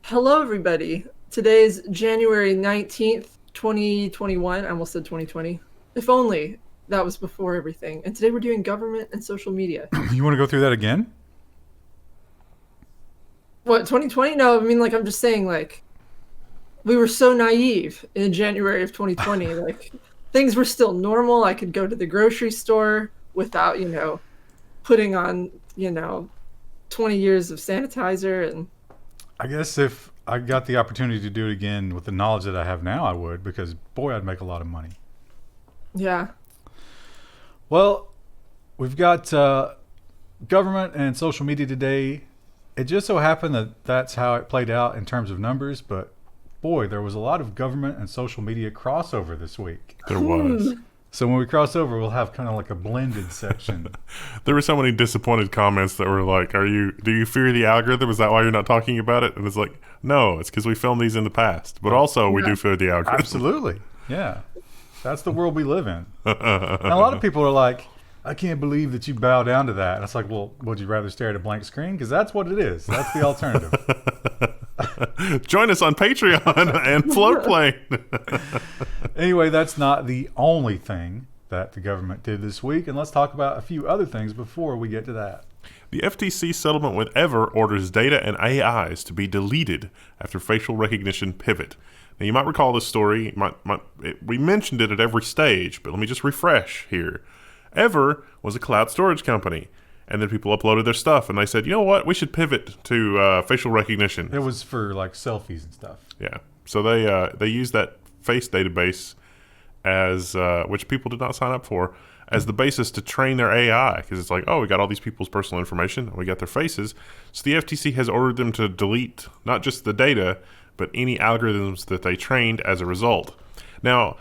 Hello, everybody. Today is January 19th, 2021. I almost said 2020. If only that was before everything. And today we're doing government and social media. You want to go through that again? What, 2020? No, I mean, I'm just saying, we were so naive in January of 2020. Things were still normal. I could go to the grocery store without, putting on, 20 years of sanitizer and I guess if I got the opportunity to do it again with the knowledge that I have now, I would, because boy, I'd make a lot of money. yeah. Well, we've got government and social media today. It just so happened that that's how it played out in terms of numbers, but boy, there was a lot of government and social media crossover this week. There was. So when we cross over, we'll have kind of like a blended section. There were so many disappointed comments that were like, do you fear the algorithm? Is that why you're not talking about it? And it's like, no, it's because we filmed these in the past. But also, we do fear the algorithm. Absolutely. Yeah. That's the world we live in. And a lot of people are like, I can't believe that you bow down to that. And it's like, well, would you rather stare at a blank screen? Because that's what it is. That's the alternative. Join us on Patreon and Floatplane. Anyway, that's not the only thing that the government did this week. And let's talk about a few other things before we get to that. The FTC settlement with Ever orders data and AIs to be deleted after facial recognition pivot. Now, you might recall this story. We mentioned it at every stage, but let me just refresh here. Ever was a cloud storage company. And then people uploaded their stuff, and they said, you know what, we should pivot to facial recognition. It was for like selfies and stuff. Yeah. So they used that face database as which people did not sign up for as the basis to train their AI, because it's like, oh, we got all these people's personal information, we got their faces. So the FTC has ordered them to delete not just the data, but any algorithms that they trained as a result. Now,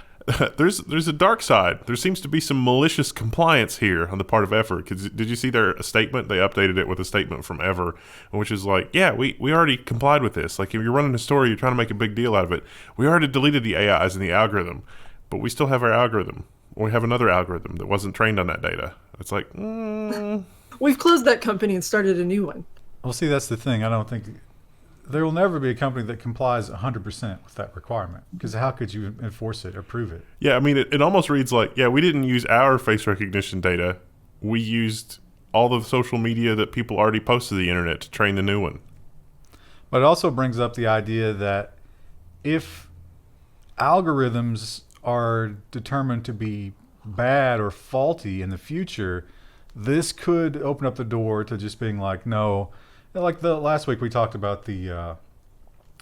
there's a dark side. There seems to be some malicious compliance here on the part of Ever. Did you see their statement? They updated it with a statement from Ever, which is like, yeah, we already complied with this. Like, if you're running a story, you're trying to make a big deal out of it. We already deleted the AIs in the algorithm, but we still have our algorithm. We have another algorithm that wasn't trained on that data. It's like, We've closed that company and started a new one. Well, see, that's the thing. I don't think there will never be a company that complies 100% with that requirement, because how could you enforce it or prove it? Yeah, I mean, it almost reads like, yeah, we didn't use our face recognition data. We used all the social media that people already posted to the internet to train the new one. But it also brings up the idea that if algorithms are determined to be bad or faulty in the future, this could open up the door to just being like, no. Like the last week we talked about the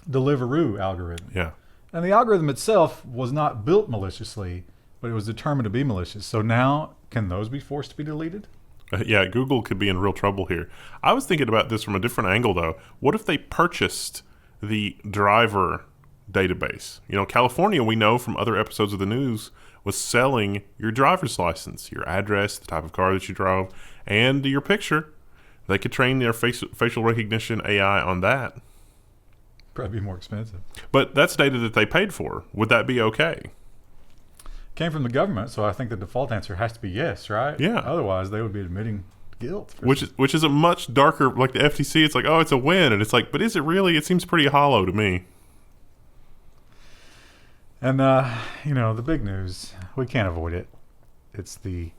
Deliveroo algorithm. Yeah. And the algorithm itself was not built maliciously, but it was determined to be malicious. So now, can those be forced to be deleted? Yeah, Google could be in real trouble here. I was thinking about this from a different angle, though. What if they purchased the driver database? You know, California, we know from other episodes of the news, was selling your driver's license, your address, the type of car that you drove, and your picture. They could train their facial recognition AI on that. Probably be more expensive. But that's data that they paid for. Would that be okay? Came from the government, so I think the default answer has to be yes, right? Yeah. Otherwise, they would be admitting guilt. Which is a much darker, like the FTC, it's like, oh, it's a win. And it's like, but is it really? It seems pretty hollow to me. And, the big news, we can't avoid it. It's the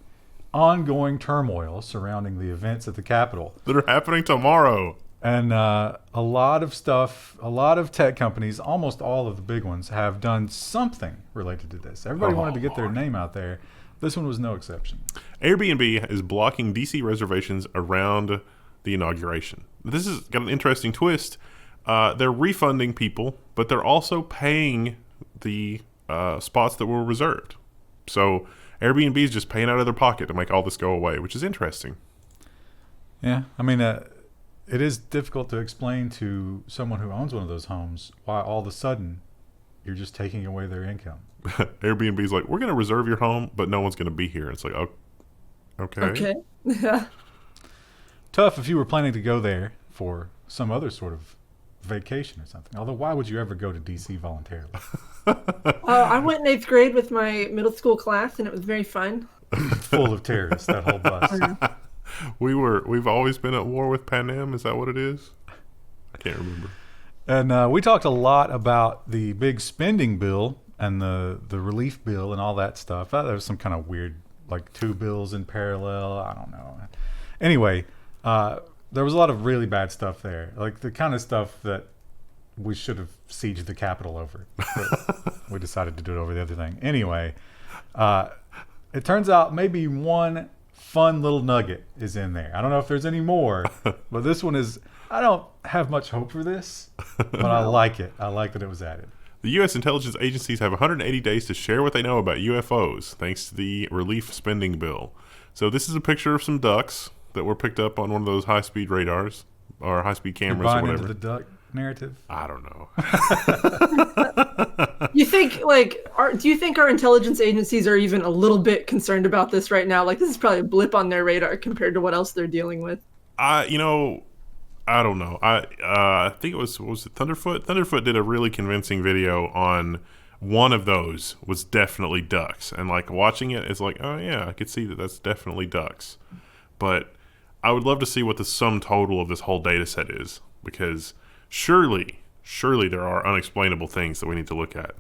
ongoing turmoil surrounding the events at the Capitol that are happening tomorrow. And a lot of stuff, a lot of tech companies, almost all of the big ones, have done something related to this. Everybody wanted to get their name out there. This one was no exception. Airbnb is blocking DC reservations around the inauguration. This has got an interesting twist. They're refunding people, but they're also paying the spots that were reserved. So Airbnb is just paying out of their pocket to make all this go away, which is interesting. Yeah, I mean, it is difficult to explain to someone who owns one of those homes why all of a sudden you're just taking away their income. Airbnb's like, we're going to reserve your home, but no one's going to be here. It's like, oh, okay. Okay. Yeah. Tough if you were planning to go there for some other sort of vacation or something. Although, why would you ever go to DC voluntarily? I went in 8th grade with my middle school class, and it was very fun. Full of terrorists, that whole bus. We've always been at war with Pan Am. Is that what it is? I can't remember. And we talked a lot about the big spending bill and the relief bill and all that stuff. There was some kind of weird, like 2 bills in parallel. I don't know. Anyway, there was a lot of really bad stuff there, like the kind of stuff that we should have sieged the Capitol over. But we decided to do it over the other thing. Anyway, it turns out maybe one fun little nugget is in there. I don't know if there's any more, but this one is. I don't have much hope for this, but I like it. I like that it was added. The U.S. intelligence agencies have 180 days to share what they know about UFOs, thanks to the relief spending bill. So this is a picture of some ducks that were picked up on one of those high-speed radars or high-speed cameras or whatever. Into the duck narrative? I don't know. You think do you think our intelligence agencies are even a little bit concerned about this right now? Like, this is probably a blip on their radar compared to what else they're dealing with. I don't know. I think it was it Thunderfoot? Thunderfoot did a really convincing video on one of those was definitely ducks. And like watching it, it's like, oh yeah, I could see that that's definitely ducks. But I would love to see what the sum total of this whole data set is, because surely there are unexplainable things that we need to look at.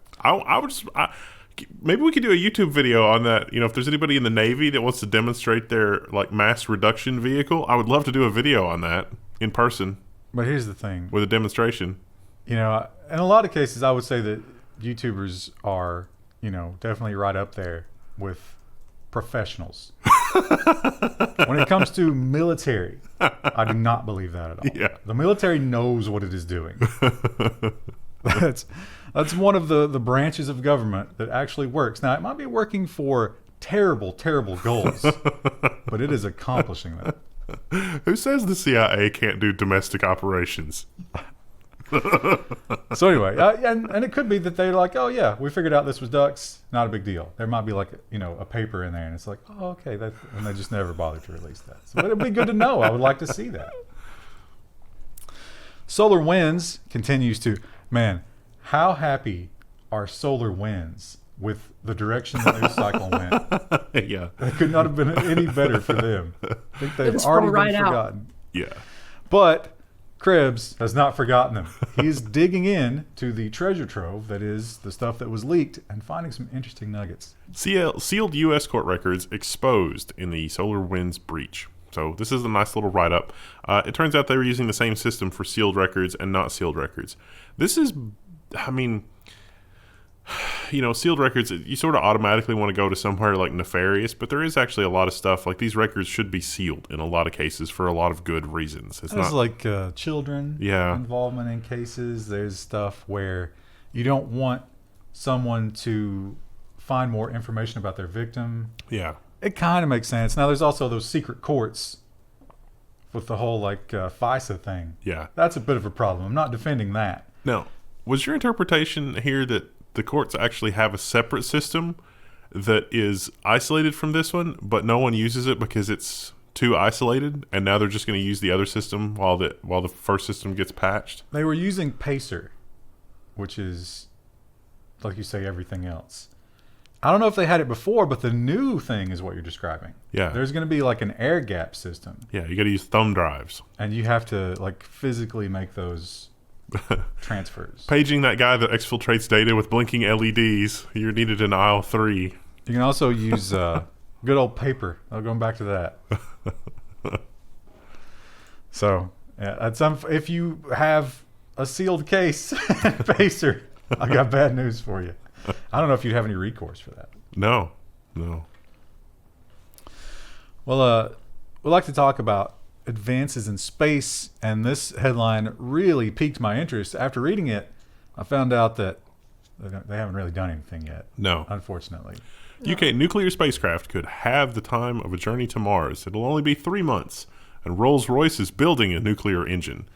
Maybe we could do a YouTube video on that. You know, if there's anybody in the Navy that wants to demonstrate their like mass reduction vehicle, I would love to do a video on that in person. But here's the thing. With a demonstration. You know, in a lot of cases, I would say that YouTubers are, definitely right up there with professionals. When it comes to military, I do not believe that at all. Yeah. The military knows what it is doing. That's one of the branches of government that actually works. Now, it might be working for terrible, terrible goals, but it is accomplishing that. Who says the CIA can't do domestic operations? So anyway, and it could be that they're like, oh yeah, we figured out this was ducks, not a big deal. There might be like, a paper in there, and it's like, oh okay, and they just never bother to release that. So it'd be good to know. I would like to see that. SolarWinds continues to, man, how happy are SolarWinds with the direction the news cycle went? Yeah. It could not have been any better for them. I think they've already been forgotten. Yeah. But Krebs has not forgotten them. He's digging in to the treasure trove that is the stuff that was leaked and finding some interesting nuggets. Sealed U.S. court records exposed in the SolarWinds breach. So this is a nice little write-up. It turns out they were using the same system for sealed records and not sealed records. This is, sealed records, you sort of automatically want to go to somewhere like nefarious, but there is actually a lot of stuff. Like these records should be sealed in a lot of cases for a lot of good reasons. There's like children involvement in cases. There's stuff where you don't want someone to find more information about their victim. Yeah. It kind of makes sense. Now, there's also those secret courts with the whole FISA thing. Yeah. That's a bit of a problem. I'm not defending that. Now, was your interpretation here that the courts actually have a separate system that is isolated from this one, but no one uses it because it's too isolated, and now they're just going to use the other system while the first system gets patched? They were using Pacer, which is, like you say, everything else. I don't know if they had it before, but the new thing is what you're describing. Yeah. There's going to be like an air gap system. Yeah, you got to use thumb drives. And you have to physically make those transfers. Paging that guy that exfiltrates data with blinking LEDs. You're needed in aisle 3. You can also use good old paper. Going back to that. So, yeah, if you have a sealed case, Pacer, I got bad news for you. I don't know if you'd have any recourse for that. No. Well, we'd like to talk about advances in space, and this headline really piqued my interest. After reading it, I found out that they haven't really done anything yet. No. Unfortunately. UK nuclear spacecraft could halve the time of a journey to Mars. It'll only be 3 months, and Rolls-Royce is building a nuclear engine.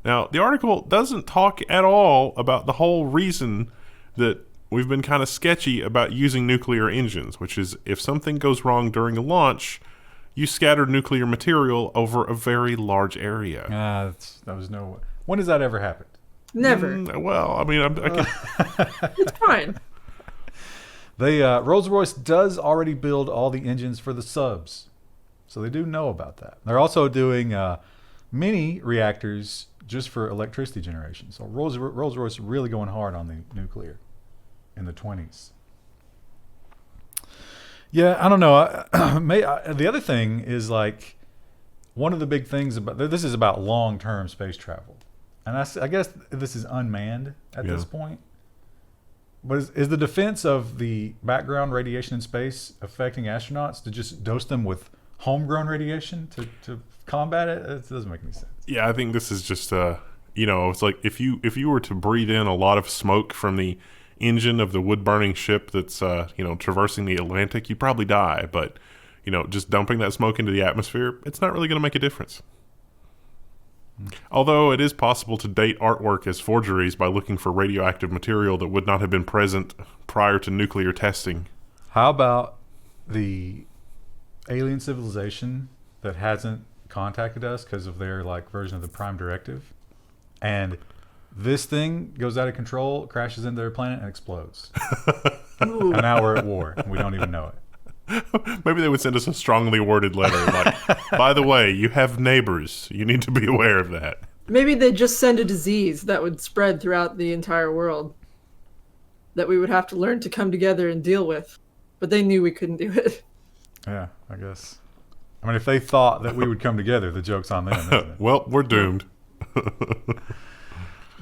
Now, the article doesn't talk at all about the whole reason that we've been kind of sketchy about using nuclear engines, which is if something goes wrong during a launch, you scatter nuclear material over a very large area. When has that ever happened? Never. Well, I mean, I can... It's fine. Rolls-Royce does already build all the engines for the subs, so they do know about that. They're also doing mini reactors just for electricity generation. So Rolls-Royce really going hard on the nuclear in the 20s. Yeah, I don't know. The other thing is like one of the big things about this is about long-term space travel, and I guess this is unmanned at this point. But is the defense of the background radiation in space affecting astronauts to just dose them with homegrown radiation to combat it? It doesn't make any sense. Yeah, I think this is just it's like if you were to breathe in a lot of smoke from the engine of the wood-burning ship that's traversing the Atlantic, you'd probably die. But just dumping that smoke into the atmosphere, it's not really going to make a difference. Although it is possible to date artwork as forgeries by looking for radioactive material that would not have been present prior to nuclear testing. How about the alien civilization that hasn't contacted us because of their version of the Prime Directive, and this thing goes out of control, crashes into their planet, and explodes. And now we're at war, and we don't even know it. Maybe they would send us a strongly worded letter like, by the way, you have neighbors. You need to be aware of that. Maybe they'd just send a disease that would spread throughout the entire world that we would have to learn to come together and deal with. But they knew we couldn't do it. Yeah, I guess. I mean, if they thought that we would come together, the joke's on them, isn't it? Well, we're doomed.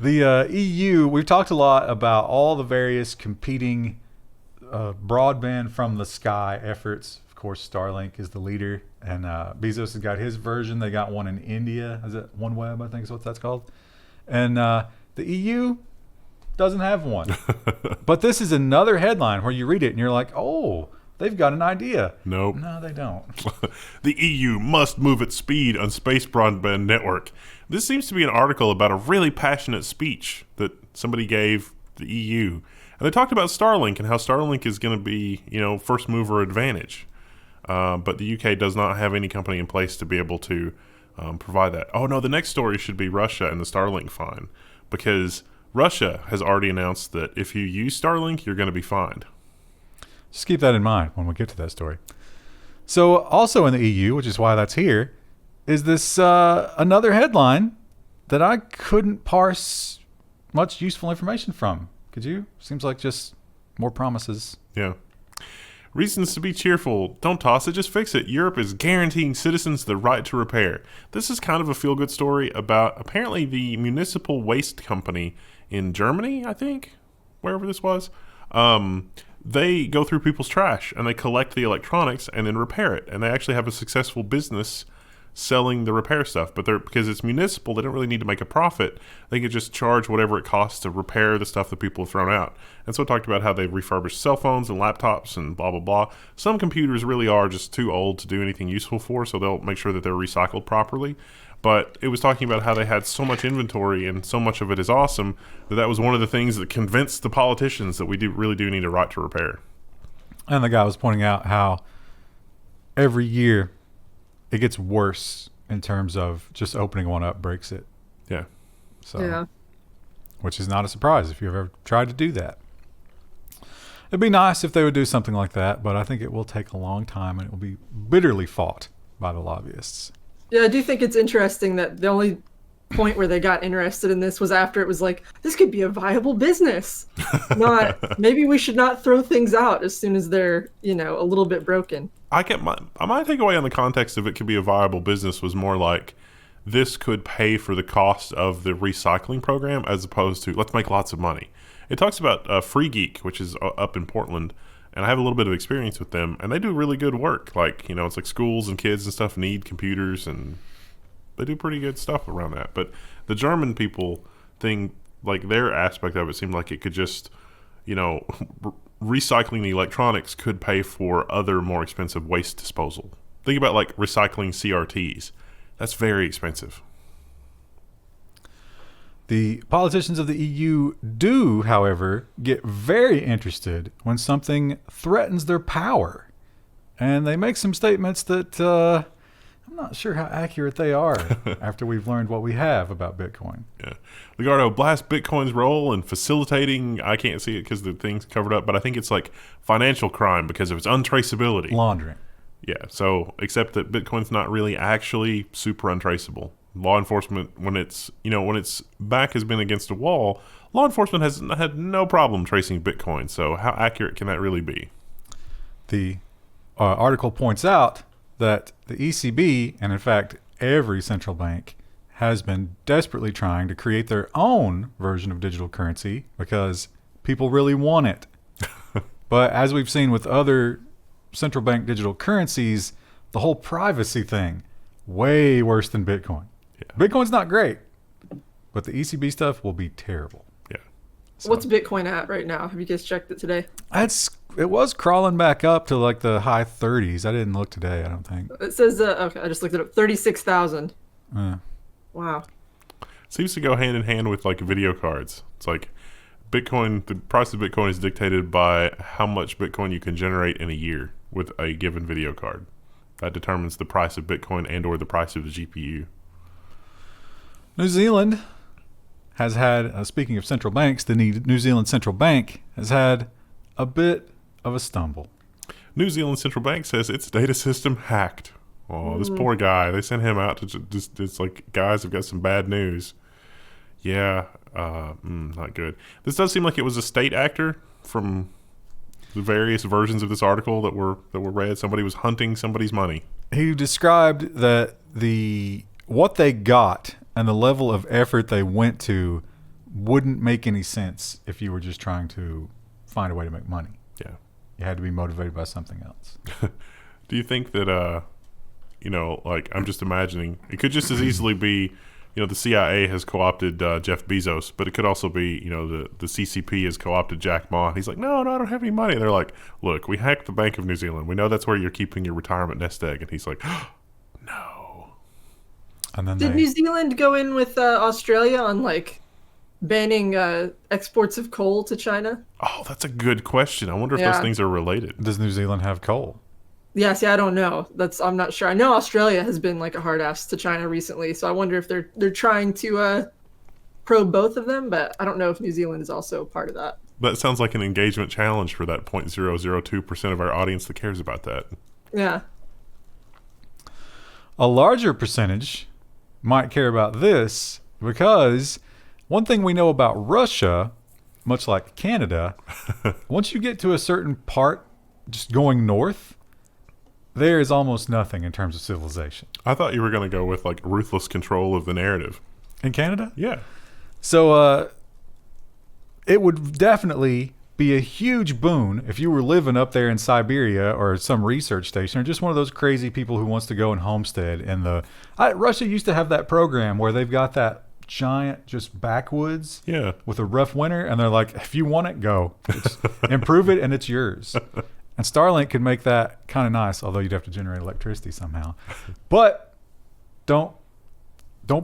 The EU, we've talked a lot about all the various competing broadband from the sky efforts. Of course, Starlink is the leader, and Bezos has got his version. They got one in India. Is it OneWeb, I think is what that's called. And the EU doesn't have one. But this is another headline where you read it and you're like, oh, they've got an idea. Nope. No, they don't. The EU must move at speed on space broadband network. This seems to be an article about a really passionate speech that somebody gave the EU. And they talked about Starlink and how Starlink is going to be, first mover advantage. But the UK does not have any company in place to be able to provide that. Oh, no, the next story should be Russia and the Starlink fine. Because Russia has already announced that if you use Starlink, you're going to be fined. Just keep that in mind when we get to that story. So also in the EU, which is why that's here, is this another headline that I couldn't parse much useful information from. Could you? Seems like just more promises. Yeah. Reasons to be cheerful. Don't toss it, just fix it. Europe is guaranteeing citizens the right to repair. This is kind of a feel-good story about apparently the municipal waste company in Germany, I think, wherever this was. They go through people's trash and they collect the electronics and then repair it. And they actually have a successful business selling the repair stuff, but because it's municipal, they don't really need to make a profit. They can just charge whatever it costs to repair the stuff that people have thrown out. And so it talked about how they've refurbished cell phones and laptops and blah, blah, blah. Some computers really are just too old to do anything useful for, so they'll make sure that they're recycled properly. But it was talking about how they had so much inventory and so much of it is awesome that was one of the things that convinced the politicians that we really do need a right to repair. And the guy was pointing out how every year it gets worse in terms of just opening one up breaks it. Yeah. So, yeah. Which is not a surprise if you've ever tried to do that. It'd be nice if they would do something like that, but I think it will take a long time and it will be bitterly fought by the lobbyists. Yeah, I do think it's interesting that the only point where they got interested in this was after it was like, this could be a viable business. Not, maybe we should not throw things out as soon as they're, a little bit broken. My takeaway on the context of it could be a viable business was more like this could pay for the cost of the recycling program as opposed to let's make lots of money. It talks about Free Geek, which is up in Portland, and I have a little bit of experience with them, and they do really good work. It's like schools and kids and stuff need computers, and they do pretty good stuff around that. But the German people thing, their aspect of it seemed like it could just, recycling the electronics could pay for other more expensive waste disposal. Think about recycling CRTs. That's very expensive. The politicians of the EU do, however, get very interested when something threatens their power. And they make some statements that I'm not sure how accurate they are after we've learned what we have about Bitcoin. Yeah. Lagarde blasts Bitcoin's role in facilitating, I can't see it because the thing's covered up, but I think it's financial crime because of its untraceability. Laundering. Yeah, so except that Bitcoin's not really actually super untraceable. Law enforcement, when its back has been against a wall, law enforcement has had no problem tracing Bitcoin. So how accurate can that really be? The article points out that the ECB, and in fact every central bank, has been desperately trying to create their own version of digital currency because people really want it. But as we've seen with other central bank digital currencies, the whole privacy thing, way worse than Bitcoin. Yeah. Bitcoin's not great, but the ECB stuff will be terrible. Yeah. So, What's Bitcoin at right now? Have you guys checked it today? it was crawling back up to like the high 30s. I didn't look today, I don't think. It says, okay, I just looked it up. 36,000. Wow. Seems to go hand in hand with like video cards. It's like Bitcoin, the price of Bitcoin is dictated by how much Bitcoin you can generate in a year with a given video card. That determines the price of Bitcoin and or the price of the GPU. New Zealand has had, speaking of central banks, the New Zealand Central Bank has had a bit of a stumble. New Zealand Central Bank says its data system hacked. Oh, this poor guy. They sent him out to just it's like, guys, I've got some bad news. Yeah, not good. This does seem like it was a state actor from the various versions of this article that were read. Somebody was hunting somebody's money. He described that what they got and the level of effort they went to wouldn't make any sense if you were just trying to find a way to make money. Yeah. You had to be motivated by something else. Do you think that, like I'm just imagining, it could just as easily be, the CIA has co-opted Jeff Bezos, but it could also be, the CCP has co-opted Jack Ma. And he's like, no, I don't have any money. And they're like, look, we hacked the Bank of New Zealand. We know that's where you're keeping your retirement nest egg. And he's like, no. And then Did New Zealand go in with Australia on like banning exports of coal to China? Oh, that's a good question. I wonder if those things are related. Does New Zealand have coal? Yeah, see, I don't know. I'm not sure. I know Australia has been like a hard ass to China recently, so I wonder if they're trying to probe both of them, but I don't know if New Zealand is also part of that. That sounds like an engagement challenge for that 0.002% of our audience that cares about that. Yeah. A larger percentage might care about this because one thing we know about Russia, much like Canada, once you get to a certain part, just going north, there is almost nothing in terms of civilization. I thought you were going to go with like ruthless control of the narrative. In Canada? Yeah. So it would definitely be a huge boon if you were living up there in Siberia or some research station or just one of those crazy people who wants to go and homestead. And Russia used to have that program where they've got that giant just backwoods with a rough winter, and they're like, if you want it, go. Improve it and it's yours. And Starlink could make that kind of nice, although you'd have to generate electricity somehow. But don't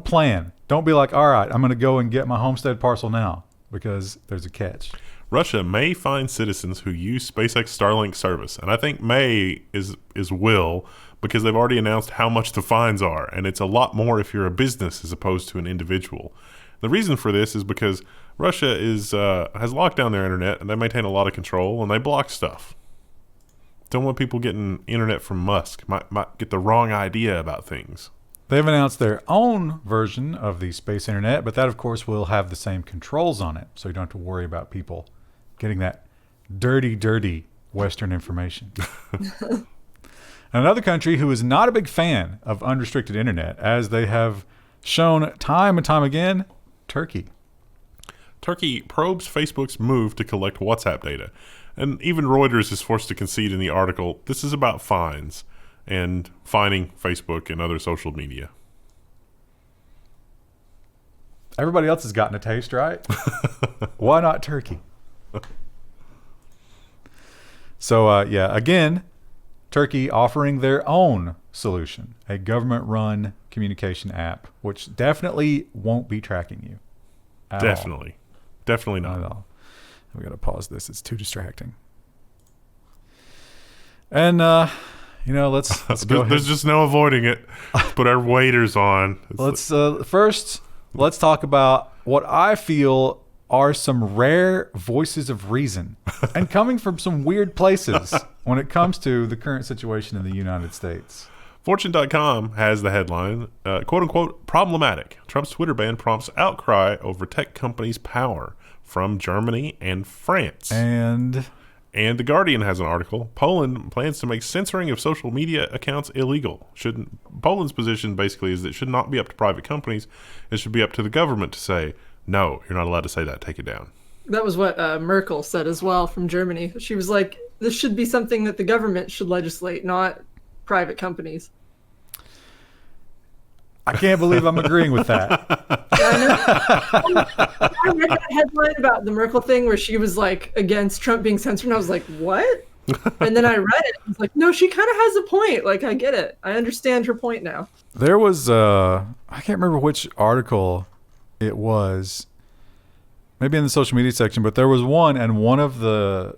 plan. Don't be like, all right, I'm going to go and get my homestead parcel now, because there's a catch. Russia may find citizens who use SpaceX Starlink service. And I think may is will, because they've already announced how much the fines are. And it's a lot more if you're a business as opposed to an individual. The reason for this is because Russia has locked down their internet, and they maintain a lot of control, and they block stuff. Don't want people getting internet from Musk. Might get the wrong idea about things. They've announced their own version of the space internet, but that, of course, will have the same controls on it. So you don't have to worry about people getting that dirty, dirty Western information. Another country who is not a big fan of unrestricted internet, as they have shown time and time again, Turkey. Turkey probes Facebook's move to collect WhatsApp data. And even Reuters is forced to concede in the article, this is about fines and fining Facebook and other social media. Everybody else has gotten a taste, right? Why not Turkey? So, again, Turkey offering their own solution, a government-run communication app, which definitely won't be tracking you. Definitely not. Not at all. We got to pause this. It's too distracting. And, let's go ahead. There's just no avoiding it. Let's put our waders on. First, let's talk about what I feel are some rare voices of reason and coming from some weird places when it comes to the current situation in the United States. Fortune.com has the headline, quote unquote, problematic. Trump's Twitter ban prompts outcry over tech companies' power from Germany and France. And The Guardian has an article. Poland plans to make censoring of social media accounts illegal. Poland's position basically is that it should not be up to private companies. It should be up to the government to say, no, you're not allowed to say that. Take it down. That was what Merkel said as well from Germany. She was like, this should be something that the government should legislate, not private companies. I can't believe I'm agreeing with that. I read that headline about the Merkel thing where she was like against Trump being censored, and I was like, what? And then I read it. I was like, no, she kind of has a point. Like, I get it. I understand her point now. There was, I can't remember which article it was, maybe in the social media section, but there was one, and one of the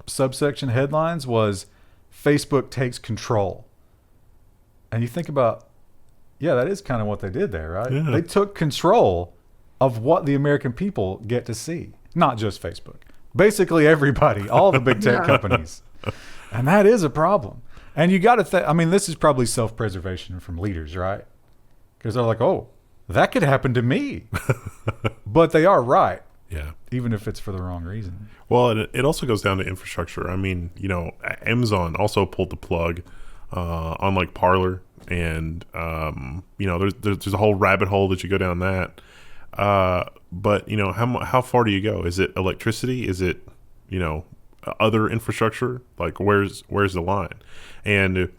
subsection headlines was Facebook takes control. And you think about, yeah, that is kind of what they did there, right? Yeah. They took control of what the American people get to see, not just Facebook. Basically everybody, all the big tech companies. And that is a problem. And you got to I mean, this is probably self-preservation from leaders, right? Because they're like, oh, that could happen to me. But they are right. Yeah. Even if it's for the wrong reason. Well, it also goes down to infrastructure. I mean, Amazon also pulled the plug on like Parler, and there's a whole rabbit hole that you go down that. But how far do you go? Is it electricity? Is it other infrastructure? Like where's the line? And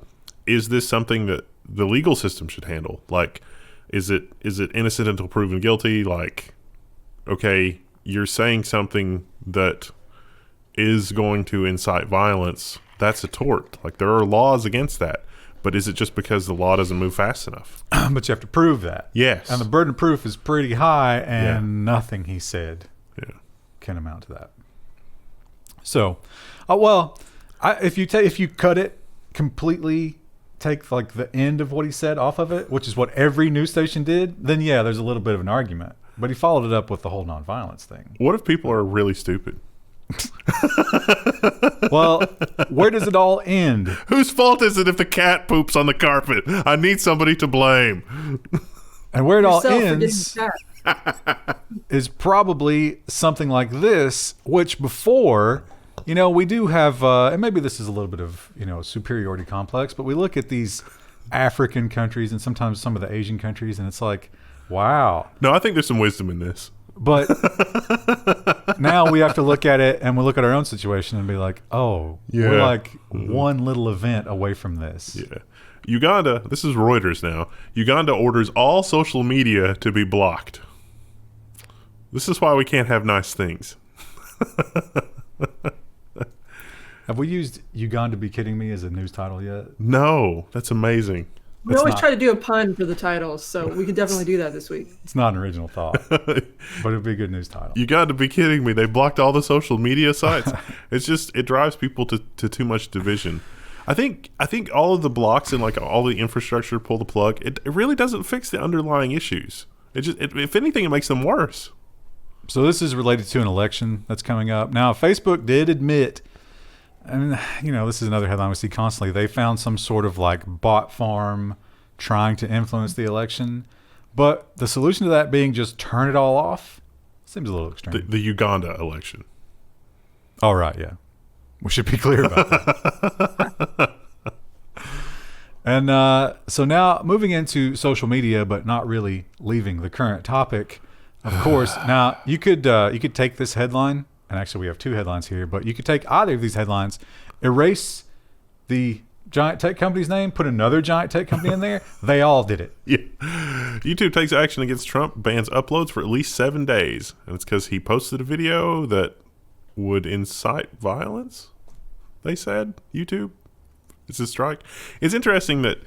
is this something that the legal system should handle? Like, is it innocent until proven guilty? Like, okay, you're saying something that is going to incite violence. That's a tort. Like, there are laws against that. But is it just because the law doesn't move fast enough? But you have to prove that. Yes. And the burden of proof is pretty high, and nothing he said can amount to that. So, if you cut it completely, take like the end of what he said off of it, which is what every news station did, then yeah, there's a little bit of an argument. But he followed it up with the whole nonviolence thing. What if people are really stupid? Well, where does it all end? Whose fault is it if the cat poops on the carpet? I need somebody to blame. And where it all Yourself for ends getting fat. is probably something like this, which before, we do have, and maybe this is a little bit of, superiority complex, but we look at these African countries and sometimes some of the Asian countries, and it's like, wow. No, I think there's some wisdom in this. But now we have to look at it, and we look at our own situation and be like, oh, we're like one little event away from this. Yeah. Uganda, this is Reuters now. Uganda orders all social media to be blocked. This is why we can't have nice things. Have we used Uganda Be Kidding Me as a news title yet? No, that's amazing. We always try to do a pun for the titles, so we could definitely do that this week. It's not an original thought, but it'd be a good news title. You got to be kidding me. They blocked all the social media sites. It drives people to too much division. I think all of the blocks and like all the infrastructure pull the plug. It really doesn't fix the underlying issues. If anything, it makes them worse. So this is related to an election that's coming up. Now, Facebook did admit, and this is another headline we see constantly, they found some sort of like bot farm trying to influence the election. But the solution to that being just turn it all off seems a little extreme. The Uganda election. Oh, right, yeah. We should be clear about that. And so now moving into social media, but not really leaving the current topic, of course. Now, you could take this headline, and actually we have two headlines here, but you could take either of these headlines, erase the giant tech company's name, put another giant tech company in there. They all did it. Yeah. YouTube takes action against Trump, bans uploads for at least 7 days. And it's because he posted a video that would incite violence, they said. YouTube. It's a strike. It's interesting that,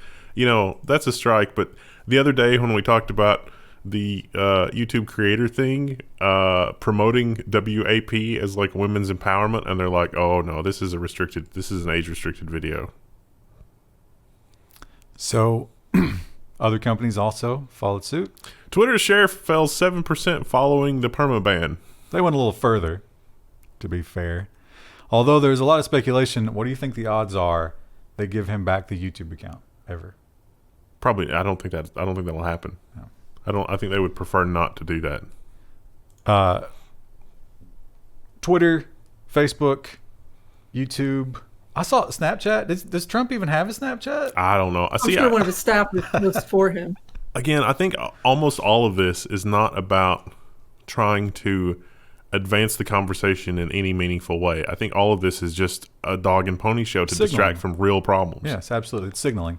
that's a strike, but the other day when we talked about the YouTube creator thing, promoting WAP as like women's empowerment, and they're like, oh no, this is an age restricted video. So other companies also followed suit. Twitter's share fell 7% following the permaban. They went a little further, to be fair. Although there's a lot of speculation, what do you think the odds are they give him back the YouTube account ever? Probably. I don't think that'll happen. No. I think they would prefer not to do that. Twitter, Facebook, YouTube. I saw Snapchat. Does Trump even have a Snapchat? I don't know. I'm sure one of his staff was for him. Again, I think almost all of this is not about trying to advance the conversation in any meaningful way. I think all of this is just a dog and pony show to distract from real problems. Yes, absolutely. It's signaling.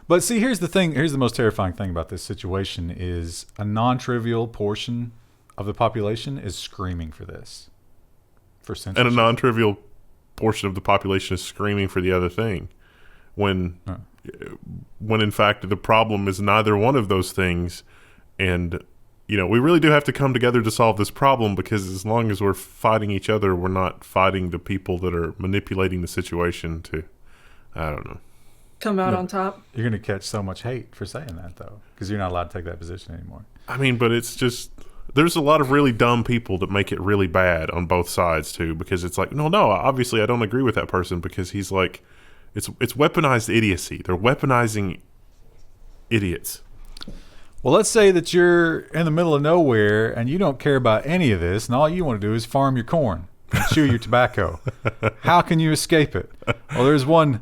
But see, here's the thing. Here's the most terrifying thing about this situation is a non-trivial portion of the population is screaming for this. For censorship. And a non-trivial portion of the population is screaming for the other thing. When in fact the problem is neither one of those things. And we really do have to come together to solve this problem, because as long as we're fighting each other, we're not fighting the people that are manipulating the situation to, I don't know, come out on top. You're going to catch so much hate for saying that, though, because you're not allowed to take that position anymore. I mean, but it's just, there's a lot of really dumb people that make it really bad on both sides too, because it's like, no, obviously I don't agree with that person, because he's like, it's weaponized idiocy. They're weaponizing idiots. Well, let's say that you're in the middle of nowhere and you don't care about any of this, and all you want to do is farm your corn and chew your tobacco. How can you escape it? Well, there's one.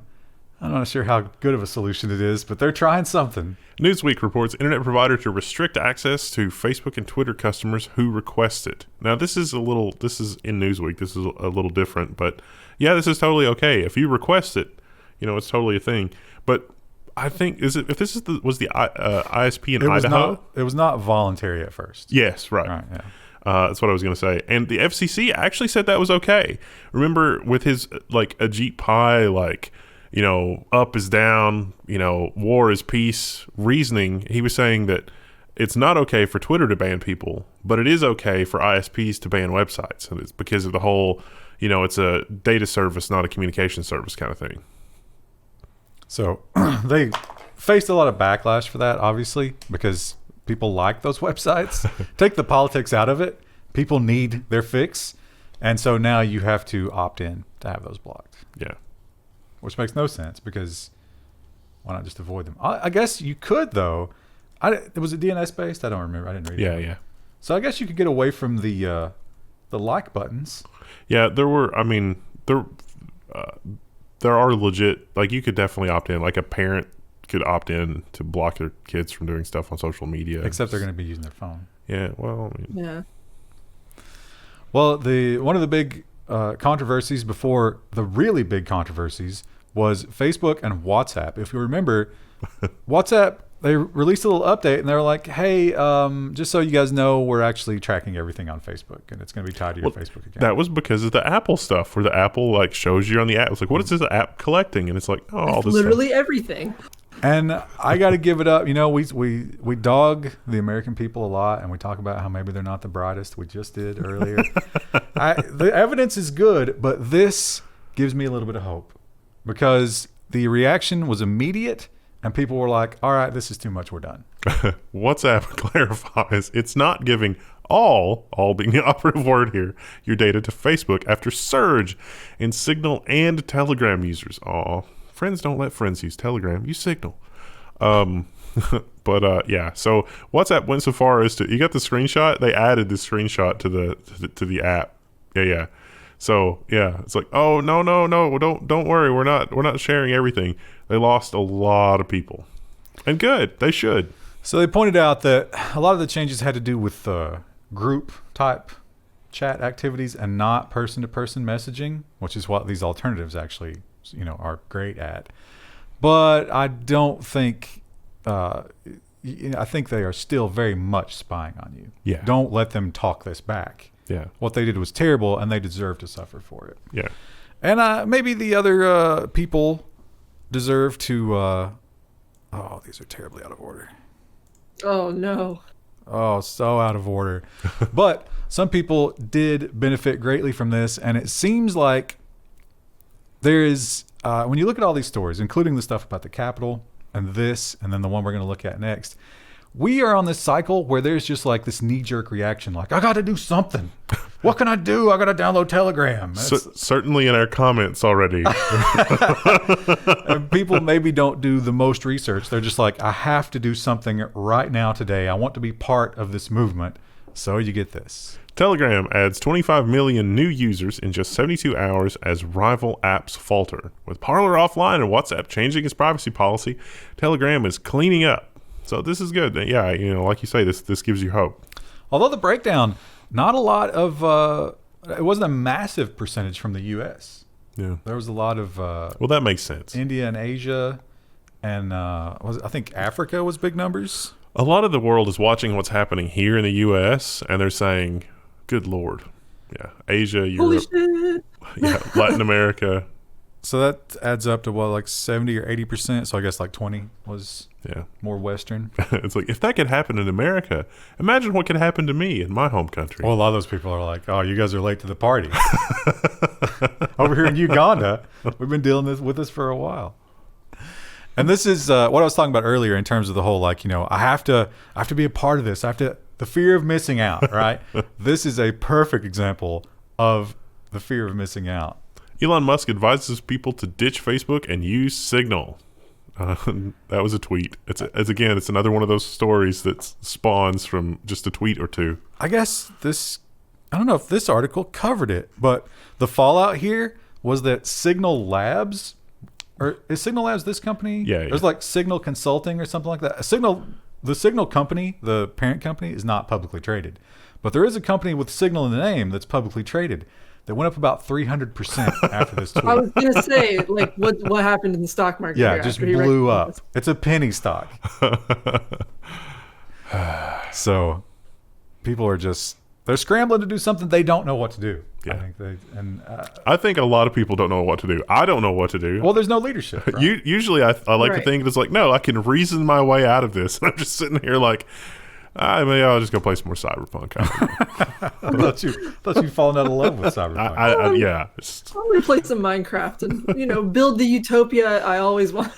I'm not sure how good of a solution it is, but they're trying something. Newsweek reports internet provider to restrict access to Facebook and Twitter customers who request it. Now, this is in Newsweek. This is a little different, but yeah, this is totally okay. If you request it, it's totally a thing. But I think was the ISP in Idaho? It was not voluntary at first. Yes, right. Yeah. That's what I was going to say. And the FCC actually said that was okay. Remember with his Ajit Pai, up is down, war is peace reasoning, he was saying that it's not okay for Twitter to ban people, but it is okay for ISPs to ban websites. And it's because of the whole, it's a data service, not a communication service kind of thing. So they faced a lot of backlash for that, obviously, because people like those websites. Take the politics out of it. People need their fix. And so now you have to opt in to have those blocked. Yeah. Which makes no sense, because why not just avoid them? I guess you could, though. Was it DNS based? I don't remember. I didn't read it. Yeah. So I guess you could get away from the like buttons. Yeah, there are legit, you could definitely opt in. Like a parent could opt in to block their kids from doing stuff on social media. Except they're going to be using their phone. Yeah, well, Yeah. Well, one of the big controversies before the really big controversies was Facebook and WhatsApp. If you remember, WhatsApp, they released a little update and they were like, hey, just so you guys know, we're actually tracking everything on Facebook and it's going to be tied to your Facebook account. That was because of the Apple stuff, where the Apple shows you on the app. It's like, what is this app collecting? And it's like, all this literally stuff. Everything. And I got to give it up. We dog the American people a lot, and we talk about how maybe they're not the brightest. We just did earlier. The evidence is good, but this gives me a little bit of hope, because the reaction was immediate, and people were like, all right, this is too much. We're done. WhatsApp clarifies it's not giving all being the operative word here, your data to Facebook after surge in Signal and Telegram users. Friends don't let friends use Telegram. Use Signal. But yeah. So WhatsApp went so far as to, you got the screenshot. They added the screenshot to the app. Yeah. So yeah, it's like, oh no, don't worry. We're not sharing everything. They lost a lot of people, and good. They should. So they pointed out that a lot of the changes had to do with group type chat activities and not person-to-person messaging, which is what these alternatives actually are great at. But I don't think I think they are still very much spying on you. Yeah. Don't let them talk this back. Yeah. What they did was terrible, and they deserve to suffer for it. Yeah. And maybe the other people deserve to these are terribly out of order. Oh no. Oh, so out of order. But some people did benefit greatly from this, and it seems like there is, when you look at all these stories, including the stuff about the Capitol and this, and then the one we're going to look at next, we are on this cycle where there's just this knee-jerk reaction, I got to do something. What can I do? I got to download Telegram. Certainly in our comments already. And people maybe don't do the most research. They're just like, I have to do something right now today. I want to be part of this movement. So you get this. Telegram adds 25 million new users in just 72 hours as rival apps falter. With Parler offline and WhatsApp changing its privacy policy, Telegram is cleaning up. So this is good. Yeah, like you say, this gives you hope. Although the breakdown, not a lot of, it wasn't a massive percentage from the U.S. Yeah. There was a lot of well, that makes sense. India and Asia, and I think Africa was big numbers. A lot of the world is watching what's happening here in the U.S., and they're saying, good Lord. Yeah. Asia, Europe. Holy shit. Yeah, Latin America. So that adds up to what, like 70 or 80%? So I guess like 20 was more Western. It's like, if that could happen in America, imagine what could happen to me in my home country. Well, a lot of those people are like, oh, you guys are late to the party. Over here in Uganda, we've been dealing with this for a while. And this is what I was talking about earlier in terms of the whole, like, I have to be a part of this. The fear of missing out, right? This is a perfect example of the fear of missing out. Elon Musk advises people to ditch Facebook and use Signal. That was a tweet. It's another one of those stories that spawns from just a tweet or two. I guess I don't know if this article covered it, but the fallout here was that Signal Labs, or is Signal Labs this company? Yeah. There's like Signal Consulting or something like that. The Signal company, the parent company, is not publicly traded. But there is a company with Signal in the name that's publicly traded that went up about 300% after this tweet. I was going to say, like, what happened in the stock market? Yeah, it just blew up. It's a penny stock. So people are they're scrambling to do something they don't know what to do. Yeah. I I think a lot of people don't know what to do. I don't know what to do. Well, there's no leadership. Right? Usually I like to Right. think it's like, no, I can reason my way out of this. And I'm just sitting here like, maybe I'll just go play some more Cyberpunk. I thought you'd fallen out of love with Cyberpunk. Yeah. I'm going to play some Minecraft and, build the utopia I always wanted.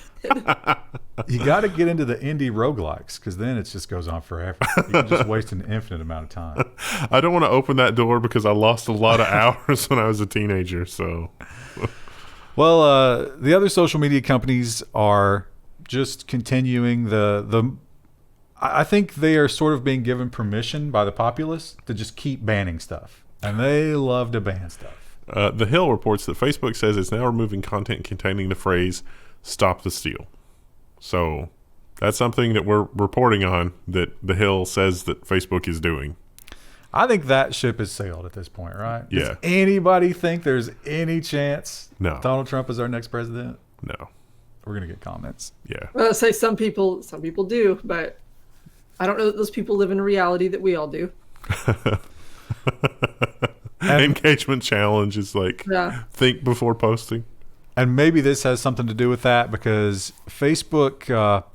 You got to get into the indie roguelikes, because then it just goes on forever. You can just waste an infinite amount of time. I don't want to open that door because I lost a lot of hours when I was a teenager. So, well, the other social media companies are just continuing the. I think they are sort of being given permission by the populace to just keep banning stuff, and they love to ban stuff. The Hill reports that Facebook says it's now removing content containing the phrase "Stop the Steal." So that's something that we're reporting on, that the Hill says that Facebook is doing. I think that ship has sailed at this point, right? Yeah. Does anybody think there's any chance No. Donald Trump is our next president? No. We're going to get comments. Yeah. Well, I'll say some people do, but I don't know that those people live in a reality that we all do. Engagement challenge is like, think before posting. And maybe this has something to do with that, because Facebook,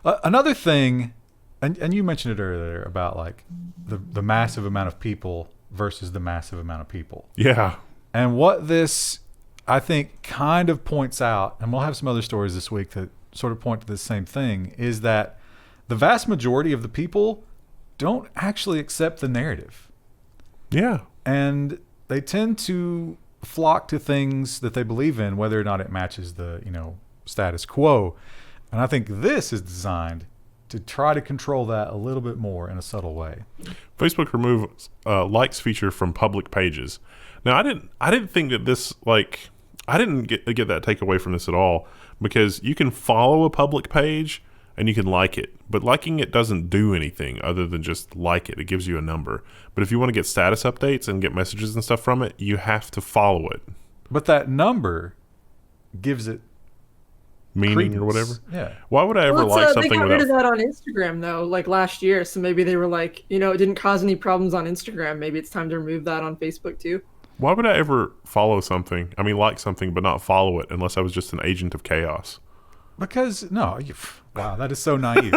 another thing, and you mentioned it earlier about like the massive amount of people versus the massive amount of people. Yeah. And what this, I think, kind of points out, and we'll have some other stories this week that sort of point to the same thing, is that the vast majority of the people don't actually accept the narrative. Yeah. And they tend to flock to things that they believe in, whether or not it matches the status quo. And I think this is designed to try to control that a little bit more in a subtle way. Facebook removes likes feature from public pages. Now, I didn't think that this, like, I didn't get that takeaway from this at all, because you can follow a public page and you can like it, but liking it doesn't do anything other than just like it. It gives you a number. But if you want to get status updates and get messages and stuff from it, you have to follow it. But that number gives it meaning credence. Or whatever. Yeah. Why would I ever like something they got without? rid of that on Instagram though, like last year. So maybe they were like, it didn't cause any problems on Instagram. Maybe it's time to remove that on Facebook too. Why would I ever follow something? I mean, like something, but not follow it unless I was just an agent of chaos. Because wow, that is so naive.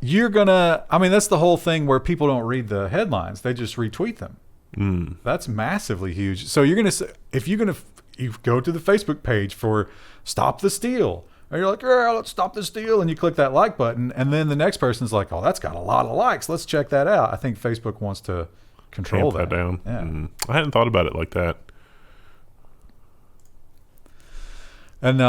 That's the whole thing where people don't read the headlines; they just retweet them. That's massively huge. So you're gonna say, if you go to the Facebook page for "Stop the Steal," and you're like, "Yeah, let's stop the steal," and you click that like button, and then the next person's like, "Oh, that's got a lot of likes. Let's check that out." I think Facebook wants to control that down. Yeah. I hadn't thought about it like that. And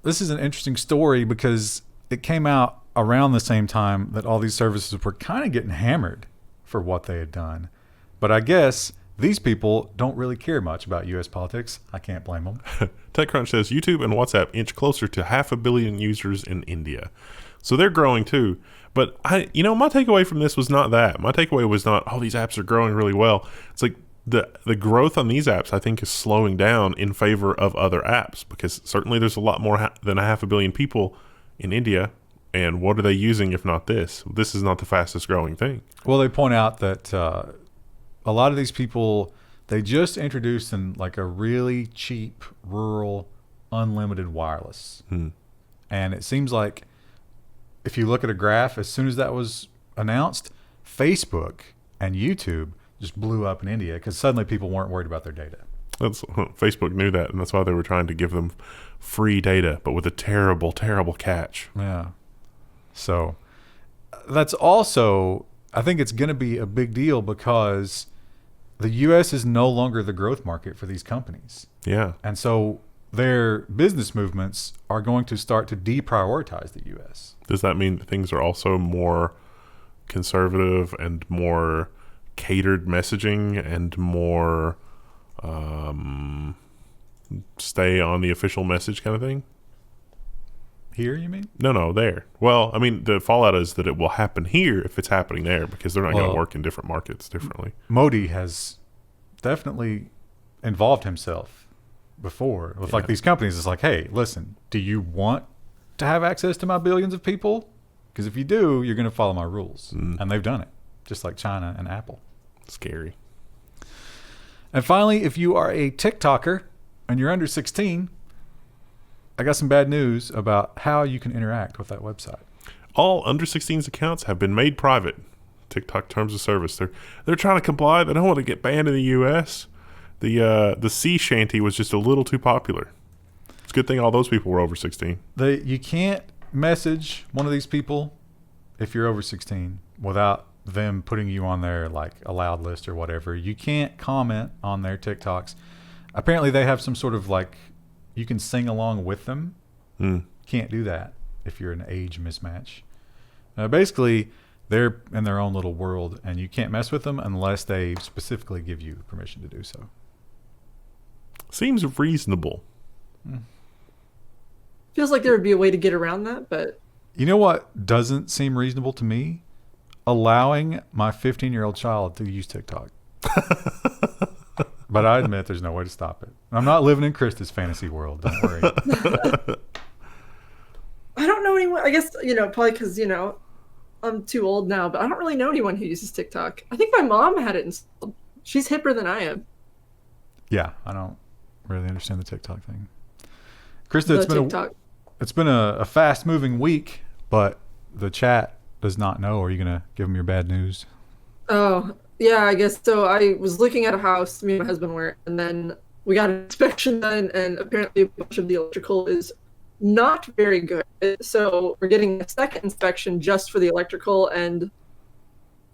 this is an interesting story because it came out around the same time that all these services were kind of getting hammered for what they had done. But I guess these people don't really care much about U.S. politics. I can't blame them. TechCrunch says YouTube and WhatsApp inch closer to 500 million users in India. So they're growing too. But my takeaway from this was not that. My takeaway was not, oh, these apps are growing really well. It's like the growth on these apps, I think, is slowing down in favor of other apps, because certainly there's a lot more than 500 million people in India. And what are they using if not this? This is not the fastest growing thing. Well, they point out that a lot of these people, they just introduced in like a really cheap, rural, unlimited wireless. And it seems like if you look at a graph, as soon as that was announced, Facebook and YouTube just blew up in India because suddenly people weren't worried about their data. Facebook knew that, and that's why they were trying to give them free data, but with a terrible, terrible catch. Yeah. So that's also, I think it's going to be a big deal because the U.S. is no longer the growth market for these companies. Yeah. And so their business movements are going to start to deprioritize the U.S. Does that mean that things are also more conservative and more catered messaging and more stay on the official message kind of thing? Here, you mean? No, there. Well, I mean, the fallout is that it will happen here if it's happening there, because they're not going to work in different markets differently. Modi has definitely involved himself before with like these companies. It's like, hey, listen, do you want to have access to my billions of people? Because if you do, you're going to follow my rules. And they've done it, just like China and Apple. Scary. And finally, if you are a TikToker and you're under 16, I got some bad news about how you can interact with that website. All under 16's accounts have been made private. TikTok terms of service. They're trying to comply. They don't want to get banned in the U.S. The sea shanty was just a little too popular. It's a good thing all those people were over 16. You can't message one of these people if you're over 16 without them putting you on their like allowed list or whatever. You can't comment on their TikToks. Apparently they have some sort of like, you can sing along with them. Can't do that if you're an age mismatch. Basically, they're in their own little world, and you can't mess with them unless they specifically give you permission to do so. Seems reasonable. Feels like there would be a way to get around that, but... You know what doesn't seem reasonable to me? Allowing my 15-year-old child to use TikTok. But I admit there's no way to stop it. I'm not living in Krista's fantasy world. Don't worry. I don't know anyone. I guess, probably because, I'm too old now, but I don't really know anyone who uses TikTok. I think my mom had it installed. She's hipper than I am. Yeah, I don't really understand the TikTok thing. Krista, it's been a fast-moving week, but the chat does not know. Are you going to give them your bad news? Oh, yeah, I guess so. I was looking at a house, me and my husband were, and then we got an inspection done, and apparently a bunch of the electrical is not very good. So we're getting a second inspection just for the electrical, and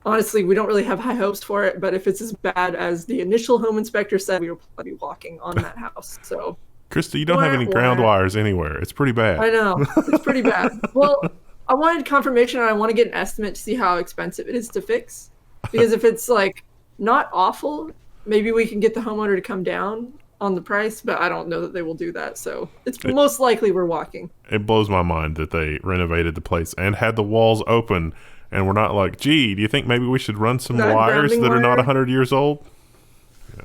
honestly, we don't really have high hopes for it, but if it's as bad as the initial home inspector said, we will probably be walking on that house. So, Krista, you don't have any ground wires anywhere. It's pretty bad. I know. It's pretty bad. Well, I wanted confirmation, and I want to get an estimate to see how expensive it is to fix. Because if it's like not awful, maybe we can get the homeowner to come down on the price, but I don't know that they will do that. So it's most likely we're walking. It blows my mind that they renovated the place and had the walls open, and we're not like, gee, do you think maybe we should run some wires that are not 100 years old?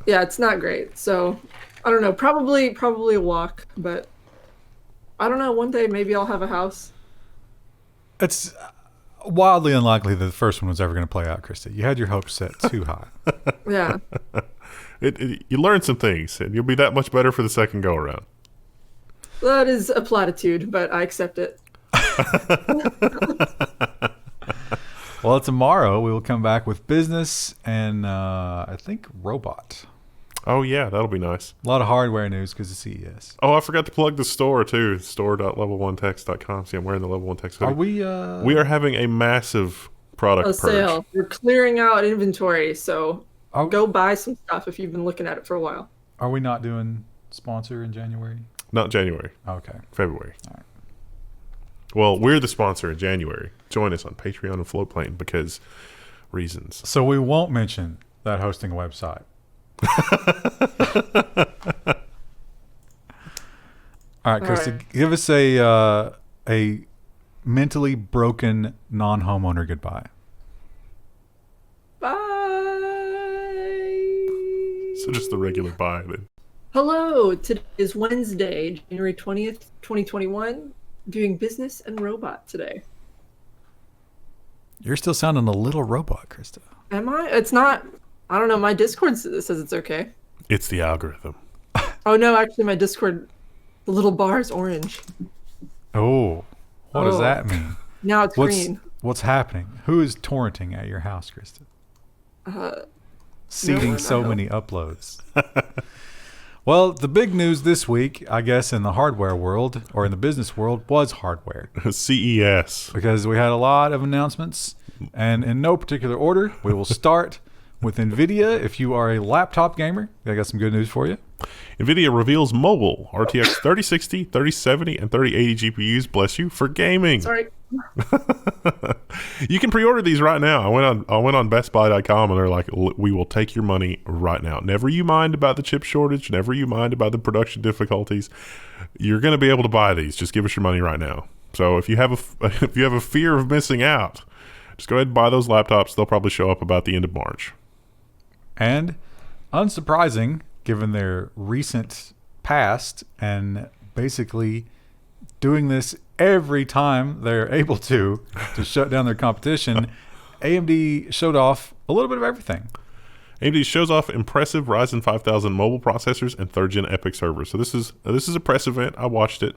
Yeah, it's not great. So I don't know. Probably a walk, but I don't know. One day maybe I'll have a house. It's wildly unlikely that the first one was ever going to play out, Krista. You had your hopes set too high. Yeah. You learn some things, and you'll be that much better for the second go around. That is a platitude, but I accept it. Well, tomorrow we will come back with business and I think robot. Oh, yeah, that'll be nice. A lot of hardware news because of CES. Oh, I forgot to plug the store, too. Store.level1text.com. See, I'm wearing the Level 1 Text hoodie. Are we... We are having a massive product purge. Sale. We're clearing out inventory, so Go buy some stuff if you've been looking at it for a while. Are we not doing sponsor in January? Not January. Okay. February. All right. Well, we're the sponsor in January. Join us on Patreon and Floatplane because reasons. So we won't mention that hosting a website. All right, Krista, right. give us a mentally broken non-homeowner goodbye. Bye. So just the regular bye then. Hello. Today is Wednesday, January 20th, 2021. Doing business and robot today. You're still sounding a little robot, Krista. Am I? It's not. I don't know. My Discord says it's okay. It's the algorithm. Oh no, actually, my Discord, the little bar is orange. Oh, what does Oh. that mean? Now it's green. What's happening? Who is torrenting at your house, Krista? Seeding one, so I many uploads. Well, the big news this week, I guess, in the hardware world or in the business world was hardware. CES. Because we had a lot of announcements, and in no particular order, we will start with Nvidia. If you are a laptop gamer, I got some good news for you. Nvidia reveals mobile RTX 3060, 3070, and 3080 GPUs, bless you, for gaming. Sorry. You can pre-order these right now. I went on bestbuy.com and they're like, we will take your money right now. Never you mind about the chip shortage. Never you mind about the production difficulties. You're going to be able to buy these. Just give us your money right now. So if you have a fear of missing out, just go ahead and buy those laptops. They'll probably show up about the end of March. And unsurprising, given their recent past and basically doing this every time they're able to shut down their competition, AMD showed off a little bit of everything. AMD shows off impressive Ryzen 5000 mobile processors and 3rd Gen Epyc servers. So this is a press event. I watched it.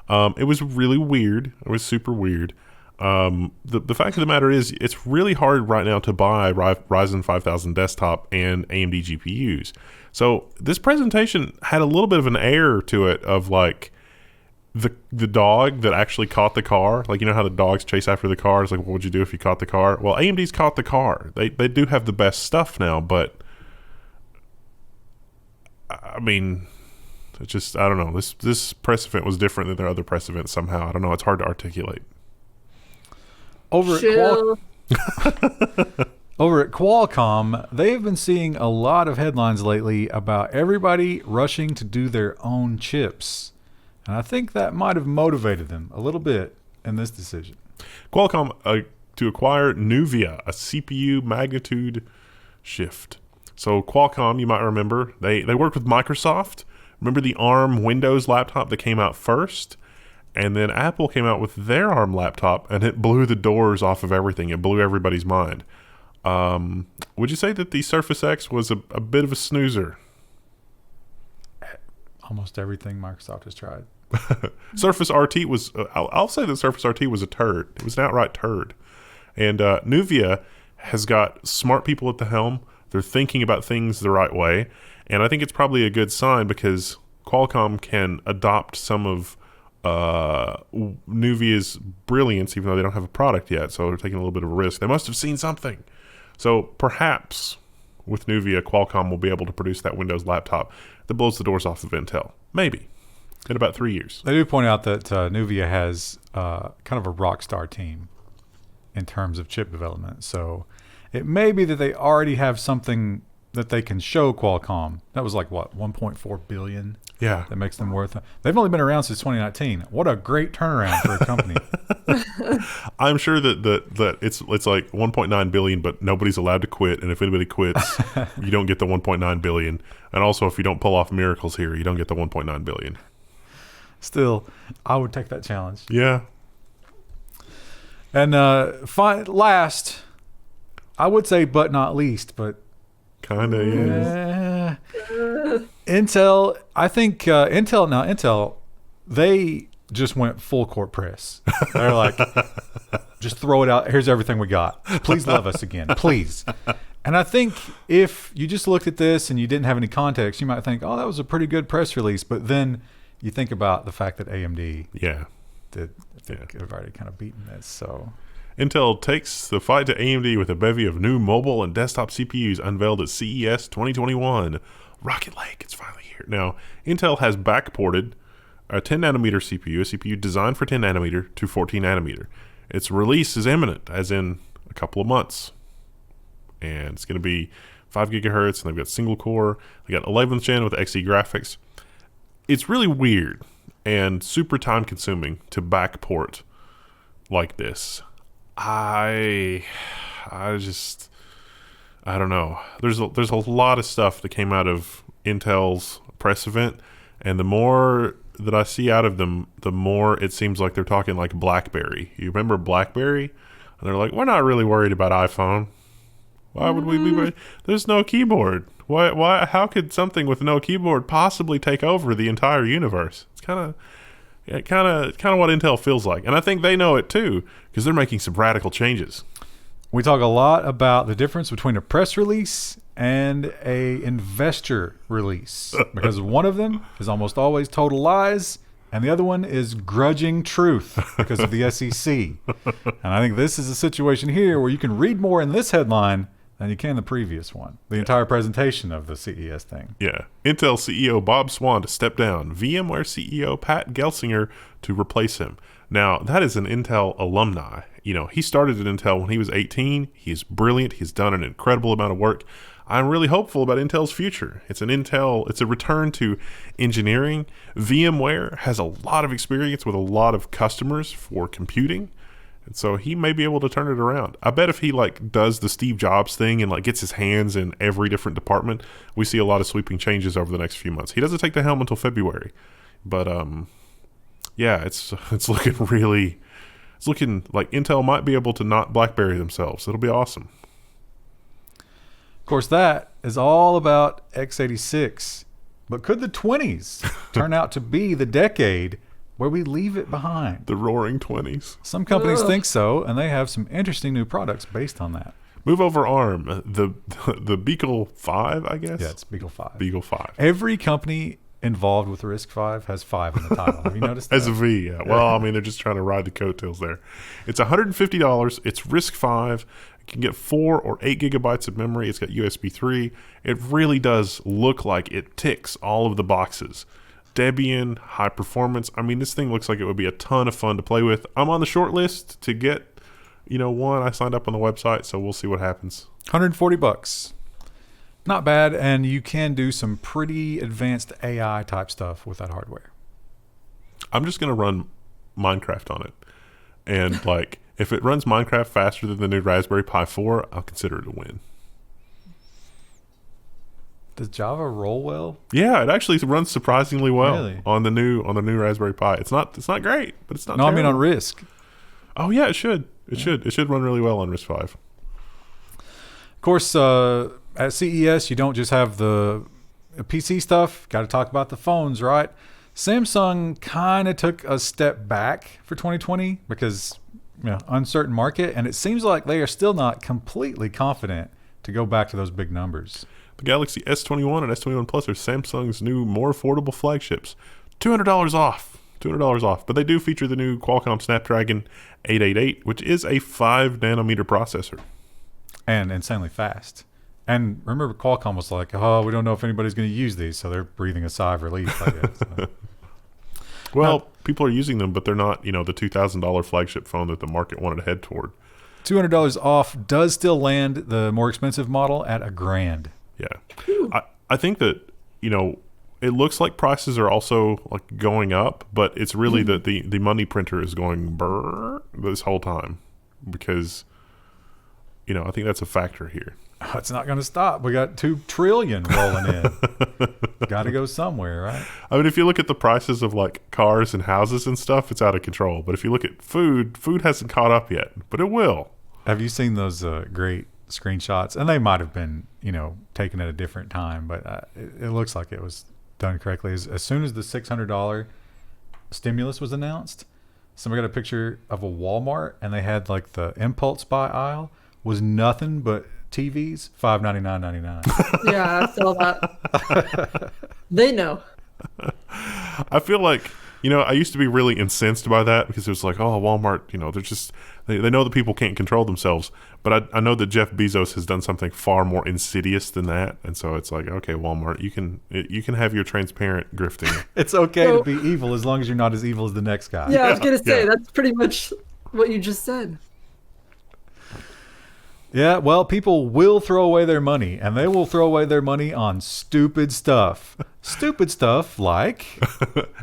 It was really weird. It was super weird. The fact of the matter is, it's really hard right now to buy Ryzen 5000 desktop and AMD GPUs. So this presentation had a little bit of an air to it of like the dog that actually caught the car. Like, you know how the dogs chase after the car? It's like, what would you do if you caught the car? Well, AMD's caught the car. They do have the best stuff now, but I mean, it's just, I don't know. This press event was different than their other press events somehow. I don't know. It's hard to articulate. Over at Qualcomm, they've been seeing a lot of headlines lately about everybody rushing to do their own chips. And I think that might have motivated them a little bit in this decision. Qualcomm to acquire Nuvia, a CPU magnitude shift. So Qualcomm, you might remember, they worked with Microsoft. Remember the ARM Windows laptop that came out first? And then Apple came out with their ARM laptop, and it blew the doors off of everything. It blew everybody's mind. Would you say that the Surface X was a bit of a snoozer? Almost everything Microsoft has tried. Surface RT was, I'll say the Surface RT was a turd. It was an outright turd. And Nuvia has got smart people at the helm. They're thinking about things the right way. And I think it's probably a good sign because Qualcomm can adopt some of Nuvia's brilliance, even though they don't have a product yet. So they're taking a little bit of a risk. They must have seen something. So perhaps with Nuvia, Qualcomm will be able to produce that Windows laptop that blows the doors off of Intel. Maybe. In about 3 years. They do point out that Nuvia has kind of a rock star team in terms of chip development. So it may be that they already have something that they can show Qualcomm. That was like, what, $1.4 billion? Yeah. That makes them worth it. They've only been around since 2019. What a great turnaround for a company. I'm sure that it's like 1.9 billion, but nobody's allowed to quit. And if anybody quits, you don't get the 1.9 billion. And also, if you don't pull off miracles here, you don't get the 1.9 billion. Still, I would take that challenge. Yeah. And last, I would say but not least, but Kind of, yeah. Intel, I think Intel, they just went full court press. They're like, just throw it out. Here's everything we got. Please love us again. Please. And I think if you just looked at this and you didn't have any context, you might think, oh, that was a pretty good press release. But then you think about the fact that AMD Yeah. I think I've already kind of beaten this. So Intel takes the fight to AMD with a bevy of new mobile and desktop CPUs unveiled at CES 2021. Rocket Lake, it's finally here. Now, Intel has backported a 10 nanometer CPU, a CPU designed for 10 nanometer, to 14 nanometer. Its release is imminent, as in a couple of months. And it's going to be 5 gigahertz, and they've got single core. They got 11th gen with XE graphics. It's really weird and super time consuming to backport like this. I don't know. There's a lot of stuff that came out of Intel's press event, and the more that I see out of them, the more it seems like they're talking like BlackBerry. You remember BlackBerry? And they're like, we're not really worried about iPhone. Why would we be worried? There's no keyboard. Why? How could something with no keyboard possibly take over the entire universe? It's kind of what Intel feels like, and I think they know it too because they're making some radical changes. we talk a lot about the difference between a press release and a investor release, because one of them is almost always total lies and the other one is grudging truth because of the SEC. And I think this is a situation here where you can read more in this headline than you can the previous one, the entire presentation of the CES thing. Yeah. Intel CEO Bob Swan to step down. VMware CEO Pat Gelsinger to replace him. Now, that is an Intel alumni. You know, he started at Intel when he was 18. He's brilliant. He's done an incredible amount of work. I'm really hopeful about Intel's future. It's a return to engineering. VMware has a lot of experience with a lot of customers for computing. And so he may be able to turn it around. I bet if he does the Steve Jobs thing and gets his hands in every different department, we see a lot of sweeping changes over the next few months. He doesn't take the helm until February, but yeah, it's looking like Intel might be able to not BlackBerry themselves. It'll be awesome. Of course, that is all about x86. But could the 20s turn out to be the decade where we leave it behind? The roaring 20s. Some companies think so, and they have some interesting new products based on that. Move over ARM. The Beagle 5, I guess? Yeah, it's Beagle 5. Beagle 5. Every company involved with RISC-V has 5 in the title. Have you noticed that? As a V, yeah. Well, I mean, they're just trying to ride the coattails there. It's $150. It's RISC-V. You can get 4 or 8 gigabytes of memory. It's got USB 3. It really does look like it ticks all of the boxes. Debian, high performance. I mean, this thing looks like it would be a ton of fun to play with. I'm on the short list to get, one. I signed up on the website, so we'll see what happens. $140. Not bad, and you can do some pretty advanced AI type stuff with that hardware. I'm just going to run Minecraft on it. And, if it runs Minecraft faster than the new Raspberry Pi 4, I'll consider it a win. Does Java roll well? Yeah, it actually runs surprisingly well Really? on the new Raspberry Pi. It's not great, but it's not No, terrible. I mean on RISC. Oh yeah, it should. It should run really well on RISC-V. Of course, at CES, you don't just have the PC stuff. Got to talk about the phones, right? Samsung kind of took a step back for 2020 because uncertain market, and it seems like they are still not completely confident to go back to those big numbers. The Galaxy S21 and S21 Plus are Samsung's new, more affordable flagships. $200 off. $200 off. But they do feature the new Qualcomm Snapdragon 888, which is a 5 nanometer processor. And insanely fast. And remember, Qualcomm was like, oh, we don't know if anybody's going to use these, so they're breathing a sigh of relief, I guess. Well, people are using them, but they're not, the $2,000 flagship phone that the market wanted to head toward. $200 off does still land the more expensive model at $1,000. Yeah. I think that, it looks like prices are also going up, but it's really that the money printer is going brrr this whole time because, I think that's a factor here. It's not going to stop. We got $2 trillion rolling in. Got to go somewhere, right? I mean, if you look at the prices of cars and houses and stuff, it's out of control. But if you look at food hasn't caught up yet, but it will. Have you seen those great screenshots? And they might have been, taken at a different time, but it looks like it was done correctly. As soon as the $600 stimulus was announced, somebody got a picture of a Walmart, and they had the impulse buy aisle was nothing but TVs, $599.99. Yeah, I saw that. They know. I feel like I used to be really incensed by that because it was like, oh, Walmart, they're just, they know that people can't control themselves. But I know that Jeff Bezos has done something far more insidious than that. And so it's like, okay, Walmart, you can have your transparent grifting. It's okay to be evil as long as you're not as evil as the next guy. Yeah, I was going to say, that's pretty much what you just said. Yeah, well, people will throw away their money, and they will throw away their money on stupid stuff. Stupid stuff like...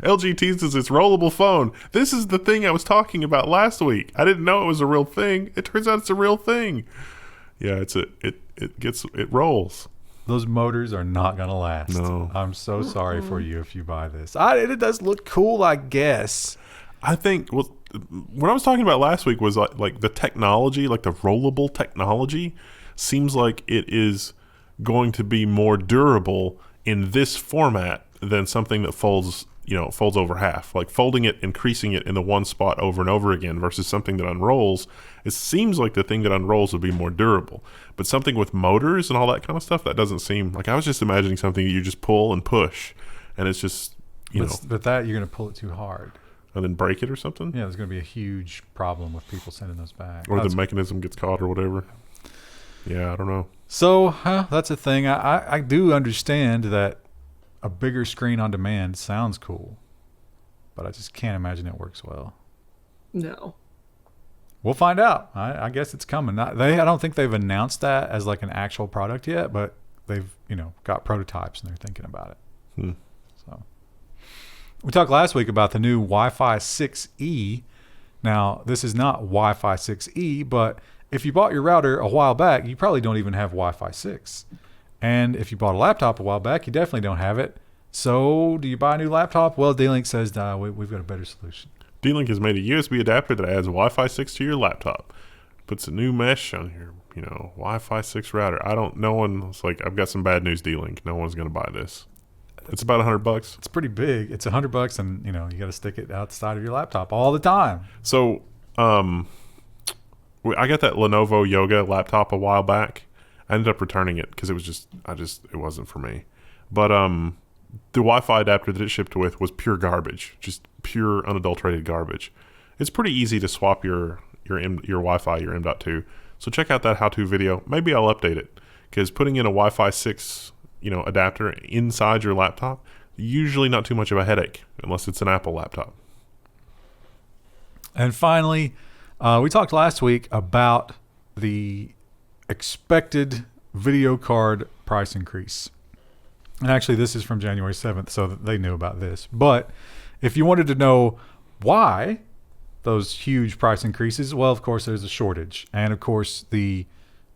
LG teases its rollable phone. This is the thing I was talking about last week. I didn't know it was a real thing. It turns out it's a real thing. Yeah, it rolls. Those motors are not going to last. No. I'm so sorry for you if you buy this. It does look cool, I guess. I think... Well, what I was talking about last week was like the technology, like the rollable technology, seems like it is going to be more durable in this format than something that folds over half. Like folding it and creasing it in the one spot over and over again versus something that unrolls. It seems like the thing that unrolls would be more durable. But something with motors and all that kind of stuff, that doesn't seem like. I was just imagining something that you just pull and push, and it's just But that you're going to pull it too hard. And then break it or something? Yeah, there's going to be a huge problem with people sending those back. Or the mechanism gets caught or whatever. Yeah, I don't know. So that's a thing. I do understand that a bigger screen on demand sounds cool, but I just can't imagine it works well. No. We'll find out. I guess it's coming. I don't think they've announced that as like an actual product yet, but they've got prototypes and they're thinking about it. So. We talked last week about the new Wi-Fi 6E. Now, this is not Wi-Fi 6E, but if you bought your router a while back, you probably don't even have Wi-Fi 6. And if you bought a laptop a while back, you definitely don't have it. So, do you buy a new laptop? Well, D-Link says, we've got a better solution. D-Link has made a USB adapter that adds Wi-Fi 6 to your laptop. Puts a new mesh on your, Wi-Fi 6 router. It's like, I've got some bad news, D-Link. No one's going to buy this. It's about $100. It's pretty big. It's $100, and you got to stick it outside of your laptop all the time. So, I got that Lenovo Yoga laptop a while back. I ended up returning it because it wasn't for me. But the Wi-Fi adapter that it shipped with was pure garbage, just pure unadulterated garbage. It's pretty easy to swap your Wi-Fi, your M.2. So check out that how-to video. Maybe I'll update it because putting in a Wi-Fi 6 adapter inside your laptop, usually not too much of a headache unless it's an Apple laptop. And finally, we talked last week about the expected video card price increase. And actually, this is from January 7th, so they knew about this. But if you wanted to know why those huge price increases, well, of course, there's a shortage. And of course, the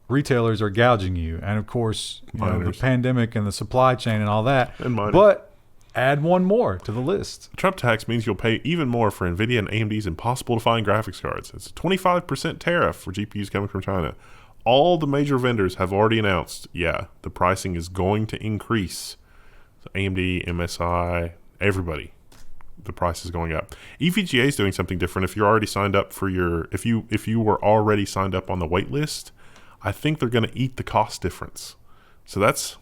retailers are gouging you, and of course the pandemic and the supply chain and all that. And miners. But add one more to the list. Trump tax means you'll pay even more for Nvidia and AMD's impossible to find graphics cards. It's a 25% tariff for GPUs coming from China. All the major vendors have already announced, the pricing is going to increase. So AMD, MSI, everybody, the price is going up. EVGA is doing something different. If you're already signed up for if you were already signed up on the wait list, I think they're going to eat the cost difference. So that's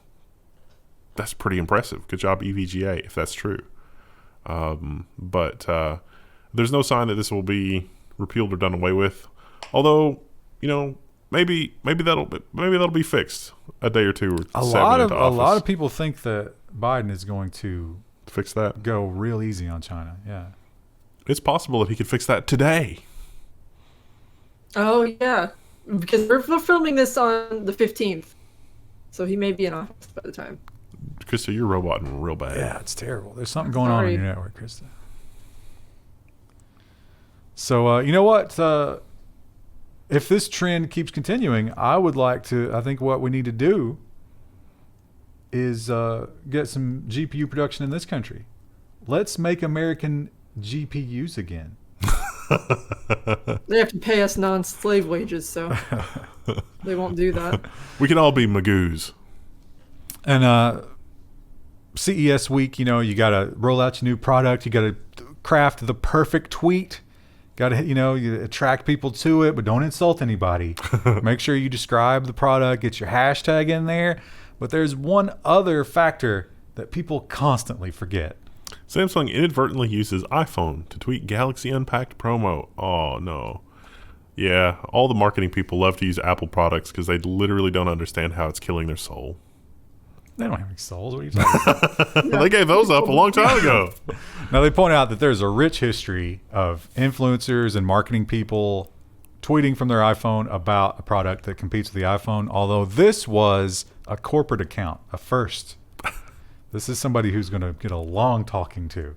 pretty impressive. Good job, EVGA, if that's true. But there's no sign that this will be repealed or done away with. Although, maybe that'll be fixed a day or two. Or a lot of people think that Biden is going to fix that. Go real easy on China. Yeah, it's possible that he could fix that today. Oh yeah. Because we're filming this on the 15th. So he may be in office by the time. Krista, you're roboting real bad. Yeah, it's terrible. There's something going on in your network, Krista. So, you know what? If this trend keeps continuing, I think what we need to do is get some GPU production in this country. Let's make American GPUs again. They have to pay us non-slave wages, so they won't do that. We can all be Magoos. And CES week, you got to roll out your new product. You got to craft the perfect tweet. Got to, you attract people to it, but don't insult anybody. Make sure you describe the product, get your hashtag in there. But there's one other factor that people constantly forget. Samsung inadvertently uses iPhone to tweet Galaxy Unpacked promo. Oh, no. Yeah, all the marketing people love to use Apple products because they literally don't understand how it's killing their soul. They don't have any souls. What are you talking about? They gave those up a long time ago. Now, they point out that there's a rich history of influencers and marketing people tweeting from their iPhone about a product that competes with the iPhone, although this was a corporate account, a first. This is somebody who's going to get a long talking to.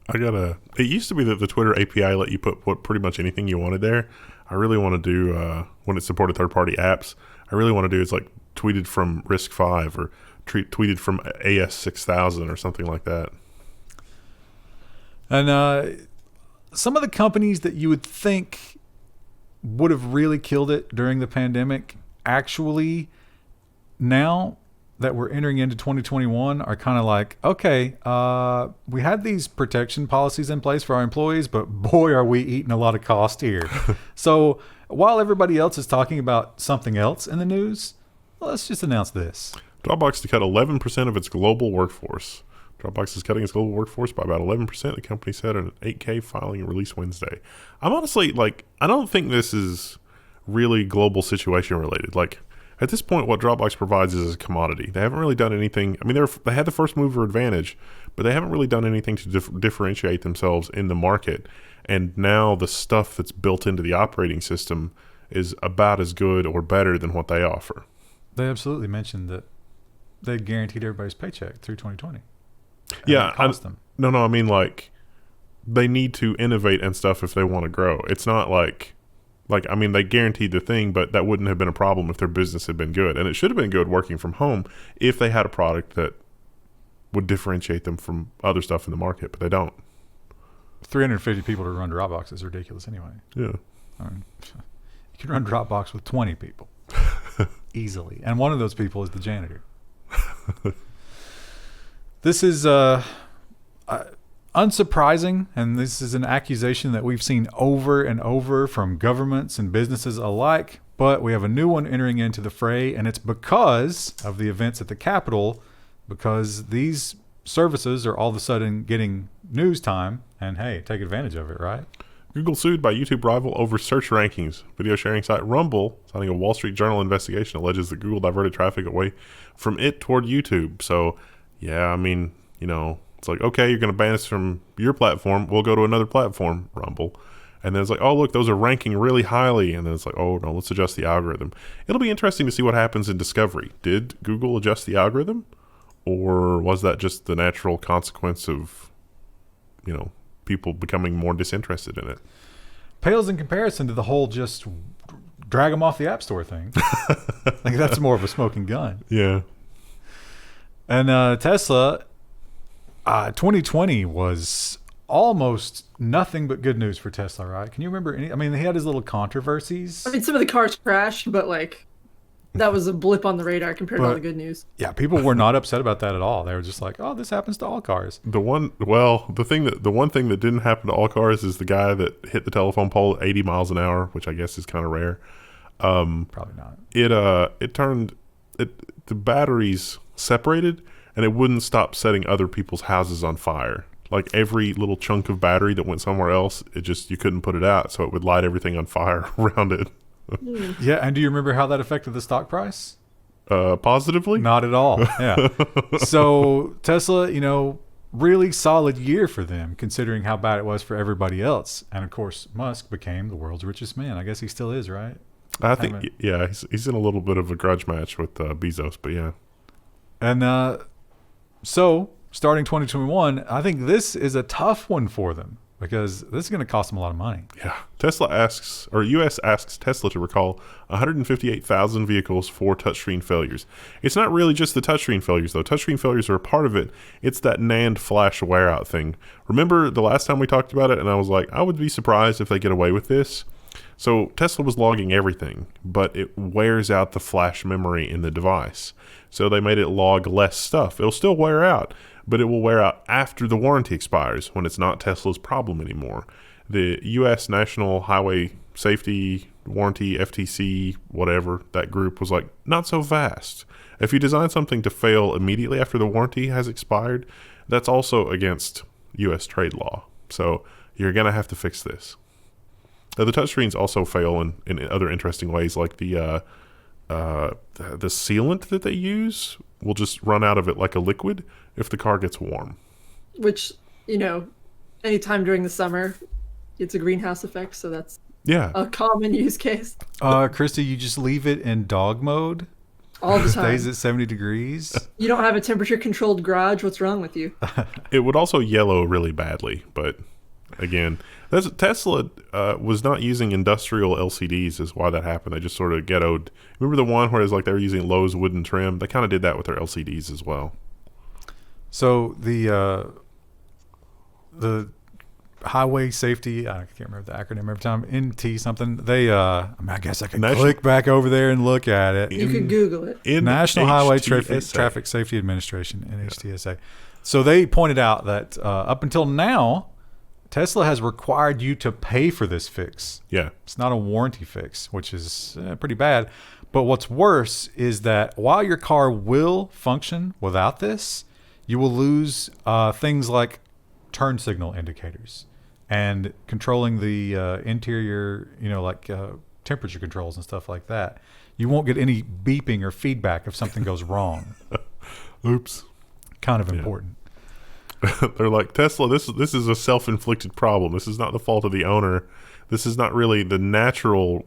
It used to be that the Twitter API let you put pretty much anything you wanted there. I really want to do, when it supported third-party apps, I really want to do it's like tweeted from RISC-V or tweeted from AS6000 or something like that. And some of the companies that you would think would have really killed it during the pandemic, actually, now that we're entering into 2021, are kind of like, okay, we had these protection policies in place for our employees, but boy, are we eating a lot of cost here. So while everybody else is talking about something else in the news, let's just announce this. Dropbox to cut 11% of its global workforce. Dropbox is cutting its global workforce by about 11%, the company said in an 8K filing release Wednesday. I'm honestly, I don't think this is really global situation related. At this point, what Dropbox provides is a commodity. They haven't really done anything. I mean, they had the first mover advantage, but they haven't really done anything to differentiate themselves in the market. And now the stuff that's built into the operating system is about as good or better than what they offer. They absolutely mentioned that they guaranteed everybody's paycheck through 2020. Yeah, No, I mean, they need to innovate and stuff if they want to grow. It's not I mean, they guaranteed the thing, but that wouldn't have been a problem if their business had been good. And it should have been good working from home if they had a product that would differentiate them from other stuff in the market, but they don't. 350 people to run Dropbox is ridiculous anyway. Yeah. I mean, you can run Dropbox with 20 people easily. And one of those people is the janitor. This is unsurprising, and this is an accusation that we've seen over and over from governments and businesses alike, but we have a new one entering into the fray, and it's because of the events at the Capitol, because these services are all of a sudden getting news time, and hey, take advantage of it, right? Google sued by YouTube rival over search rankings. Video sharing site Rumble, citing a Wall Street Journal investigation, alleges that Google diverted traffic away from it toward YouTube. So, yeah, I mean, it's like, okay, you're going to ban us from your platform. We'll go to another platform, Rumble. And then it's like, oh, look, those are ranking really highly. And then it's like, oh, no, let's adjust the algorithm. It'll be interesting to see what happens in discovery. Did Google adjust the algorithm? Or was that just the natural consequence of, people becoming more disinterested in it? Pales in comparison to the whole just drag them off the App Store thing. That's more of a smoking gun. Yeah. And Tesla, 2020 was almost nothing but good news for Tesla, right? Can you remember any? I mean, he had his little controversies. I mean, some of the cars crashed, but that was a blip on the radar compared to all the good news. Yeah, people were not upset about that at all. They were just like, "Oh, this happens to all cars." The one thing that didn't happen to all cars is the guy that hit the telephone pole at 80 miles an hour, which I guess is kind of rare. Probably not. The batteries separated, and it wouldn't stop setting other people's houses on fire. Like every little chunk of battery that went somewhere else, you couldn't put it out, so it would light everything on fire around it. Yeah, and do you remember how that affected the stock price? Positively? Not at all. Yeah. So Tesla, really solid year for them, considering how bad it was for everybody else. And of course, Musk became the world's richest man. I guess he still is, right? I think, yeah, he's in a little bit of a grudge match with Bezos, but yeah. And so starting 2021, I think this is a tough one for them, because this is going to cost them a lot of money. Yeah. U.S. asks Tesla to recall 158,000 vehicles for touchscreen failures. It's not really just the touchscreen failures, though. Touchscreen failures are a part of it. It's that NAND flash wear-out thing. Remember the last time we talked about it, and I was like, I would be surprised if they get away with this. So Tesla was logging everything, but it wears out the flash memory in the device. So they made it log less stuff. It'll still wear out, but it will wear out after the warranty expires, when it's not Tesla's problem anymore. The U.S. National Highway Safety Warranty, FTC, whatever, that group was like, not so fast. If you design something to fail immediately after the warranty has expired, that's also against U.S. trade law. So you're going to have to fix this. Now, the touchscreens also fail in other interesting ways, like the sealant that they use will just run out of it like a liquid if the car gets warm. Which, anytime during the summer, it's a greenhouse effect, so that's a common use case. Christy, you just leave it in dog mode? All the time. Stays at 70 degrees? You don't have a temperature-controlled garage? What's wrong with you? It would also yellow really badly, but again, Tesla was not using industrial LCDs is why that happened. They just sort of ghettoed. Remember the one where it's like they were using Lowe's wooden trim? They kind of did that with their LCDs as well. So the highway safety, I can't remember the acronym every time, NT something, they, I guess I could click back over there and look at it. You could Google it. National Highway Traffic Safety Administration, NHTSA. So they pointed out that up until now, Tesla has required you to pay for this fix. Yeah. It's not a warranty fix, which is pretty bad. But what's worse is that while your car will function without this, you will lose things like turn signal indicators and controlling the interior, like temperature controls and stuff like that. You won't get any beeping or feedback if something goes wrong. Oops. Kind of important. They're like, Tesla, this is a self-inflicted problem. This is not the fault of the owner. This is not really the natural,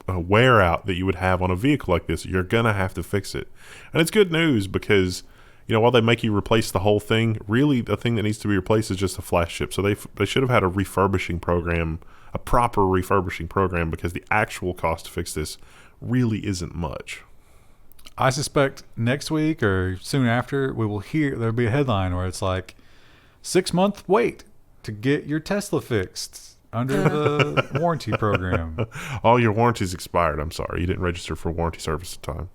wear out that you would have on a vehicle like this. You're going to have to fix it. And it's good news because, while they make you replace the whole thing, really the thing that needs to be replaced is just a flash chip. So they should have had a refurbishing program, a proper refurbishing program, because the actual cost to fix this really isn't much. I suspect next week or soon after, there'll be a headline where it's like 6-month wait to get your Tesla fixed under the warranty program. All your warranties expired. I'm sorry. You didn't register for warranty service in time.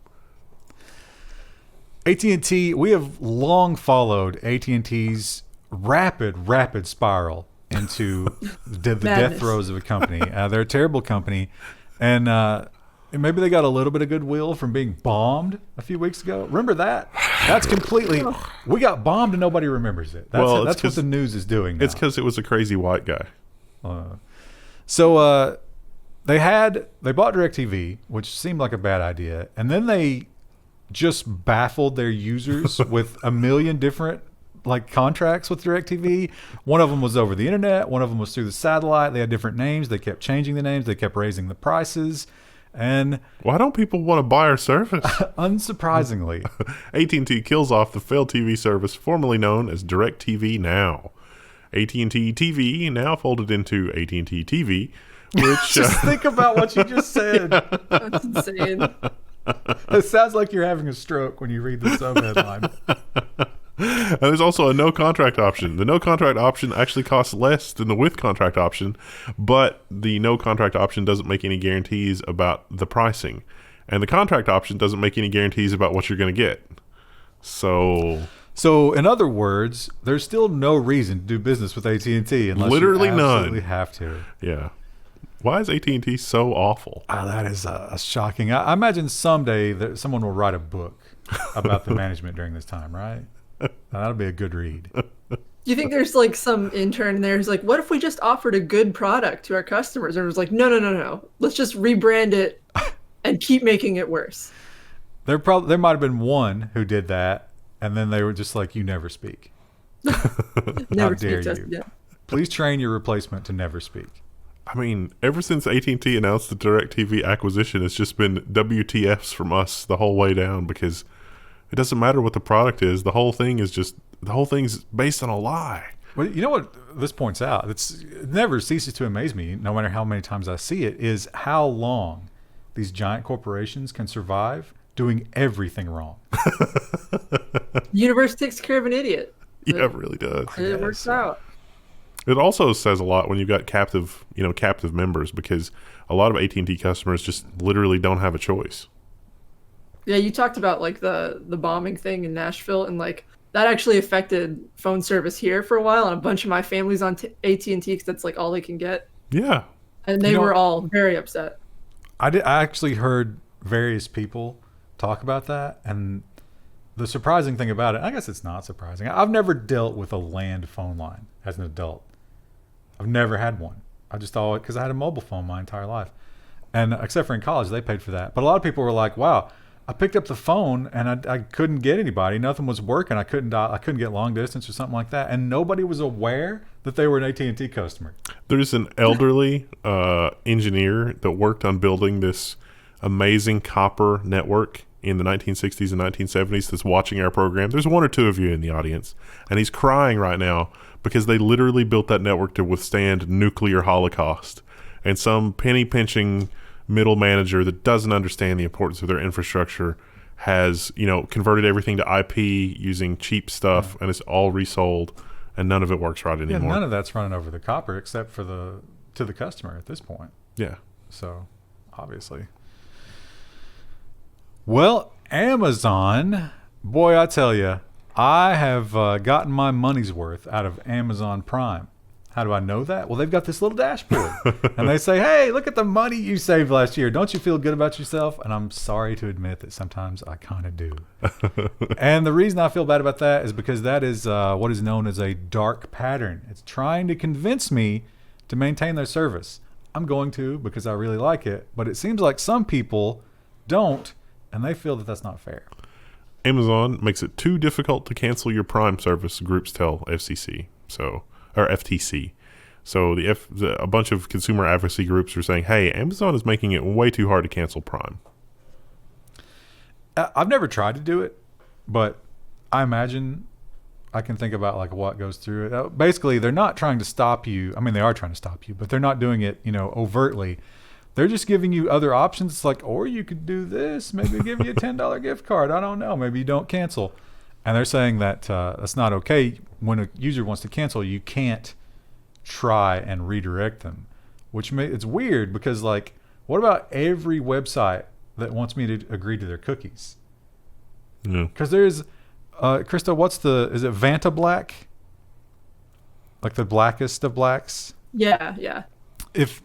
AT&T, we have long followed AT&T's rapid spiral into the death throes of a company. They're a terrible company. And maybe they got a little bit of goodwill from being bombed a few weeks ago. Remember that? That's completely... We got bombed and nobody remembers it. That's what the news is doing now. It's because it was a crazy white guy. So they bought DirecTV, which seemed like a bad idea. And then they just baffled their users with a million different contracts with DirecTV. One of them was over the internet. One of them was through the satellite. They had different names. They kept changing the names. They kept raising the prices. And why don't people want to buy our service? Unsurprisingly, AT&T kills off the failed TV service formerly known as DirecTV Now. AT&T TV now folded into AT&T TV, which just think about what you just said. That's insane. It sounds like you're having a stroke when you read the sub-headline. And there's also a no contract option. The no contract option actually costs less than the with contract option, but the no contract option doesn't make any guarantees about the pricing. And the contract option doesn't make any guarantees about what you're going to get. So in other words, there's still no reason to do business with AT&T unless literally you absolutely none. Have to. Yeah. Why is AT&T so awful? That is shocking. I imagine someday that someone will write a book about the management during this time, right? That'll be a good read. Do you think there's some intern there who's like, what if we just offered a good product to our customers? And it was like, no. Let's just rebrand it and keep making it worse. There might have been one who did that, and then they were just like, you never speak. Never How dare speak to you? us. Yeah. Please train your replacement to never speak. I mean, ever since AT&T announced the DirecTV acquisition, it's just been WTFs from us the whole way down because it doesn't matter what the product is. The whole thing's based on a lie. Well, you know what this points out? It never ceases to amaze me, no matter how many times I see it, is how long these giant corporations can survive doing everything wrong. The universe takes care of an idiot. Yeah, it really does. It works out. It also says a lot when you've got captive members because a lot of AT&T customers just literally don't have a choice. Yeah, you talked about the bombing thing in Nashville, and that actually affected phone service here for a while, and a bunch of my family's on AT&T because that's all they can get. Yeah, and they were all very upset. I actually heard various people talk about that, and the surprising thing about it, I guess it's not surprising. I've never dealt with a land phone line as an adult. I've never had one. I just thought, because I had a mobile phone my entire life. And except for in college, they paid for that. But a lot of people were like, wow, I picked up the phone and I couldn't get anybody. Nothing was working. I couldn't get long distance or something like that. And nobody was aware that they were an AT&T customer. There's an elderly engineer that worked on building this amazing copper network in the 1960s and 1970s that's watching our program. There's one or two of you in the audience, and he's crying right now because they literally built that network to withstand nuclear holocaust. And some penny-pinching middle manager that doesn't understand the importance of their infrastructure has, converted everything to IP using cheap stuff, and it's all resold, and none of it works right anymore. Yeah, none of that's running over the copper except for to the customer at this point. Yeah. So, obviously. Well, Amazon, boy, I tell you, I have gotten my money's worth out of Amazon Prime. How do I know that? Well, they've got this little dashboard, and they say, hey, look at the money you saved last year. Don't you feel good about yourself? And I'm sorry to admit that sometimes I kind of do. And the reason I feel bad about that is because that is what is known as a dark pattern. It's trying to convince me to maintain their service. I'm going to because I really like it, but it seems like some people don't, and they feel that that's not fair. Amazon makes it too difficult to cancel your Prime service, groups tell FTC. So a bunch of consumer advocacy groups are saying, hey, Amazon is making it way too hard to cancel Prime. I've never tried to do it, but I imagine I can think about like what goes through it. Basically, they're not trying to stop you. I mean, they are trying to stop you, but they're not doing it, overtly. They're just giving you other options. It's like, or you could do this, maybe give you a $10 gift card. I don't know. Maybe you don't cancel. And they're saying that that's not okay. When a user wants to cancel, you can't try and redirect them, which it's weird because, like, what about every website that wants me to agree to their cookies? Yeah. Because there's, Krista, is it Vanta Black? Like the blackest of blacks? Yeah. If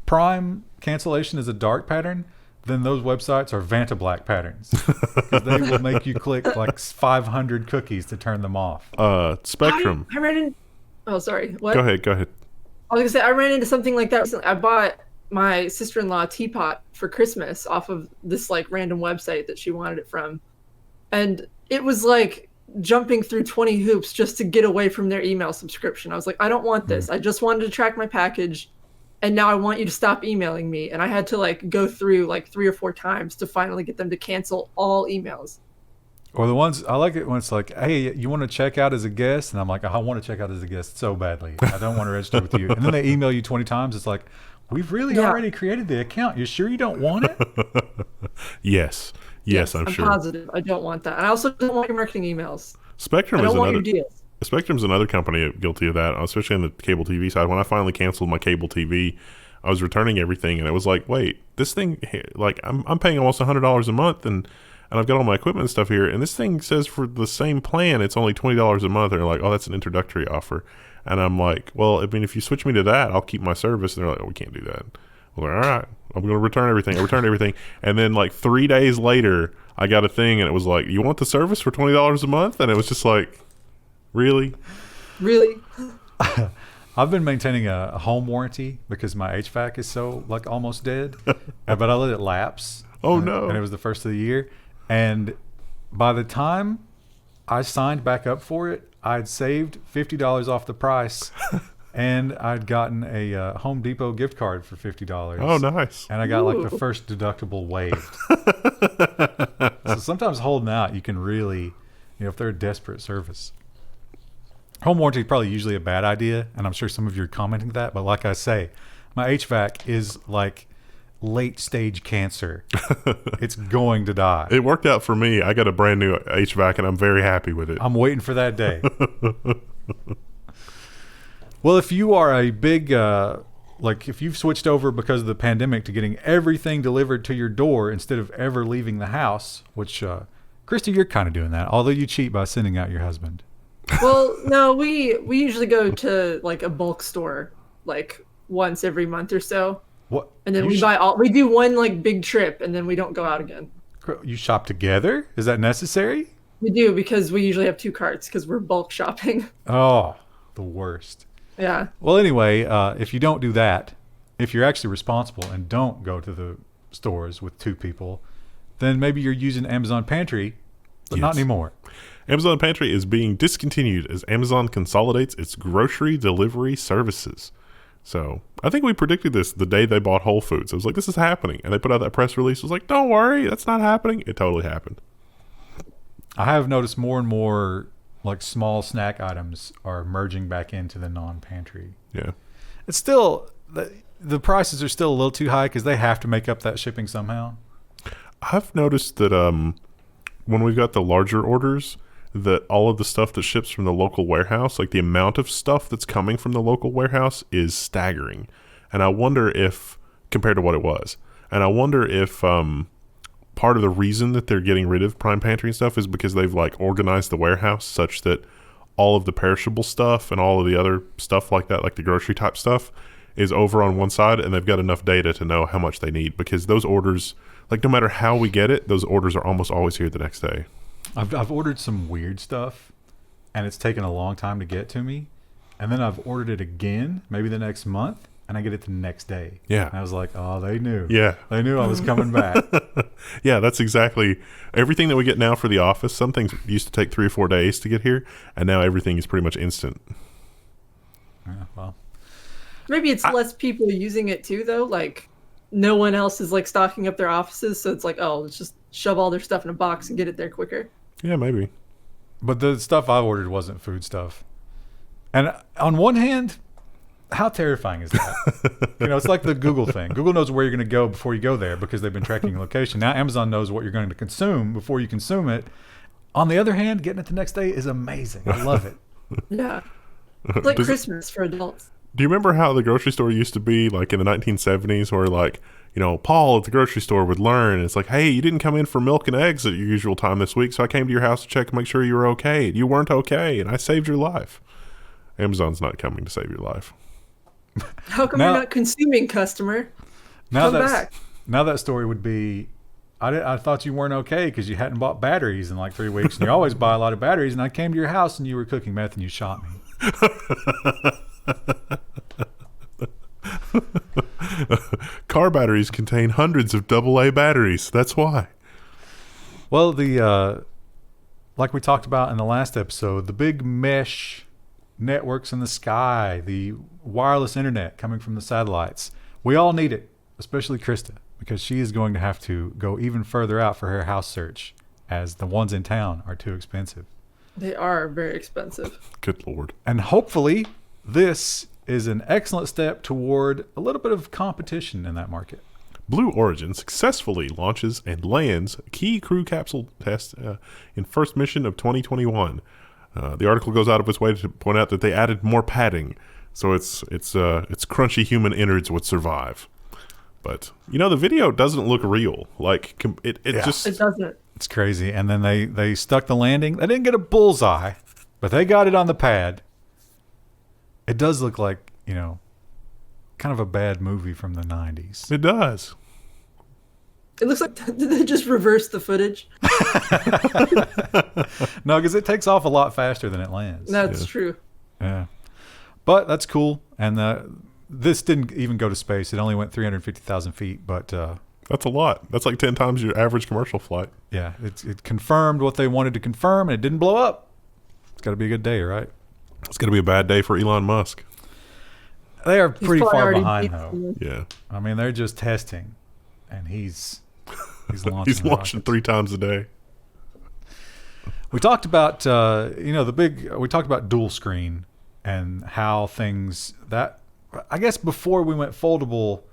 Prime cancellation is a dark pattern, then those websites are Vanta Black patterns. Because they will make you click like 500 cookies to turn them off. Spectrum. I ran in. Oh, sorry. What? Go ahead. I was gonna say I ran into something like that recently. I bought my sister-in-law a teapot for Christmas off of this like random website that she wanted it from, and it was like jumping through 20 hoops just to get away from their email subscription. I was like, I don't want this. I just wanted to track my package, and now I want you to stop emailing me. And I had to like go through like 3 or 4 times to finally get them to cancel all emails. Or the ones, I like it when it's like, hey, you want to check out as a guest? And I'm like, I want to check out as a guest so badly. I don't want to register with you. And then they email you 20 times. It's like, we've really already created the account. You sure you don't want it? Yes, I'm sure. I'm positive. I don't want that. And I also don't want your marketing emails. Spectrum I don't is want another. your deals. Spectrum's another company guilty of that, especially on the cable TV side. When I finally canceled my cable TV, I was returning everything, and it was like, wait, this thing, like, I'm paying almost $100 a month, and I've got all my equipment and stuff here, and this thing says for the same plan, it's only $20 a month. And they're like, oh, that's an introductory offer. And I'm like, well, I mean, if you switch me to that, I'll keep my service. And they're like, oh, we can't do that. I'm like, all right, I'm going to return everything. I returned everything. And then like 3 days later, I got a thing, and it was like, you want the service for $20 a month? And it was just like, really? Really? I've been maintaining a home warranty because my HVAC is so like almost dead, but I let it lapse. Oh no! And it was the first of the year, and by the time I signed back up for it, I'd saved $50 off the price, and I'd gotten a Home Depot gift card for $50. Oh, nice! And I got like the first deductible waived. So sometimes holding out, you can really, if they're a desperate service. Home warranty is probably usually a bad idea, and I'm sure some of you are commenting that, but like I say, my HVAC is like late stage cancer. It's going to die. It worked out for me. I got a brand new HVAC, and I'm very happy with it. I'm waiting for that day. Well, if you are a big, if you've switched over because of the pandemic to getting everything delivered to your door instead of ever leaving the house, which, Christy, you're kind of doing that, although you cheat by sending out your husband. Well, no, we usually go to like a bulk store like once every month or so. What? And then we do one like big trip, and then we don't go out again. You shop together? Is that necessary? We do because we usually have 2 carts because we're bulk shopping. Oh, the worst. Yeah. Well, anyway, if you don't do that, if you're actually responsible and don't go to the stores with 2 people, then maybe you're using Amazon Pantry, but not Yes. anymore. Amazon Pantry is being discontinued as Amazon consolidates its grocery delivery services. So I think we predicted this the day they bought Whole Foods. I was like, this is happening. And they put out that press release. I was like, don't worry, that's not happening. It totally happened. I have noticed more and more like small snack items are merging back into the non-pantry. Yeah. It's still, the prices are still a little too high because they have to make up that shipping somehow. I've noticed that when we've got the larger orders, that all of the stuff that ships from the local warehouse, like the amount of stuff that's coming from the local warehouse is staggering. And I wonder if, compared to what it was, and I wonder if part of the reason that they're getting rid of Prime Pantry and stuff is because they've like organized the warehouse such that all of the perishable stuff and all of the other stuff like that, like the grocery type stuff, is over on one side, and they've got enough data to know how much they need, because those orders, like no matter how we get it, those orders are almost always here the next day. I've ordered some weird stuff, and it's taken a long time to get to me. And then I've ordered it again, maybe the next month, and I get it the next day. Yeah. And I was like, oh, they knew. Yeah. They knew I was coming back. Yeah, that's exactly everything that we get now for the office. Some things used to take 3 or 4 days to get here, and now everything is pretty much instant. Yeah, well, Maybe it's less people using it too, though. Like, no one else is like stocking up their offices, so it's like, oh, let's just shove all their stuff in a box and get it there quicker. Yeah, maybe. but the stuff I ordered wasn't food stuff. And on one hand, how terrifying is that? It's like the Google thing. Google knows where you're going to go before you go there because they've been tracking your location. Now Amazon knows what you're going to consume before you consume it. On the other hand, getting it the next day is amazing. I love it. Yeah. It's like Christmas for adults. Do you remember how the grocery store used to be like in the 1970s where like, Paul at the grocery store would learn. It's like, hey, you didn't come in for milk and eggs at your usual time this week, so I came to your house to check and make sure you were okay. You weren't okay, and I saved your life. Amazon's not coming to save your life. How come Now- you're not consuming, customer? Now Come back. Now that story would be, I thought you weren't okay because you hadn't bought batteries in like 3 weeks, and you always buy a lot of batteries, and I came to your house and you were cooking meth and you shot me. Car batteries contain hundreds of AA batteries. That's why. Well, like we talked about in the last episode, the big mesh networks in the sky, the wireless internet coming from the satellites, we all need it, especially Krista, because she is going to have to go even further out for her house search as the ones in town are too expensive. They are very expensive. Good Lord. And hopefully this is an excellent step toward a little bit of competition in that market. Blue Origin successfully launches and lands a key crew capsule test in first mission of 2021. The article goes out of its way to point out that they added more padding, so it's crunchy human innards would survive. But the video doesn't look real. Like it just It doesn't. It's crazy. And then they stuck the landing. They didn't get a bullseye, but they got it on the pad. It does look like, kind of a bad movie from the 90s. It does. It looks like did they just reverse the footage? No, because it takes off a lot faster than it lands. That's true. Yeah. But that's cool. And this didn't even go to space. It only went 350,000 feet. But That's a lot. That's like 10 times your average commercial flight. yeah, it confirmed what they wanted to confirm, and it didn't blow up. It's got to be a good day, right? It's going to be a bad day for Elon Musk. They are He's pretty probably far already behind, beat though. them. Yeah. I mean, they're just testing, and he's launching. He's launching rockets. 3 times a day. We talked about we talked about dual screen and how things that I guess before we went foldable,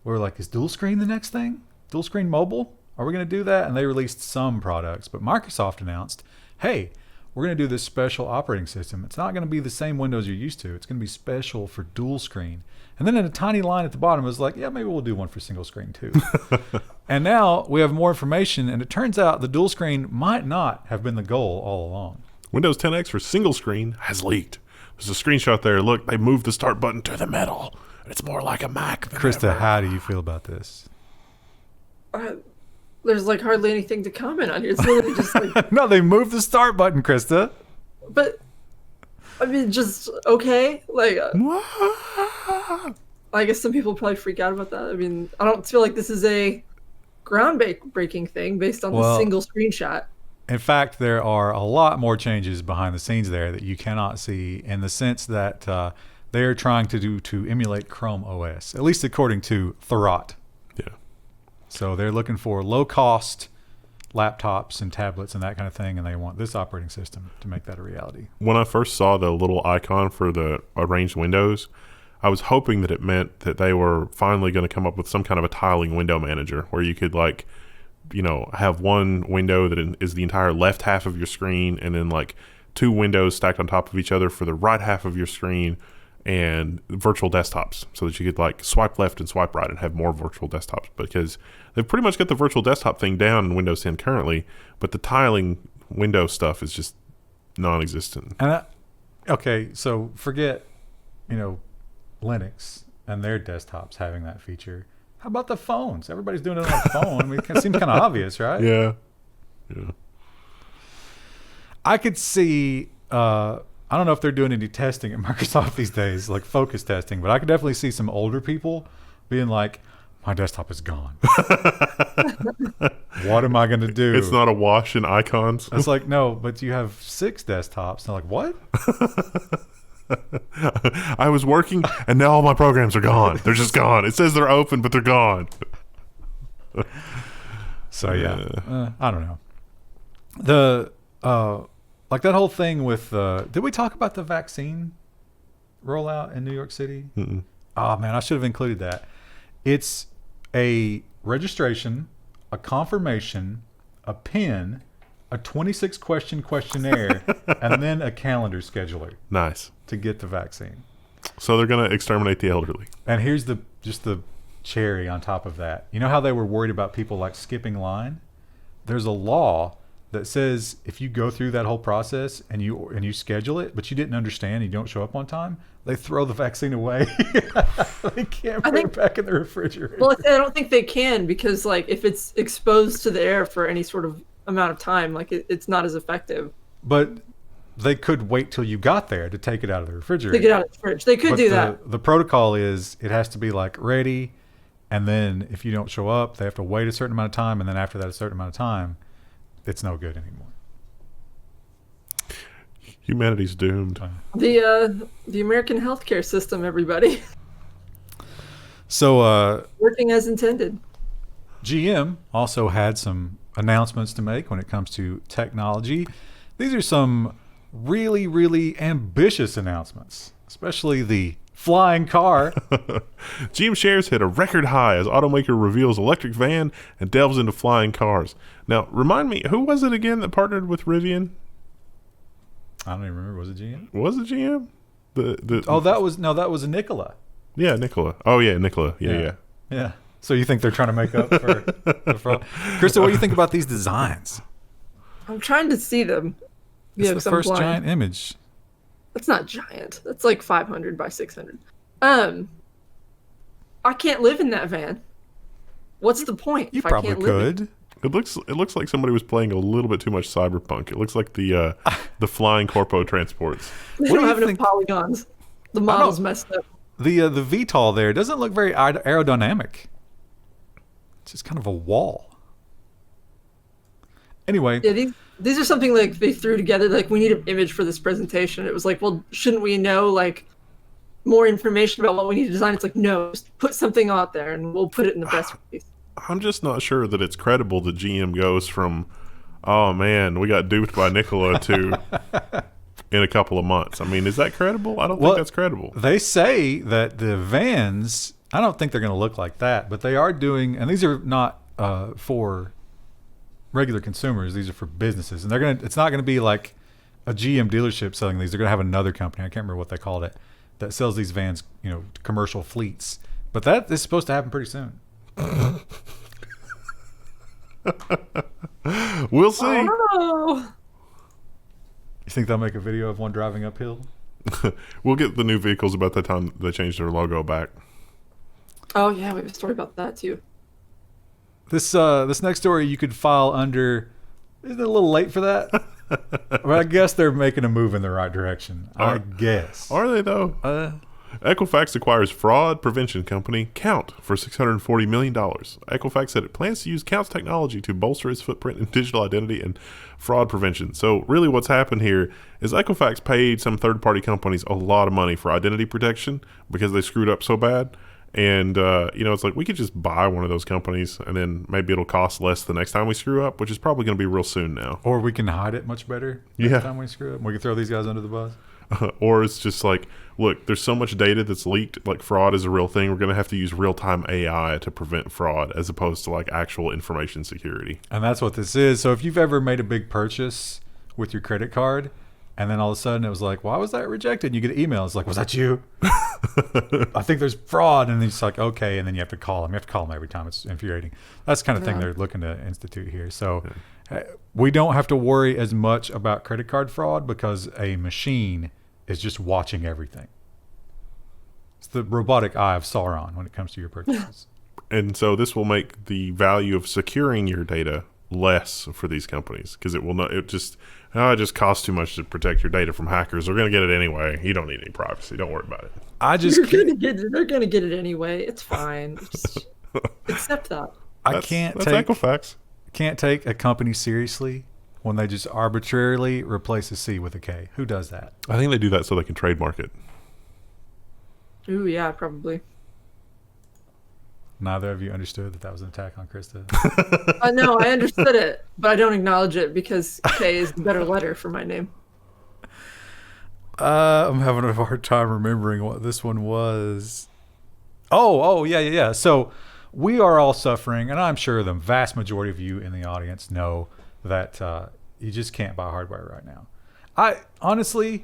we were like, is dual screen the next thing? Dual screen mobile? Are we going to do that? And they released some products, but Microsoft announced, hey, we're going to do this special operating system. It's not going to be the same Windows you're used to. It's going to be special for dual screen. And then in a tiny line at the bottom, it was like, yeah, maybe we'll do one for single screen too. And now we have more information, and it turns out the dual screen might not have been the goal all along. Windows 10X for single screen has leaked. There's a screenshot there. Look, they moved the start button to the middle. It's more like a Mac than Krista, ever. how do you feel about this? There's like hardly anything to comment on here. It's literally just like, No, they moved the start button, Krista. but I mean, just okay. Like, I guess some people probably freak out about that. I mean, I don't feel like this is a groundbreaking thing based on the single screenshot. In fact, there are a lot more changes behind the scenes there that you cannot see, in the sense that they are trying to emulate Chrome OS, at least according to Thurrott. Yeah. So they're looking for low-cost laptops and tablets and that kind of thing, and they want this operating system to make that a reality. When I first saw the little icon for the arranged windows, I was hoping that it meant that they were finally going to come up with some kind of a tiling window manager where you could, like, you know, have one window that is the entire left half of your screen, and then like 2 windows stacked on top of each other for the right half of your screen, and virtual desktops, so that you could like swipe left and swipe right and have more virtual desktops, because they've pretty much got the virtual desktop thing down in Windows 10 currently, but the tiling window stuff is just non-existent. And okay, so forget, you know, Linux and their desktops having that feature. How about the phones? Everybody's doing it on a phone. I mean, it seems kind of obvious, right? Yeah. I could see, I don't know if they're doing any testing at Microsoft these days, like focus testing, but I could definitely see some older people being like, my desktop is gone. What am I going to do? It's not a wash in icons. It's like, no, but you have 6 desktops. And I'm like, what? I was working, and now all my programs are gone. They're just gone. It says they're open, but they're gone. So yeah, I don't know. The like that whole thing with did we talk about the vaccine rollout in New York City? Mm-mm. Oh man, I should have included that. It's a registration, a confirmation, a PIN, a 26-question questionnaire, and then a calendar scheduler. Nice. To get the vaccine. So they're going to exterminate the elderly. And here's the cherry on top of that. You know how they were worried about people like skipping line? There's a law that says if you go through that whole process and you schedule it, but you didn't understand, you don't show up on time, they throw the vaccine away. They can't put it back in the refrigerator. Well, I don't think they can, because like if it's exposed to the air for any sort of amount of time, like it's not as effective. But they could wait till you got there to take it out of the refrigerator. Take it out of the fridge. They could do that. The protocol is it has to be like ready, and then if you don't show up, they have to wait a certain amount of time, and then after that a certain amount of time, it's no good anymore. Humanity's doomed. The American healthcare system, everybody. So working as intended. GM also had some announcements to make when it comes to technology. These are some really, really ambitious announcements, especially the flying car. GM shares hit a record high as automaker reveals electric van and delves into flying cars. Now, remind me, who was it again that partnered with Rivian? I don't even remember. Was it GM? Was it GM? That was Nikola. Yeah, Nikola. Oh yeah, Nikola. Yeah. So you think they're trying to make up for the fraud? Krista, what do you think about these designs? I'm trying to see them. It's the first giant image. That's not giant. That's like 500 by 600. I can't live in that van. What's the point? You probably could. It looks like somebody was playing a little bit too much Cyberpunk. It looks like the flying corpo transports. They don't have enough polygons. The model's messed up. The VTOL there doesn't look very aerodynamic. It's just kind of a wall. Anyway. Yeah, these are something like they threw together. Like, we need an image for this presentation. It was like, well, shouldn't we know like more information about what we need to design? It's like, no, just put something out there and we'll put it in the best release. I'm just not sure that it's credible that GM goes from, oh man, we got duped by Nikola to in a couple of months. I mean, is that credible? I don't think that's credible. They say that the vans, I don't think they're going to look like that, but they are doing, and these are not for regular consumers. These are for businesses, and it's not going to be like a GM dealership selling these. They're going to have another company. I can't remember what they called it that sells these vans, to commercial fleets. But that is supposed to happen pretty soon. We'll see. Oh. You think they'll make a video of one driving uphill? We'll get the new vehicles about the time they changed their logo back. Oh yeah, we have a story about that too. This next story you could file under. Isn't it a little late for that? But I guess they're making a move in the right direction. I guess. Are they though? Equifax acquires fraud prevention company Count for $640 million. Equifax said it plans to use Count's technology to bolster its footprint in digital identity and fraud prevention. So really what's happened here is Equifax paid some third-party companies a lot of money for identity protection because they screwed up so bad. And, it's like we could just buy one of those companies and then maybe it'll cost less the next time we screw up, which is probably going to be real soon now. Or we can hide it much better next time we screw up. We can throw these guys under the bus. Or it's just like, look, there's so much data that's leaked, like fraud is a real thing. We're going to have to use real-time AI to prevent fraud as opposed to like actual information security. And that's what this is. So if you've ever made a big purchase with your credit card and then all of a sudden it was like, why was that rejected? And you get an email. It's like, was that you? I think there's fraud. And then it's like, okay. And then you have to call them. You have to call them every time. It's infuriating. That's the kind of thing they're looking to institute here. So we don't have to worry as much about credit card fraud because a machine is just watching everything. It's the robotic eye of Sauron when it comes to your purchases. And so this will make the value of securing your data less for these companies because it just costs too much to protect your data from hackers. They're going to get it anyway. You don't need any privacy. Don't worry about it. They're going to get it anyway. It's fine. Just accept that. That's Equifax. Can't take a company seriously when they just arbitrarily replace a C with a K. Who does that? I think they do that so they can trademark it. Ooh, yeah, probably. Neither of you understood that was an attack on Krista. No, I understood it, but I don't acknowledge it because K is the better letter for my name. I'm having a hard time remembering what this one was. Oh, yeah. So we are all suffering, and I'm sure the vast majority of you in the audience know that you just can't buy hardware right now. I honestly,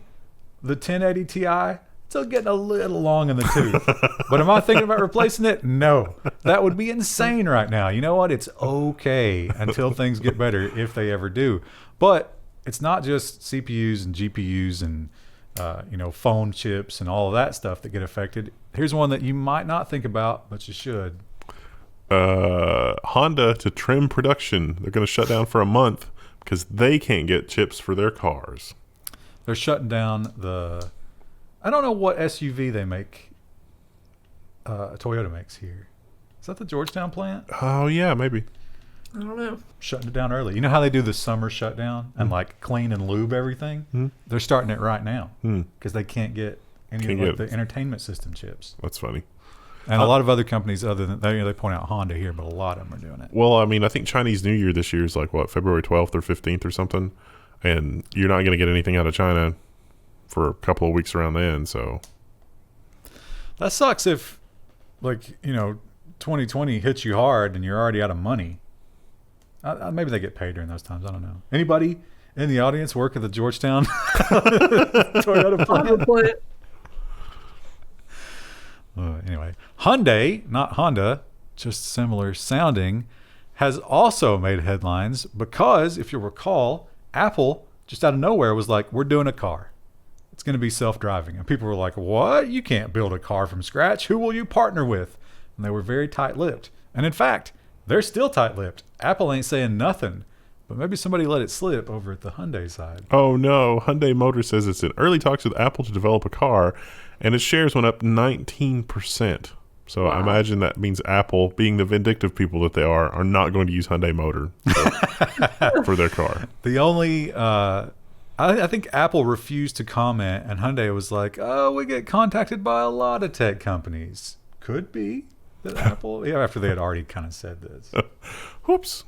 the 1080 Ti, still getting a little long in the tooth. But am I thinking about replacing it? No. That would be insane right now. You know what? It's okay until things get better, if they ever do. But it's not just CPUs and GPUs and phone chips and all of that stuff that get affected. Here's one that you might not think about, but you should. Honda to trim production. They're going to shut down for a month because they can't get chips for their cars. They're shutting down I don't know what SUV they make. Toyota makes here. Is that the Georgetown plant? Oh yeah, maybe. I don't know. Shutting it down early. You know how they do the summer shutdown and like clean and lube everything? Mm-hmm. They're starting it right now because they can't get any of the entertainment system chips. That's funny. And a lot of other companies, other than they point out Honda here, but a lot of them are doing it. Well, I mean, I think Chinese New Year this year is like what, February 12th or 15th or something, and you're not going to get anything out of China for a couple of weeks around then. So that sucks if, 2020 hits you hard and you're already out of money. Maybe they get paid during those times. I don't know. Anybody in the audience work at the Georgetown Toyota plant? Anyway, Hyundai, not Honda, just similar sounding, has also made headlines because, if you'll recall, Apple just out of nowhere was like, we're doing a car. It's going to be self-driving. And people were like, what? You can't build a car from scratch. Who will you partner with? And they were very tight-lipped. And in fact, they're still tight-lipped. Apple ain't saying nothing. But maybe somebody let it slip over at the Hyundai side. Oh, no. Hyundai Motor says it's in early talks with Apple to develop a car, and its shares went up 19%. So wow. I imagine that means Apple, being the vindictive people that they are not going to use Hyundai Motor for their car. The only... I think Apple refused to comment, and Hyundai was like, oh, we get contacted by a lot of tech companies. Could be that Apple... yeah, after they had already kind of said this. Whoops.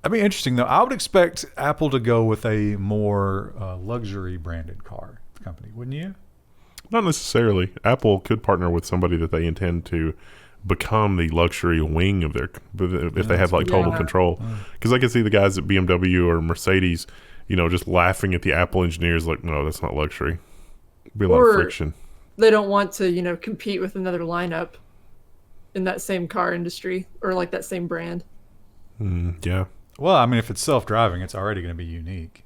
That'd be interesting, though. I would expect Apple to go with a more luxury branded car company, wouldn't you? Not necessarily. Apple could partner with somebody that they intend to become the luxury wing of their, if they have like total control. Because I can see the guys at BMW or Mercedes, just laughing at the Apple engineers like, no, that's not luxury. Be a lot of friction. They don't want to, compete with another lineup in that same car industry or like that same brand. Yeah. Well, I mean, if it's self-driving, it's already going to be unique.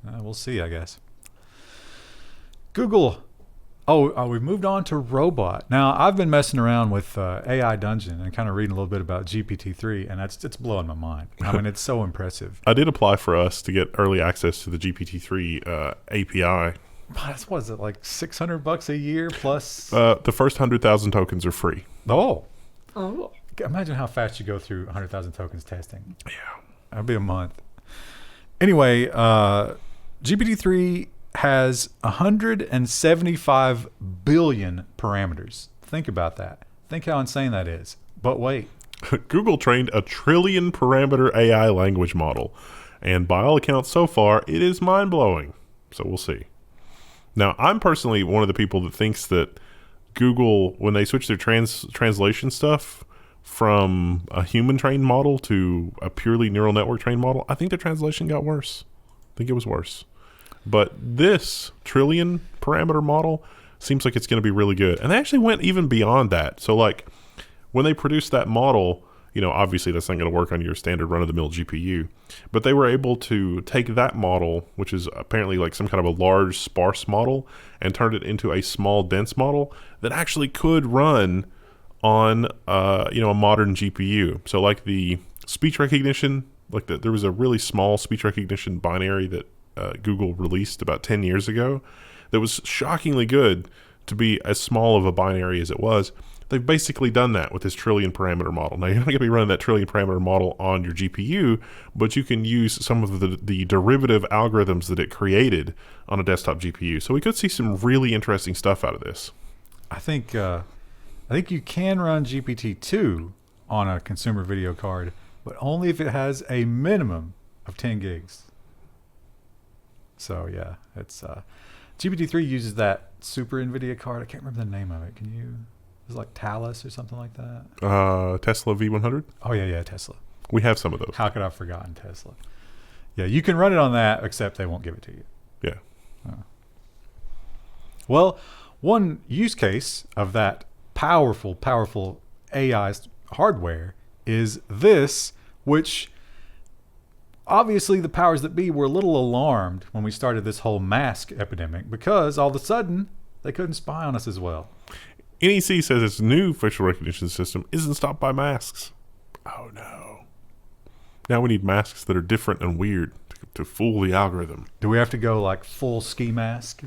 We'll see, I guess. Google We've moved on to robot. Now, I've been messing around with AI Dungeon and kind of reading a little bit about GPT-3, and it's blowing my mind. I mean, it's so impressive. I did apply for us to get early access to the GPT-3 API. What is it, like $600 a year plus? The first 100,000 tokens are free. Oh. Oh. Imagine how fast you go through 100,000 tokens testing. Yeah. That'd be a month. Anyway, GPT-3 has 175 billion parameters. Think about that. Think how insane that is. But wait. Google trained a trillion parameter AI language model. And by all accounts so far, it is mind-blowing. So we'll see. Now, I'm personally one of the people that thinks that Google, when they switched their translation stuff from a human-trained model to a purely neural network-trained model, I think the translation got worse. I think it was worse. But this trillion parameter model seems like it's going to be really good. And they actually went even beyond that. So, like, when they produced that model, you know, obviously that's not going to work on your standard run-of-the-mill GPU. But they were able to take that model, which is apparently like some kind of a large, sparse model, and turn it into a small, dense model that actually could run on, a modern GPU. So, like the speech recognition, there was a really small speech recognition binary that Google released about 10 years ago that was shockingly good to be as small of a binary as it was. They've basically done that with this trillion parameter model. Now, you're not going to be running that trillion parameter model on your GPU, but you can use some of the derivative algorithms that it created on a desktop GPU. So we could see some really interesting stuff out of this. I think you can run GPT-2 on a consumer video card, but only if it has a minimum of 10 gigs. So yeah, it's GPT-3 uses that super Nvidia card. I can't remember the name of it. Can you? It's like Talus or something like that. Tesla V100. Oh yeah, Tesla. We have some of those. How could I have forgotten Tesla? Yeah, you can run it on that, except they won't give it to you. Yeah. Well, one use case of that powerful AI hardware is this, which obviously the powers that be were a little alarmed when we started this whole mask epidemic because all of a sudden they couldn't spy on us as well. NEC says its new facial recognition system isn't stopped by masks. Oh no. Now we need masks that are different and weird to fool the algorithm. Do we have to go like full ski mask?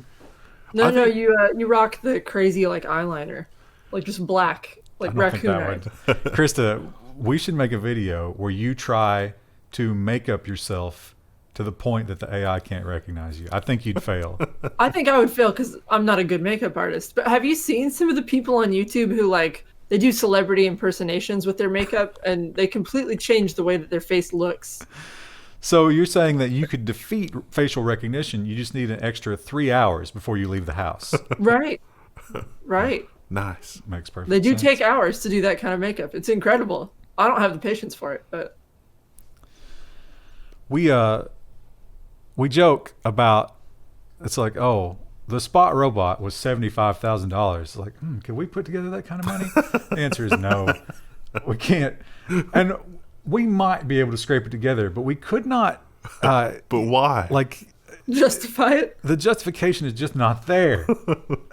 No, you rock the crazy like eyeliner, like just black, like raccoon eye. Krista, we should make a video where you try to make up yourself to the point that the AI can't recognize you. I think you'd fail. I think I would fail because I'm not a good makeup artist. But have you seen some of the people on YouTube who they do celebrity impersonations with their makeup and they completely change the way that their face looks? So you're saying that you could defeat facial recognition, you just need an extra 3 hours before you leave the house. Right. Nice. Makes perfect sense. They do take hours to do that kind of makeup. It's incredible. I don't have the patience for it, but we joke about, it's like, oh, the Spot robot was $75,000. Like, can we put together that kind of money? The answer is no, we can't. And we might be able to scrape it together, but we could not. But why? Like, justify it. The justification is just not there.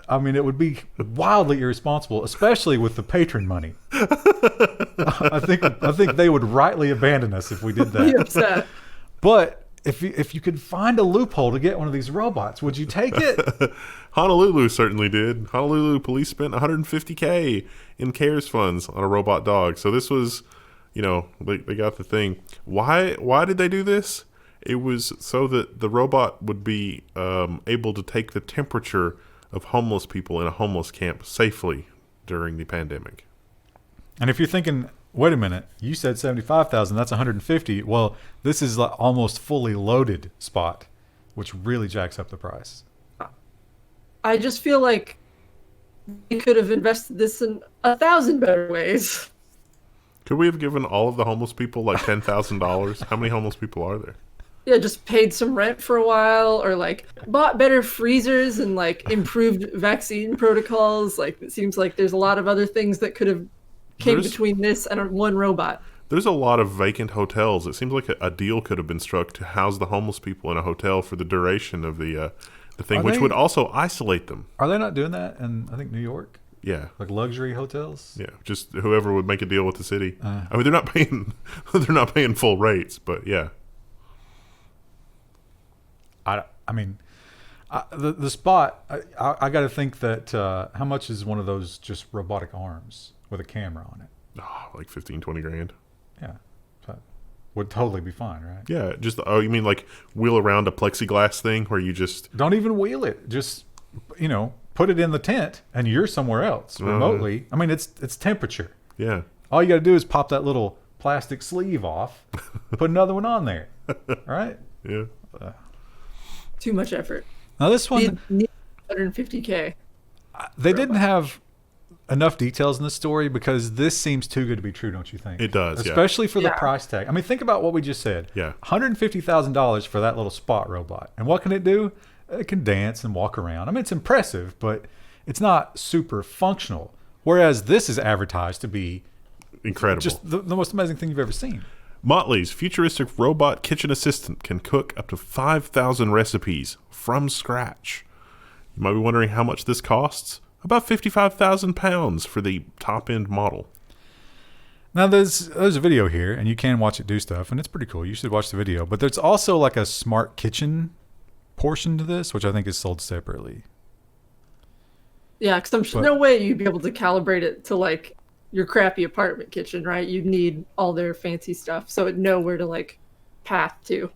I mean, it would be wildly irresponsible, especially with the patron money. I think they would rightly abandon us if we did that. Be upset. But if you could find a loophole to get one of these robots, would you take it? Honolulu certainly did. Honolulu police spent $150K in CARES funds on a robot dog. So this was, they got the thing. Why did they do this? It was so that the robot would be able to take the temperature of homeless people in a homeless camp safely during the pandemic. And if you're thinking, wait a minute, you said 75,000, that's 150. Well, this is like almost fully loaded Spot, which really jacks up the price. I just feel like we could have invested this in 1,000 better ways. Could we have given all of the homeless people like $10,000? How many homeless people are there? Yeah, just paid some rent for a while, or bought better freezers and improved vaccine protocols. It seems like there's a lot of other things that could have came between this and one robot. There's a lot of vacant hotels. It seems like a deal could have been struck to house the homeless people in a hotel for the duration of the the thing, Are which they- would also isolate them. Are they not doing that in, I think, New York? Yeah. Like luxury hotels? Yeah, just whoever would make a deal with the city. Uh. I mean, they're not paying they're not paying full rates, but yeah. I mean, the spot, I got to think that how much is one of those just robotic arms with a camera on it? Oh, like 15, 20 grand. Yeah. So would totally be fine, right? Yeah, just you mean like wheel around a plexiglass thing where you just Don't even wheel it. Just, put it in the tent and you're somewhere else remotely. I mean, it's temperature. yeah. All you got to do is pop that little plastic sleeve off, put another one on there. Right? Yeah. Too much effort. Now this one, Need 150K. they didn't have enough details in the story because this seems too good to be true, don't you think? It does, yeah. Especially for the Yeah. price tag. I mean, think about what we just said. Yeah. $150,000 for that little spot robot. And what can it do? It can dance and walk around. I mean, it's impressive, but it's not super functional. Whereas this is advertised to be Incredible. just the most amazing thing you've ever seen. Motley's futuristic robot kitchen assistant can cook up to 5,000 recipes from scratch. You might be wondering how much this costs. About £55,000 for the top-end model. Now, there's a video here, and you can watch it do stuff, and it's pretty cool. You should watch the video. But there's also like a smart kitchen portion to this, which I think is sold separately. Yeah, because no way you'd be able to calibrate it to like your crappy apartment kitchen, right? You'd need all their fancy stuff, so it'd know where to like path to.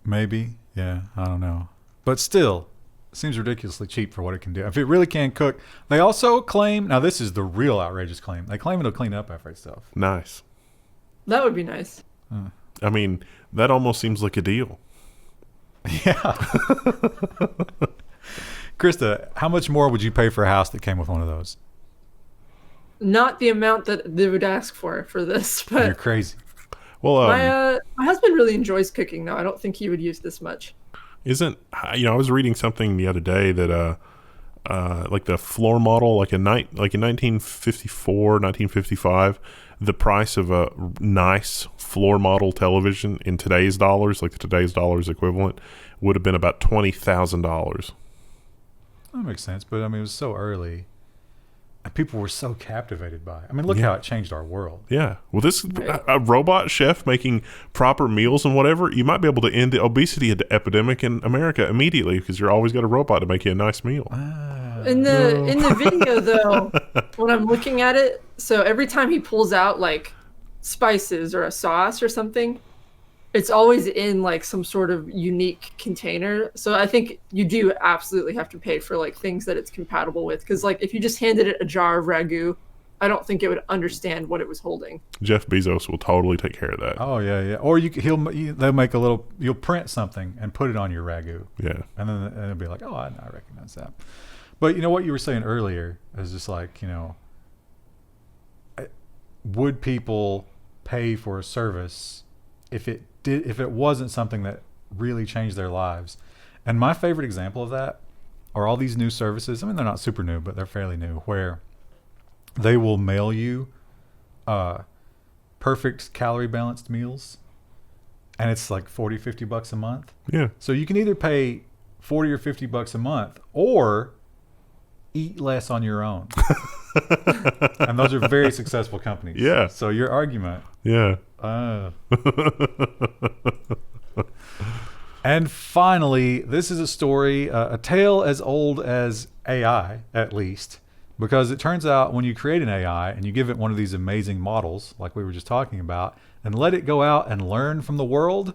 Maybe. Yeah, I don't know. But still, it seems ridiculously cheap for what it can do. If it really can cook. They also claim, now this is the real outrageous claim, they claim it'll clean up after itself. Nice. That would be nice. I mean, that almost seems like a deal. Yeah. Krista, how much more would you pay for a house that came with one of those? Not the amount that they would ask for this, You're but crazy. Well, my husband really enjoys cooking, though. I don't think he would use this much. I was reading something the other day that like the floor model, like in 1954, 1955, the price of a nice floor model television in today's dollars, like the today's dollars equivalent, would have been about $20,000. That makes sense, but I mean, it was so early. And people were so captivated by it. I mean, look Yeah. how it changed our world. Yeah. Well, this Right. a robot chef making proper meals and whatever, you might be able to end the obesity epidemic in America immediately because you're always got a robot to make you a nice meal. In the video, though, when I'm looking at it, so every time he pulls out like spices or a sauce or something, it's always in like some sort of unique container. So I think you do absolutely have to pay for like things that it's compatible with. Because like if you just handed it a jar of ragu, I don't think it would understand what it was holding. Jeff Bezos will totally take care of that. Oh yeah, yeah. Or they'll make a little. You'll print something and put it on your ragu, Yeah. and then it'll be like, oh, I recognize that. But you know what you were saying earlier is just like, would people pay for a service if it wasn't something that really changed their lives? And my favorite example of that are all these new services. I mean, they're not super new, but they're fairly new, where they will mail you perfect calorie balanced meals, and it's like $40-50 a month. Yeah. So you can either pay $40 or $50 a month or eat less on your own. And those are very successful companies. Yeah. So your argument. Yeah. And finally, this is a story, a tale as old as AI, at least, because it turns out when you create an AI and you give it one of these amazing models, like we were just talking about, and let it go out and learn from the world,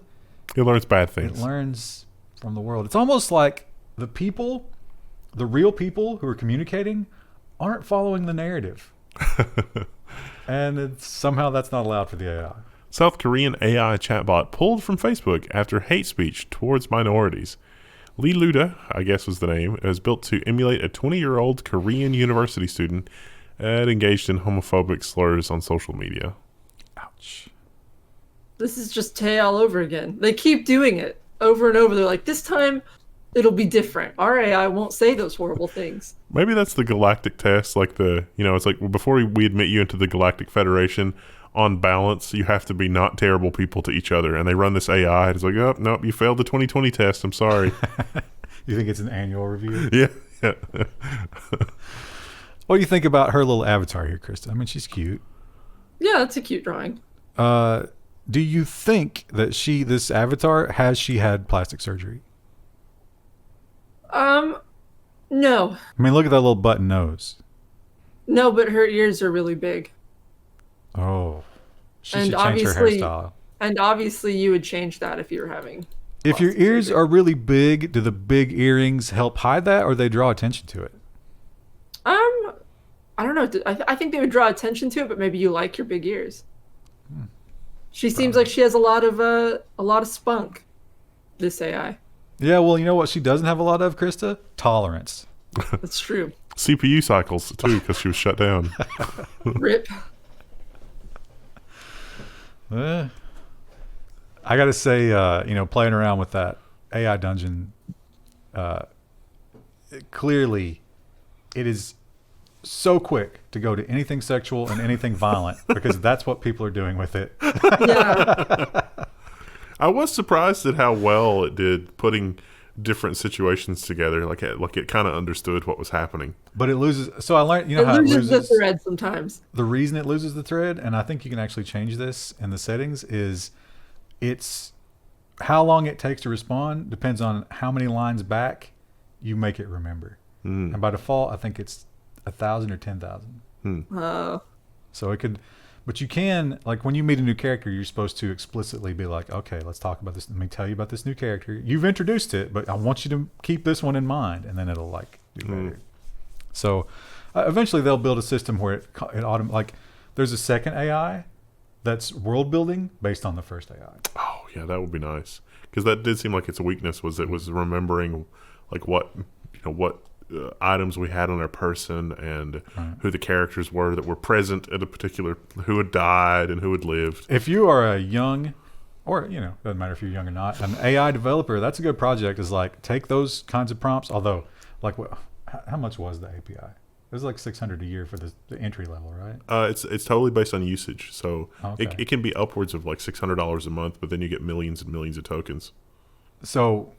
It learns bad it things. learns from the world. It's almost like the real people who are communicating aren't following the narrative. And somehow that's not allowed for the AI. South Korean AI chatbot pulled from Facebook after hate speech towards minorities. Lee Luda, I guess was the name, is built to emulate a 20-year-old Korean university student that engaged in homophobic slurs on social media. Ouch. This is just Tay all over again. They keep doing it over and over. They're like, this time it'll be different. Our AI won't say those horrible things. Maybe that's the galactic test, like it's like before we admit you into the Galactic Federation, on balance, you have to be not terrible people to each other. And they run this AI. It's like, oh, nope, you failed the 2020 test. I'm sorry. You think it's an annual review? Yeah. Yeah. What do you think about her little avatar here, Krista? I mean, she's cute. Yeah, that's a cute drawing. Do you think that this avatar, has she had plastic surgery? No. I mean, look at that little button nose. No, but her ears are really big. Oh, she And should change her obviously- hairstyle. And obviously you would change that if you were having... If your plastic ears surgery. are really big, do the big earrings help hide that, or they draw attention to it? I don't know. I think they would draw attention to it, but maybe you like your big ears. She seems like she has a lot of spunk, this AI. Yeah, well, you know what she doesn't have a lot of, Krista? Tolerance. That's true. CPU cycles too, because she was shut down. Rip. I got to say, playing around with that AI dungeon, clearly it is so quick to go to anything sexual and anything violent because that's what people are doing with it. Yeah. I was surprised at how well it did putting different situations together. Like it kind of understood what was happening. But it loses. So I learned, It how it loses the loses thread sometimes. the reason it loses the thread, and I think you can actually change this in the settings, is it's how long it takes to respond depends on how many lines back you make it remember. And by default, I think it's 1,000 or 10,000. Oh. So it could, but you can, like when you meet a new character, you're supposed to explicitly be like, okay, let's talk about this. Let me tell you about this new character. You've introduced it, but I want you to keep this one in mind, and then it'll like do better. So eventually they'll build a system where it like there's a second AI that's world building based on the first AI. Oh yeah, that would be nice, because that did seem like its weakness was it was remembering like what items we had on our person and who the characters were that were present at a particular, who had died and who had lived. If you are a young, or doesn't matter if you're young or not, an AI developer, that's a good project. Is like take those kinds of prompts. Although, like, how much was the API? It was like $600 a year for the entry level, right? It's totally based on usage, so Okay. it can be upwards of like $600 a month, but then you get millions and millions of tokens. So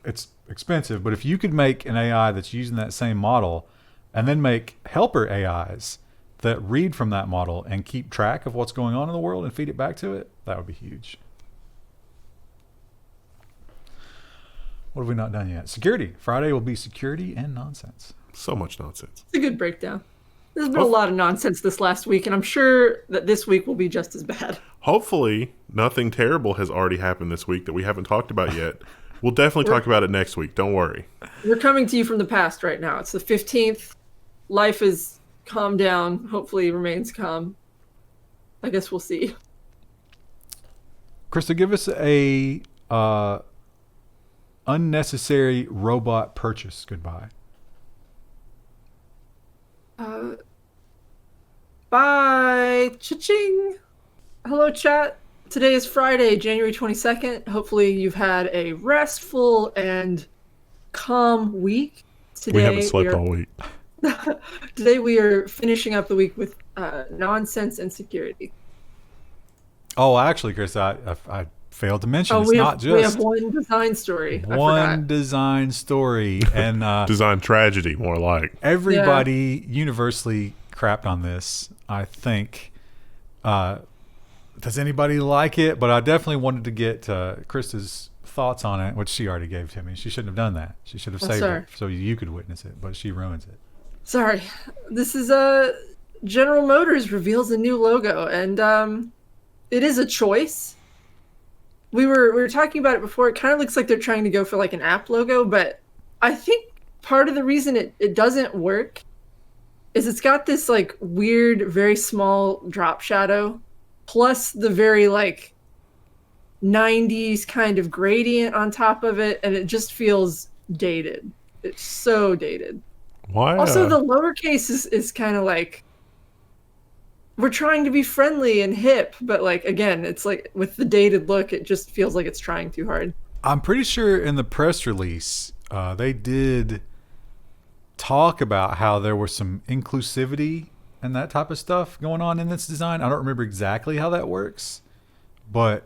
it's expensive, but if you could make an AI that's using that same model and then make helper AIs that read from that model and keep track of what's going on in the world and feed it back to it, that would be huge. What have we not done yet? Security. Friday will be security and nonsense. So much nonsense. It's a good breakdown. There's been a lot of nonsense this last week, and I'm sure that this week will be just as bad. Hopefully, nothing terrible has already happened this week that we haven't talked about yet. We'll definitely talk about it next week. Don't worry. We're coming to you from the past right now. It's the 15th. Life is calmed down. Hopefully remains calm. I guess we'll see. Krista, give us a unnecessary robot purchase goodbye. Bye. Cha-ching. Hello, chat. Today is Friday, January 22nd. Hopefully you've had a restful and calm week. Today, We haven't slept all week. Today we are finishing up the week with nonsense and security. Oh, actually, Chris, I failed to mention it's we not have just one design story. I one forgot. design story, and Design tragedy, more like. everybody universally crapped on this. I think. Does anybody like it? But I definitely wanted to get Krista's thoughts on it, which she already gave to me. She shouldn't have done that. She should have saved sorry. it so you could witness it, but she ruins it. Sorry. This is General Motors reveals a new logo, and it is a choice. We were talking about it before. It kind of looks like they're trying to go for like an app logo, but I think part of the reason it doesn't work is it's got this like weird, very small drop shadow, plus the very like 90s kind of gradient on top of it, and it just feels dated. It's so dated. Why? Also, the lowercase is kind of like, we're trying to be friendly and hip, but like, again, it's like with the dated look, it just feels like it's trying too hard. I'm pretty sure in the press release, they did talk about how there was some inclusivity and that type of stuff going on in this design. I don't remember exactly how that works, but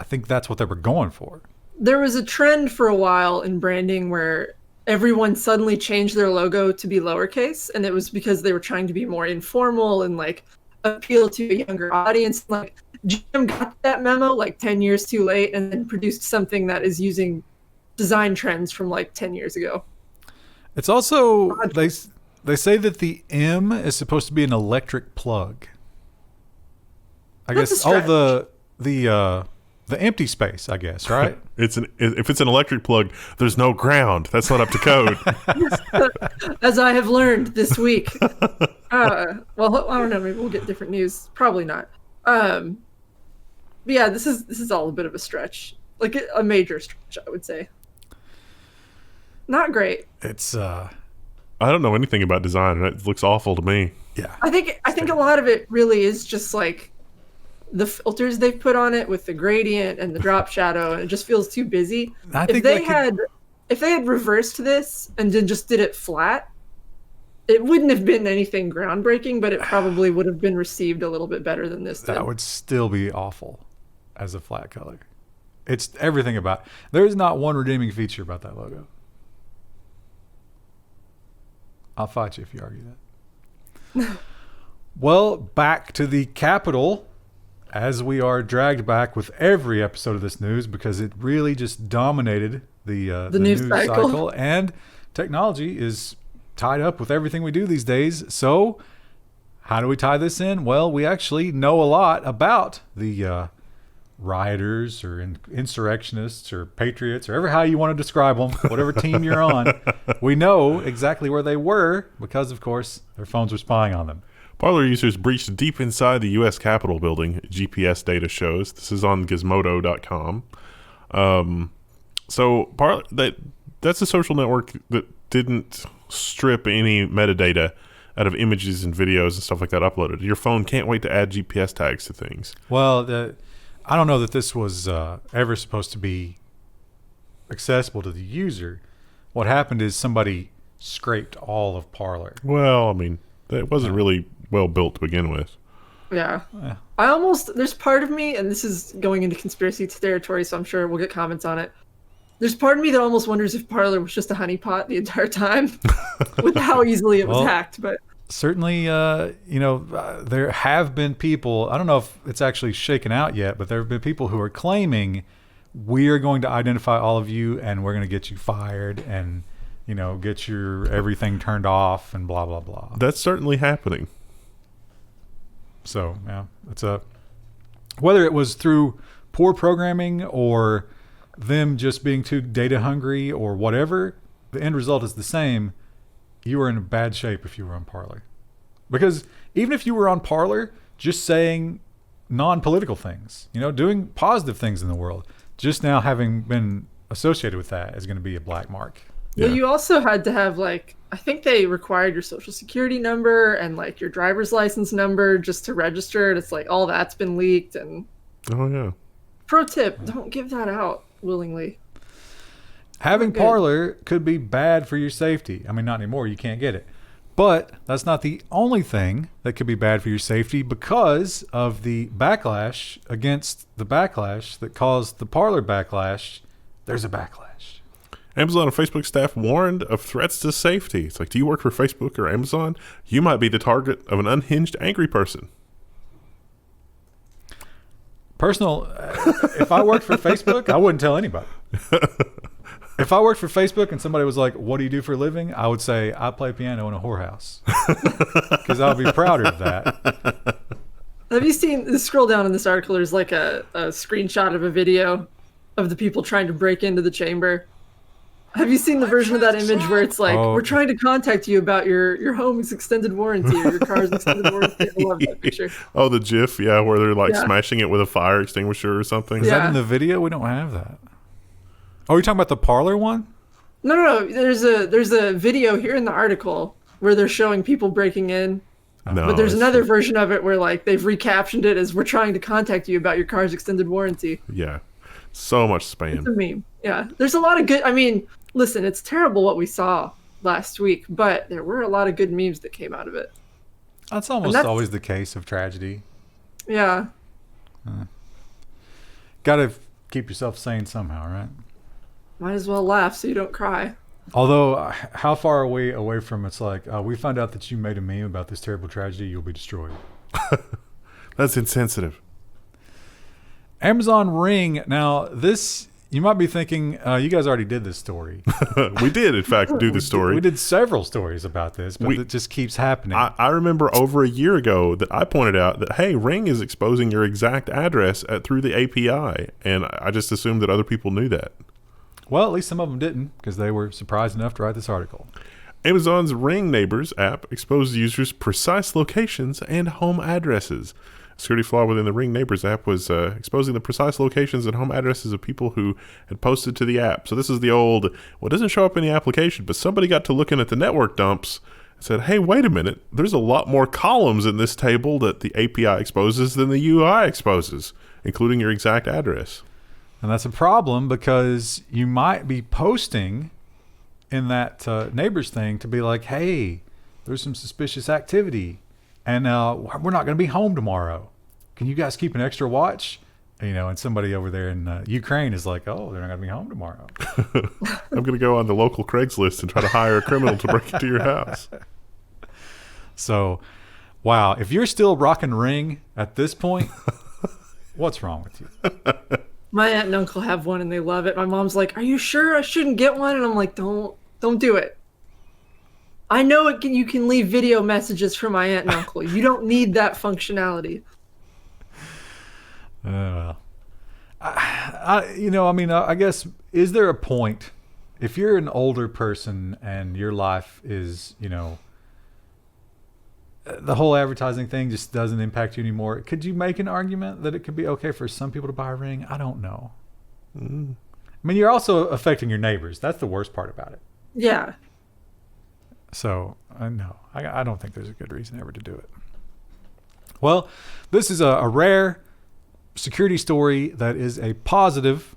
I think that's what they were going for. there was a trend for a while in branding where everyone suddenly changed their logo to be lowercase, and it was because they were trying to be more informal and like appeal to a younger audience. Like GM got that memo like 10 years too late and then produced something that is using design trends from like 10 years ago. It's also they say that the M is supposed to be an electric plug. I That's guess a stretch. The empty space, I guess, right? If it's an electric plug, there's no ground. That's not up to code. As I have learned this week. Well, I don't know. Maybe we'll get different news. Probably not. But yeah, this is all a bit of a stretch, like a major stretch, I would say. Not great. It's I don't know anything about design, and it looks awful to me. yeah. I think a lot of it really is just like the filters they've put on it with the gradient and the drop shadow, and it just feels too busy. I If think they had reversed this and then just did it flat, it wouldn't have been anything groundbreaking, but it probably would have been received a little bit better than this did. That would still be awful as a flat color. It's everything about. There is not one redeeming feature about that logo. I'll fight you if you argue that. Well, back to the Capitol, as we are dragged back with every episode of this news because it really just dominated the news cycle. And technology is tied up with everything we do these days. So how do we tie this in? Well, we actually know a lot about the rioters or insurrectionists or patriots or ever how you want to describe them, whatever team you're on. We know exactly where they were because, of course, their phones were spying on them. Parler users breached deep inside the U.S. Capitol building, GPS data shows. This is on gizmodo.com. That's a social network that didn't strip any metadata out of images and videos and stuff like that uploaded. Your phone can't wait to add GPS tags to things. Well, I don't know that this was ever supposed to be accessible to the user. What happened is somebody scraped all of Parler. Well, I mean, that wasn't really well built to begin with. Yeah. Yeah. There's part of me, and this is going into conspiracy territory, so I'm sure we'll get comments on it. There's part of me that almost wonders if Parler was just a honeypot the entire time with how easily it was hacked. But certainly, there have been people, I don't know if it's actually shaken out yet, but there have been people who are claiming we are going to identify all of you and we're going to get you fired and, get your everything turned off and blah, blah, blah. That's certainly happening. So, yeah, whether it was through poor programming or them just being too data hungry or whatever, the end result is the same. You were in bad shape if you were on Parler. Because even if you were on Parler, just saying non-political things, doing positive things in the world, just now having been associated with that is going to be a black mark. Yeah. Well, you also had to have I think they required your social security number and your driver's license number just to register it. It's all that's been leaked. And Oh, yeah. pro tip, don't give that out willingly. Having Parler could be bad for your safety. I mean, not anymore. You can't get it. But that's not the only thing that could be bad for your safety because of the backlash against the backlash that caused the Parler backlash. There's a backlash. Amazon and Facebook staff warned of threats to safety. It's do you work for Facebook or Amazon? You might be the target of an unhinged, angry person. If I worked for Facebook, I wouldn't tell anybody. If I worked for Facebook and somebody was like, what do you do for a living? I would say, I play piano in a whorehouse. Because I'll be prouder of that. Have you seen, scroll down in this article, there's a screenshot of a video of the people trying to break into the chamber. Have you seen the version of that image where it's we're trying to contact you about your home's extended warranty or your car's extended warranty? I love that picture. Oh, the GIF, yeah, where they're smashing it with a fire extinguisher or something. Is that in the video? We don't have that. Oh, you're talking about the Parler one? No. There's a video here in the article where they're showing people breaking in. No, but there's another version of it where they've recaptioned it as we're trying to contact you about your car's extended warranty. Yeah. So much spam. It's a meme. Yeah. There's a lot of good, listen, it's terrible what we saw last week, but there were a lot of good memes that came out of it. That's always the case of tragedy. Yeah. Got to keep yourself sane somehow, right? Might as well laugh so you don't cry. Although, how far are we away from it's like, we found out that you made a meme about this terrible tragedy, you'll be destroyed. That's insensitive. Amazon Ring. Now, this, you might be thinking, you guys already did this story. We did, in fact, do the story. We did several stories about this, but it just keeps happening. I remember over a year ago that I pointed out that, hey, Ring is exposing your exact address through the API. And I just assumed that other people knew that. Well, at least some of them didn't, because they were surprised enough to write this article. Amazon's Ring Neighbors app exposed users' precise locations and home addresses. A security flaw within the Ring Neighbors app was exposing the precise locations and home addresses of people who had posted to the app. So this is the old, well, it doesn't show up in the application, but somebody got to looking at the network dumps and said, hey, wait a minute, there's a lot more columns in this table that the API exposes than the UI exposes, including your exact address. And that's a problem because you might be posting in that neighbors thing to be like, hey, there's some suspicious activity and we're not going to be home tomorrow. Can you guys keep an extra watch? And somebody over there in Ukraine is like, oh, they're not going to be home tomorrow. I'm going to go on the local Craigslist and try to hire a criminal to break into your house. So, wow, if you're still rocking Ring at this point, what's wrong with you? My aunt and uncle have one and they love it. My mom's like, are you sure I shouldn't get one? And I'm like, don't do it. I know you can leave video messages from my aunt and uncle. You don't need that functionality. Well, I guess, is there a point if you're an older person and your life is, the whole advertising thing just doesn't impact you anymore, could you make an argument that it could be okay for some people to buy a Ring? I don't know. I mean, you're also affecting your neighbors. That's the worst part about it. Yeah. So, no, I don't think there's a good reason ever to do it. Well, this is a rare security story that is a positive,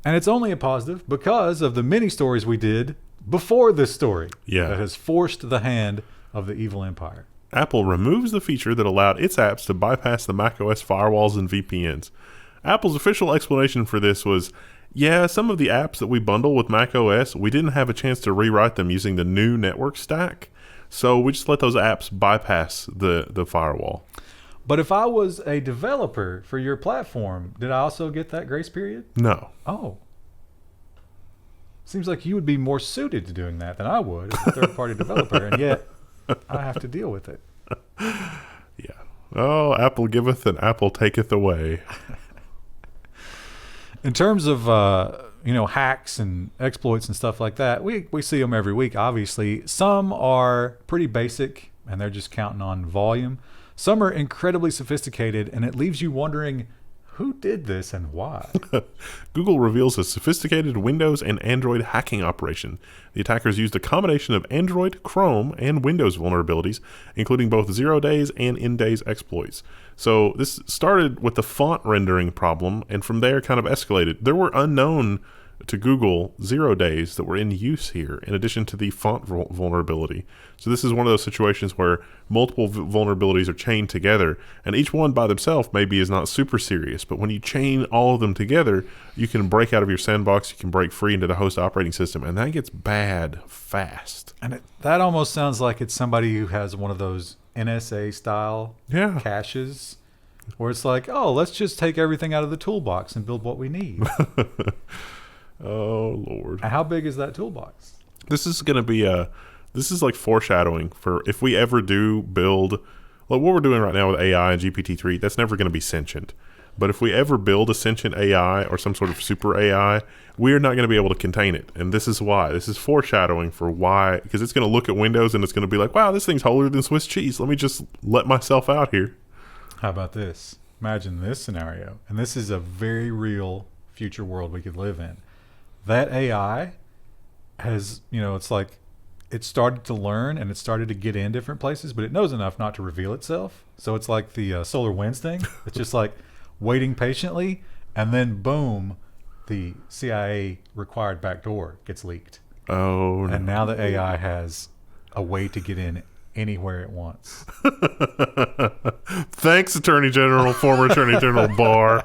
and it's only a positive because of the many stories we did before this story that has forced the hand of the evil empire. Apple removes the feature that allowed its apps to bypass the macOS firewalls and VPNs. Apple's official explanation for this was, some of the apps that we bundle with macOS, we didn't have a chance to rewrite them using the new network stack, so we just let those apps bypass the firewall. But if I was a developer for your platform, did I also get that grace period? No. Oh. Seems like you would be more suited to doing that than I would as a third-party developer, and yet I have to deal with it. Yeah. Oh, Apple giveth and Apple taketh away. In terms of hacks and exploits and stuff like that, we see them every week. Obviously, some are pretty basic and they're just counting on volume. Some are incredibly sophisticated, and it leaves you wondering, who did this and why? Google reveals a sophisticated Windows and Android hacking operation. The attackers used a combination of Android, Chrome, and Windows vulnerabilities, including both 0 days and in-days exploits. So this started with the font rendering problem, and from there kind of escalated. There were unknown to Google 0 days that were in use here, in addition to the font vulnerability. So this is one of those situations where multiple vulnerabilities are chained together, and each one by themselves maybe is not super serious, but when you chain all of them together, you can break out of your sandbox, you can break free into the host operating system, and that gets bad fast. And that almost sounds like it's somebody who has one of those NSA-style caches, where it's like, oh, let's just take everything out of the toolbox and build what we need. Oh, Lord. And how big is that toolbox? This is going to be this is like foreshadowing for if we ever do build, like what we're doing right now with AI and GPT-3, that's never going to be sentient. But if we ever build a sentient AI or some sort of super AI, we're not going to be able to contain it. And this is why. This is foreshadowing for why, because it's going to look at Windows and it's going to be like, wow, this thing's holier than Swiss cheese. Let me just let myself out here. How about this? Imagine this scenario. And this is a very real future world we could live in. That AI has, it's like it started to learn and it started to get in different places, but it knows enough not to reveal itself. So it's like the SolarWinds thing. It's just like waiting patiently, and then boom, the CIA required backdoor gets leaked. Oh, and now the AI has a way to get in anywhere it wants. Thanks, Attorney General, former Attorney General Barr.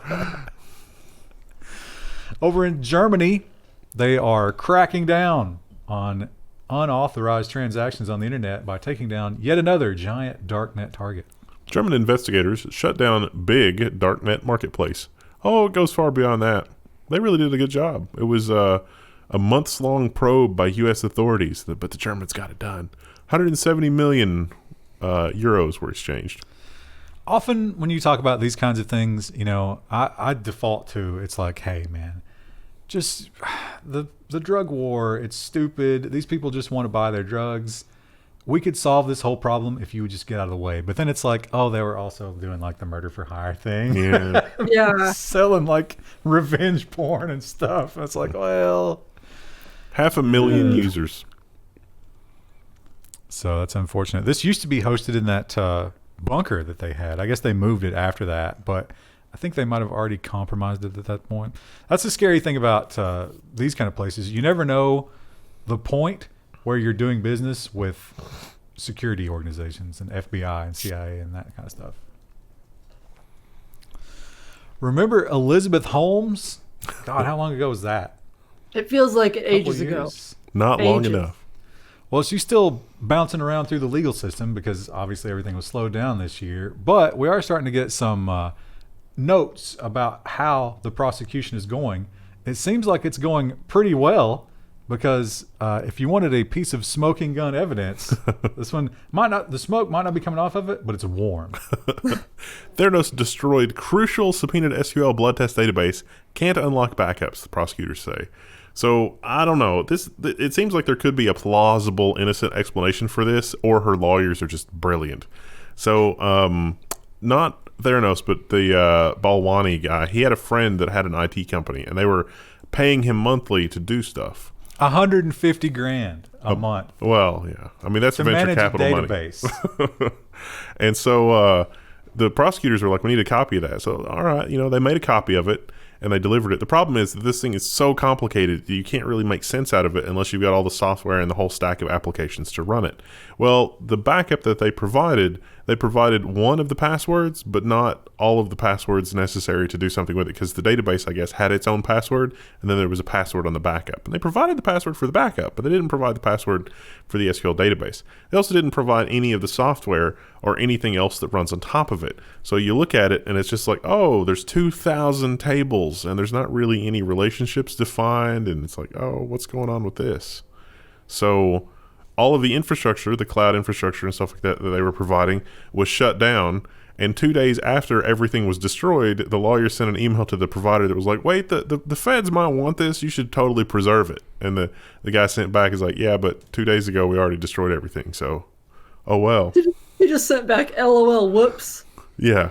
Over in Germany, they are cracking down on unauthorized transactions on the internet by taking down yet another giant darknet target. German investigators shut down big darknet marketplace. Oh, it goes far beyond that. They really did a good job. It was a months-long probe by U.S. authorities, but the Germans got it done. 170 million euros were exchanged. Often when you talk about these kinds of things, you know, I default to, it's like, hey, man, just the drug war, it's stupid. These people just want to buy their drugs. We could solve this whole problem if you would just get out of the way. But then it's like, oh, they were also doing like the murder for hire thing. Yeah. Yeah. Selling like revenge porn and stuff. It's like, well. 500,000 users. So that's unfortunate. This used to be hosted in that bunker that they had. I guess they moved it after that, but I think they might have already compromised it at that point. That's the scary thing about these kind of places. You never know the point where you're doing business with security organizations and FBI and CIA and that kind of stuff. Remember Elizabeth Holmes? God, how long ago was that? It feels like ages ago. Not long Ages. enough. Well, she's still bouncing around through the legal system because obviously everything was slowed down this year. But we are starting to get some notes about how the prosecution is going. It seems like it's going pretty well because if you wanted a piece of smoking gun evidence, this one the smoke might not be coming off of it, but it's warm. Theranos destroyed crucial subpoenaed SQL blood test database. Can't unlock backups, the prosecutors say. So I don't know. It seems like there could be a plausible, innocent explanation for this, or her lawyers are just brilliant. So not Theranos, but the Balwani guy. He had a friend that had an IT company, and they were paying him monthly to do stuff. $150,000 a month. Well, yeah. I mean, that's to venture manage capital a money. database. And so the prosecutors were like, we need a copy of that. So, all right, they made a copy of it and they delivered it. The problem is that this thing is so complicated that you can't really make sense out of it unless you've got all the software and the whole stack of applications to run it. Well, the backup that they provided one of the passwords, but not all of the passwords necessary to do something with it, because the database, I guess, had its own password, and then there was a password on the backup. And they provided the password for the backup, but they didn't provide the password for the SQL database. They also didn't provide any of the software or anything else that runs on top of it. So you look at it, and it's just like, oh, there's 2,000 tables, and there's not really any relationships defined, and it's like, oh, what's going on with this? So all of the infrastructure, the cloud infrastructure and stuff like that they were providing was shut down. And 2 days after everything was destroyed, the lawyer sent an email to the provider that was like, wait, the feds might want this. You should totally preserve it. And the guy sent back is like, yeah, but 2 days ago we already destroyed everything. So, oh well. He just sent back LOL, whoops. Yeah.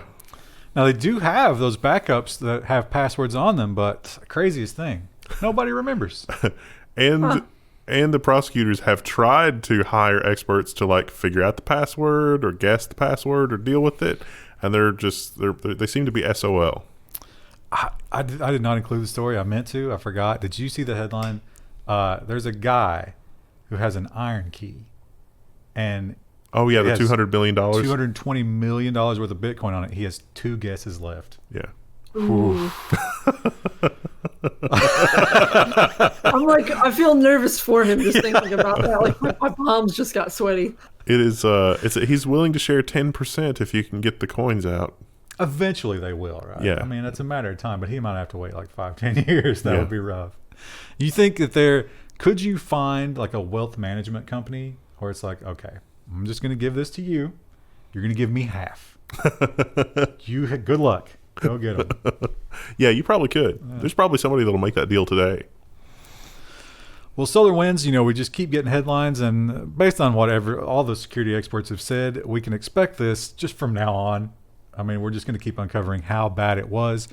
Now, they do have those backups that have passwords on them, but craziest thing, nobody remembers. And the prosecutors have tried to hire experts to figure out the password or guess the password or deal with it, and they seem to be SOL. I did not include the story. I meant to. I forgot. Did you see the headline? There's a guy who has an iron key, and oh yeah, the $200 billion, $220 million worth of Bitcoin on it. He has 2 guesses left. Yeah. I'm like, I feel nervous for him just thinking about that. Like my palms just got sweaty. It is. He's willing to share 10% if you can get the coins out. Eventually, they will, right? Yeah. I mean, it's a matter of time, but he might have to wait 5-10 years. That would be rough. You think that could you find a wealth management company where it's like, okay, I'm just going to give this to you. You're going to give me half. Good luck. Go get them. Yeah, you probably could. Yeah. There's probably somebody that'll make that deal today. Well, SolarWinds, we just keep getting headlines, and based on whatever all the security experts have said, we can expect this just from now on. I mean, we're just going to keep uncovering how bad it was.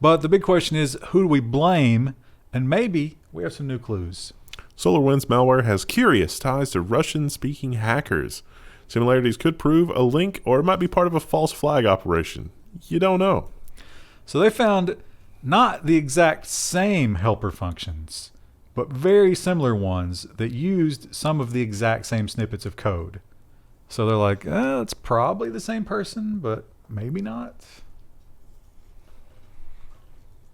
But the big question is, who do we blame? And maybe we have some new clues. SolarWinds malware has curious ties to Russian-speaking hackers. Similarities could prove a link, or it might be part of a false flag operation. You don't know. So they found not the exact same helper functions, but very similar ones that used some of the exact same snippets of code. So they're like, it's probably the same person, but maybe not.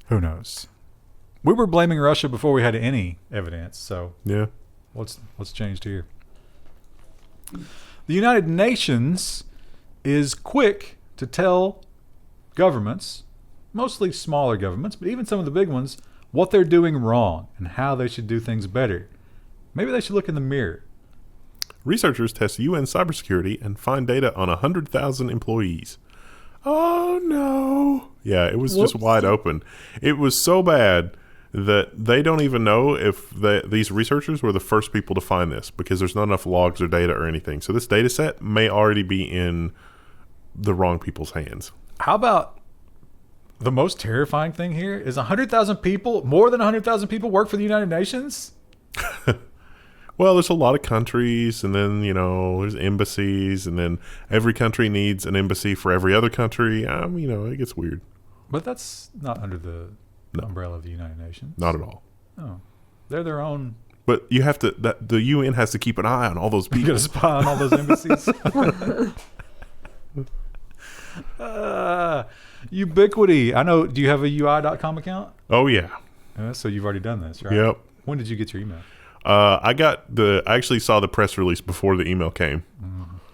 Who knows? We were blaming Russia before we had any evidence. So Yeah. what's changed here? The United Nations is quick to tell governments, mostly smaller governments, but even some of the big ones, what they're doing wrong and how they should do things better. Maybe they should look in the mirror. Researchers test UN cybersecurity and find data on 100,000 employees. Oh, no. Yeah, it was just wide open. It was so bad that they don't even know if these researchers were the first people to find this because there's not enough logs or data or anything. So this data set may already be in the wrong people's hands. How about the most terrifying thing here is 100,000 people, more than 100,000 people work for the United Nations? Well, there's a lot of countries, and then, there's embassies, and then every country needs an embassy for every other country. It gets weird. But that's not under the umbrella of the United Nations. Not at all. Oh, they're their own. But you have to, the UN has to keep an eye on all those You people. got to spy on all those embassies. Ubiquity. I know. Do you have a UI.com account? Oh, yeah. So you've already done this, right? Yep. When did you get your email? I actually saw the press release before the email came.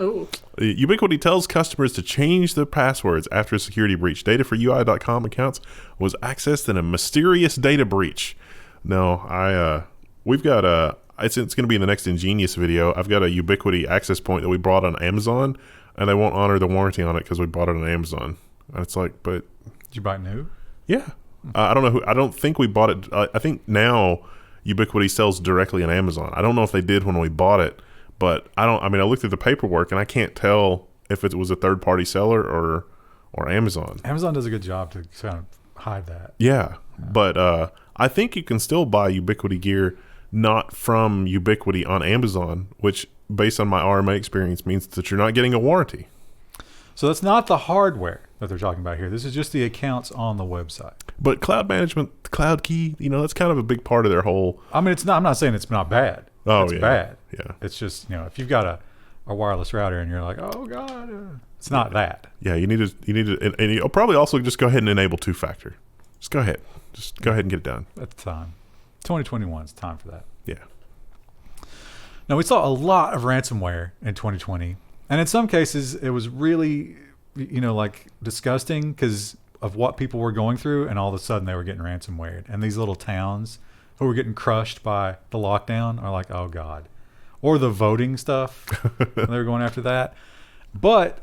Oh. Ubiquity tells customers to change their passwords after a security breach. Data for UI.com accounts was accessed in a mysterious data breach. No, we've got it's going to be in the next Ingenious video. I've got a Ubiquity access point that we bought on Amazon, and they won't honor the warranty on it because we bought it on Amazon. And it's like, but Did you buy it new? yeah, I don't know I don't think we bought it. I think now Ubiquity sells directly on Amazon. I don't know if they did when we bought it, but I looked at the paperwork and I can't tell if it was a third-party seller or Amazon. Amazon does a good job to kind of hide that. Yeah. But I think you can still buy Ubiquity gear not from Ubiquity on Amazon, which, based on my RMA experience, means that you're not getting a warranty. So that's not the hardware that they're talking about here. This is just the accounts on the website. But cloud management, cloud key, that's kind of a big part of their whole. I mean, it's not. I'm not saying it's not bad. Oh, it's yeah. bad. Yeah. It's just, if you've got a wireless router and you're like, oh God, it's not that. Yeah, you need to, and you'll probably also just go ahead and enable two-factor. Just go ahead and get it done. At the time, 2021 is time for that. Yeah. Now, we saw a lot of ransomware in 2020, and in some cases, it was really, disgusting because of what people were going through, and all of a sudden they were getting ransomware. And these little towns who were getting crushed by the lockdown are like, oh God. Or the voting stuff, they were going after that. But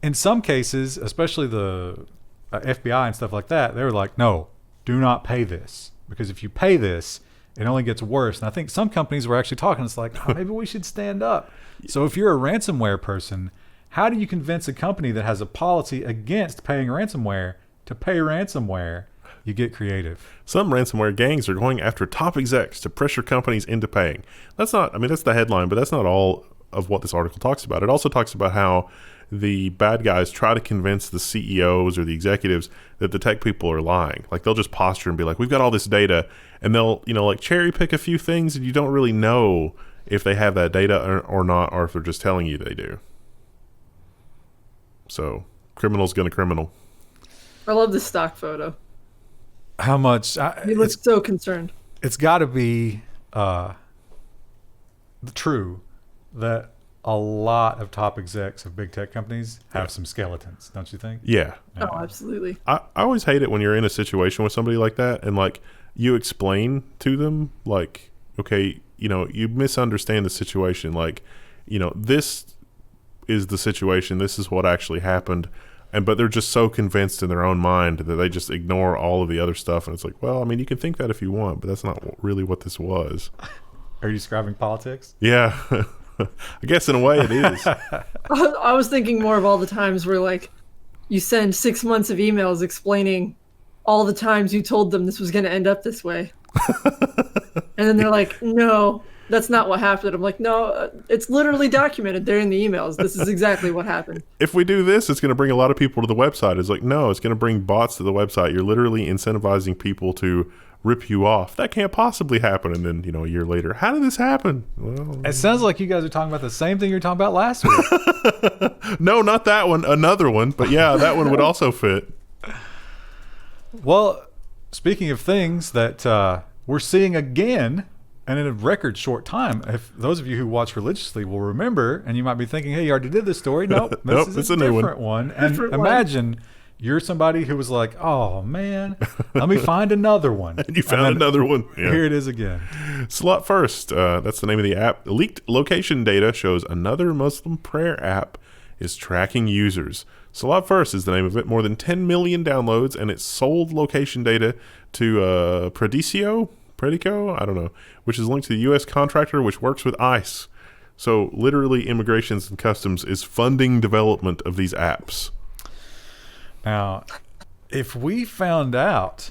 in some cases, especially the FBI and stuff like that, they were like, no, do not pay this. Because if you pay this, it only gets worse. And I think some companies were actually talking. It's like, maybe we should stand up. So if you're a ransomware person, how do you convince a company that has a policy against paying ransomware to pay ransomware? You get creative. Some ransomware gangs are going after top execs to pressure companies into paying. That's the headline, but that's not all of what this article talks about. It also talks about how the bad guys try to convince the CEOs or the executives that the tech people are lying. Like, they'll just posture and be like, we've got all this data, and they'll, cherry pick a few things, and you don't really know if they have that data or not, or if they're just telling you they do. So, criminal's gonna criminal. I love this stock photo. How much? He looks so concerned. It's got to be true that a lot of top execs of big tech companies have some skeletons, don't you think? Yeah. Oh, absolutely. I always hate it when you're in a situation with somebody like that and you explain to them okay, you misunderstand the situation. This is the situation. This is what actually happened. But they're just so convinced in their own mind that they just ignore all of the other stuff. And it's like, well, you can think that if you want, but that's not really what this was. Are you describing politics? Yeah. I guess in a way it is. I was thinking more of all the times where you send 6 months of emails explaining all the times you told them this was going to end up this way. And then they're like, no, that's not what happened. I'm like, no, it's literally documented there in the emails. This is exactly what happened. If we do this, it's going to bring a lot of people to the website. It's like, no, it's going to bring bots to the website. You're literally incentivizing people to rip you off. That can't possibly happen. And then, a year later, how did this happen? Well, it sounds like you guys are talking about the same thing you were talking about last week. No, not that one. Another one. But yeah, that one would also fit. Well, speaking of things that we're seeing again, and in a record short time, if those of you who watch religiously will remember, and you might be thinking, hey, you already did this story. Nope, Nope, this it's is a new one. different one. And imagine you're somebody who was like, oh, man, let me find another one. And you found another one. Yeah. Here it is again. Slot First, that's the name of the app. Leaked location data shows another Muslim prayer app is tracking users. Slot First is the name of it. More than 10 million downloads, and it sold location data to Predico, I don't know, which is linked to the U.S. contractor which works with ICE. So literally, Immigrations and Customs is funding development of these apps. Now, if we found out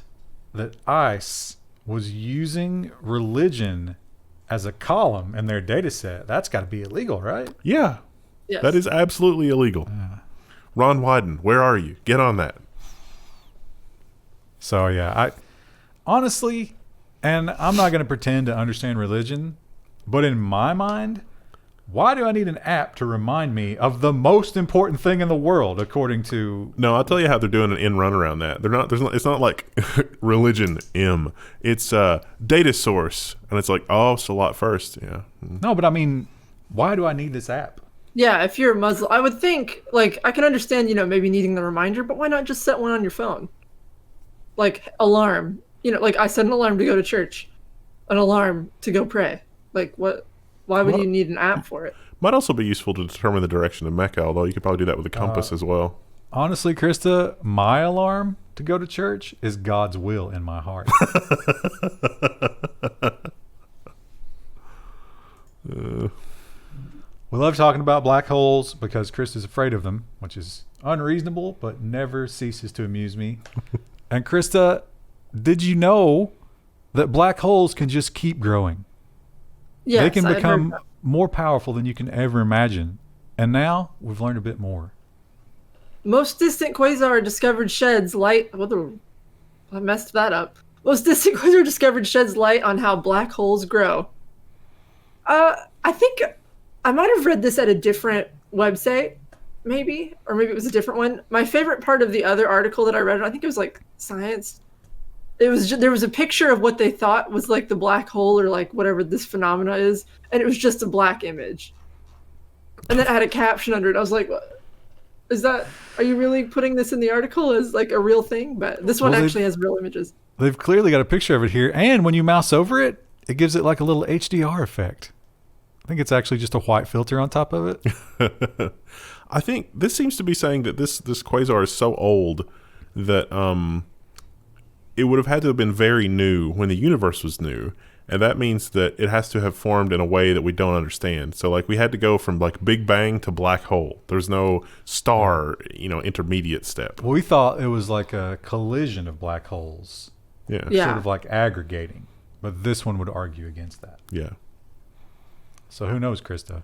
that ICE was using religion as a column in their data set, that's got to be illegal, right? Yeah. Yes. That is absolutely illegal. Ron Wyden, where are you? Get on that. So, yeah, I honestly, and I'm not going to pretend to understand religion, but in my mind, why do I need an app to remind me of the most important thing in the world, according to... No, I'll tell you how they're doing an end run around that. It's not like religion M. It's data source. And it's like, oh, Slot First. Yeah. No, but I mean, why do I need this app? Yeah, if you're a Muslim, I would think, like, I can understand, maybe needing the reminder, but why not just set one on your phone? Like, alarm. Like, I set an alarm to go to church, an alarm to go pray. Like, what? Why would you need an app for it? Might also be useful to determine the direction of Mecca, although you could probably do that with a compass as well. Honestly, Krista, my alarm to go to church is God's will in my heart. We love talking about black holes because Krista's afraid of them, which is unreasonable, but never ceases to amuse me. And Krista, did you know that black holes can just keep growing? Yes, they can I've become heard more powerful than you can ever imagine. And now we've learned a bit more. Most distant quasar discovered sheds light. I messed that up. Most distant quasar discovered sheds light on how black holes grow. I think I might have read this at a different website, maybe, or maybe it was a different one. My favorite part of the other article that I read, I think it was like Science. It was there was a picture of what they thought was like the black hole or like whatever this phenomena is, and it was just a black image. And then it had a caption under it. I was like, what? Is that? Are you really putting this in the article as like a real thing? But this one actually has real images. They've clearly got a picture of it here, and when you mouse over it, it gives it like a little HDR effect. I think it's actually just a white filter on top of it. I think this seems to be saying that this quasar is so old that it would have had to have been very new when the universe was new. And that means that it has to have formed in a way that we don't understand. So like we had to go from like Big Bang to black hole. There's no star, intermediate step. Well, we thought it was like a collision of black holes. Yeah. Sort of like aggregating. But this one would argue against that. Yeah. So who knows, Krista?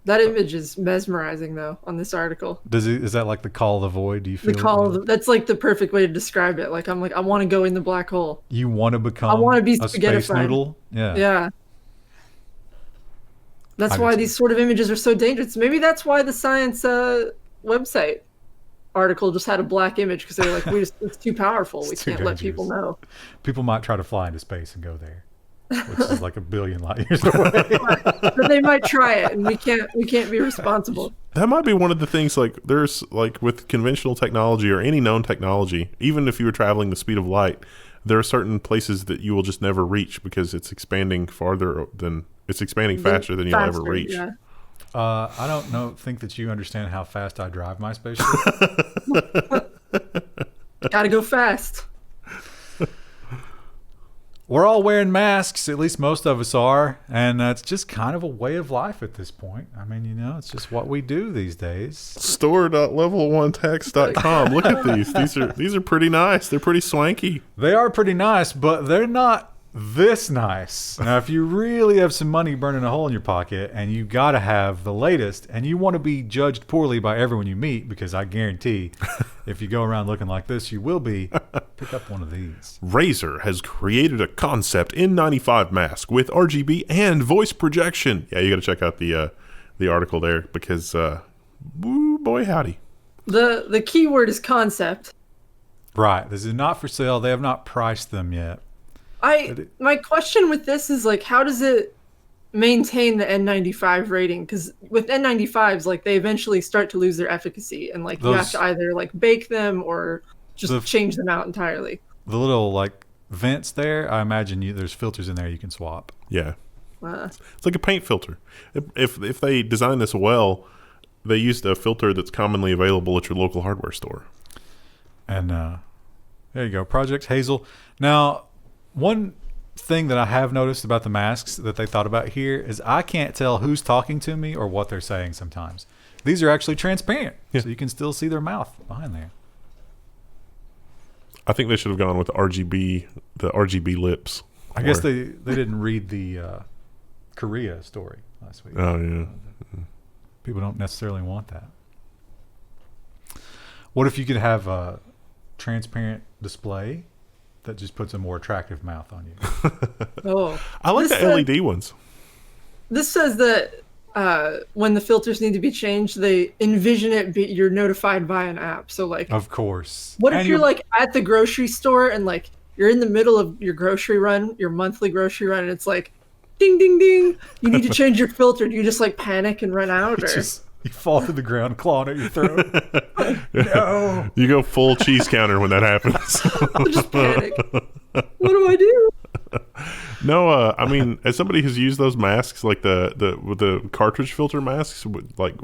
That image is mesmerizing, though, on this article. Is that like the call of the void? Do you feel the call of that's like the perfect way to describe it. Like I want to go in the black hole. You want to become I want to be a space noodle? Yeah. Yeah. That's why these sort of images are so dangerous. Maybe that's why the Science website article just had a black image because they're like, it's too powerful. We can't let people know. People might try to fly into space and go there, which is like a billion light years away. But they might try it, and we can't be responsible. That might be one of the things. Like there's like with conventional technology or any known technology, even if you were traveling the speed of light, there are certain places that you will just never reach because it's expanding faster than you'll ever reach. Yeah. I don't think that you understand how fast I drive my spaceship. Gotta go fast. We're all wearing masks, at least most of us are, and that's just kind of a way of life at this point. I mean, it's just what we do these days. Store.level1text.com. Look at these. These are pretty nice. They're pretty swanky. They are pretty nice, but they're not this nice. Now, if you really have some money burning a hole in your pocket and you got to have the latest and you want to be judged poorly by everyone you meet, because I guarantee if you go around looking like this, you will be, pick up one of these. Razer has created a concept N95 mask with RGB and voice projection. Yeah, you got to check out the article there because, boy howdy. The key word is concept. Right. This is not for sale. They have not priced them yet. My question with this is like, how does it maintain the N95 rating? Because with N95s, like they eventually start to lose their efficacy, and like you have to either like bake them or just change them out entirely. The little like vents there, I imagine there's filters in there you can swap. Yeah. It's like a paint filter. If they design this well, they used a filter that's commonly available at your local hardware store. And there you go, Project Hazel. Now, one thing that I have noticed about the masks that they thought about here is I can't tell who's talking to me or what they're saying sometimes. These are actually transparent, so you can still see their mouth behind there. I think they should have gone with the RGB lips. I guess they didn't read the Korea story last week. Oh, yeah. People don't necessarily want that. What if you could have a transparent display that just puts a more attractive mouth on you? Oh, I like the LED ones. This says that when the filters need to be changed, they envision it you're notified via an app. So like, of course. What if you're like at the grocery store and like you're in the middle of your grocery run, your monthly grocery run, and it's like, ding, ding, ding, you need to change your filter. Do you just like panic and run out? Or? You fall to the ground, clawing at your throat. No. You go full cheese counter when that happens. I'll just panic. What do I do? No, I mean, as somebody who's used those masks, like the cartridge filter masks, like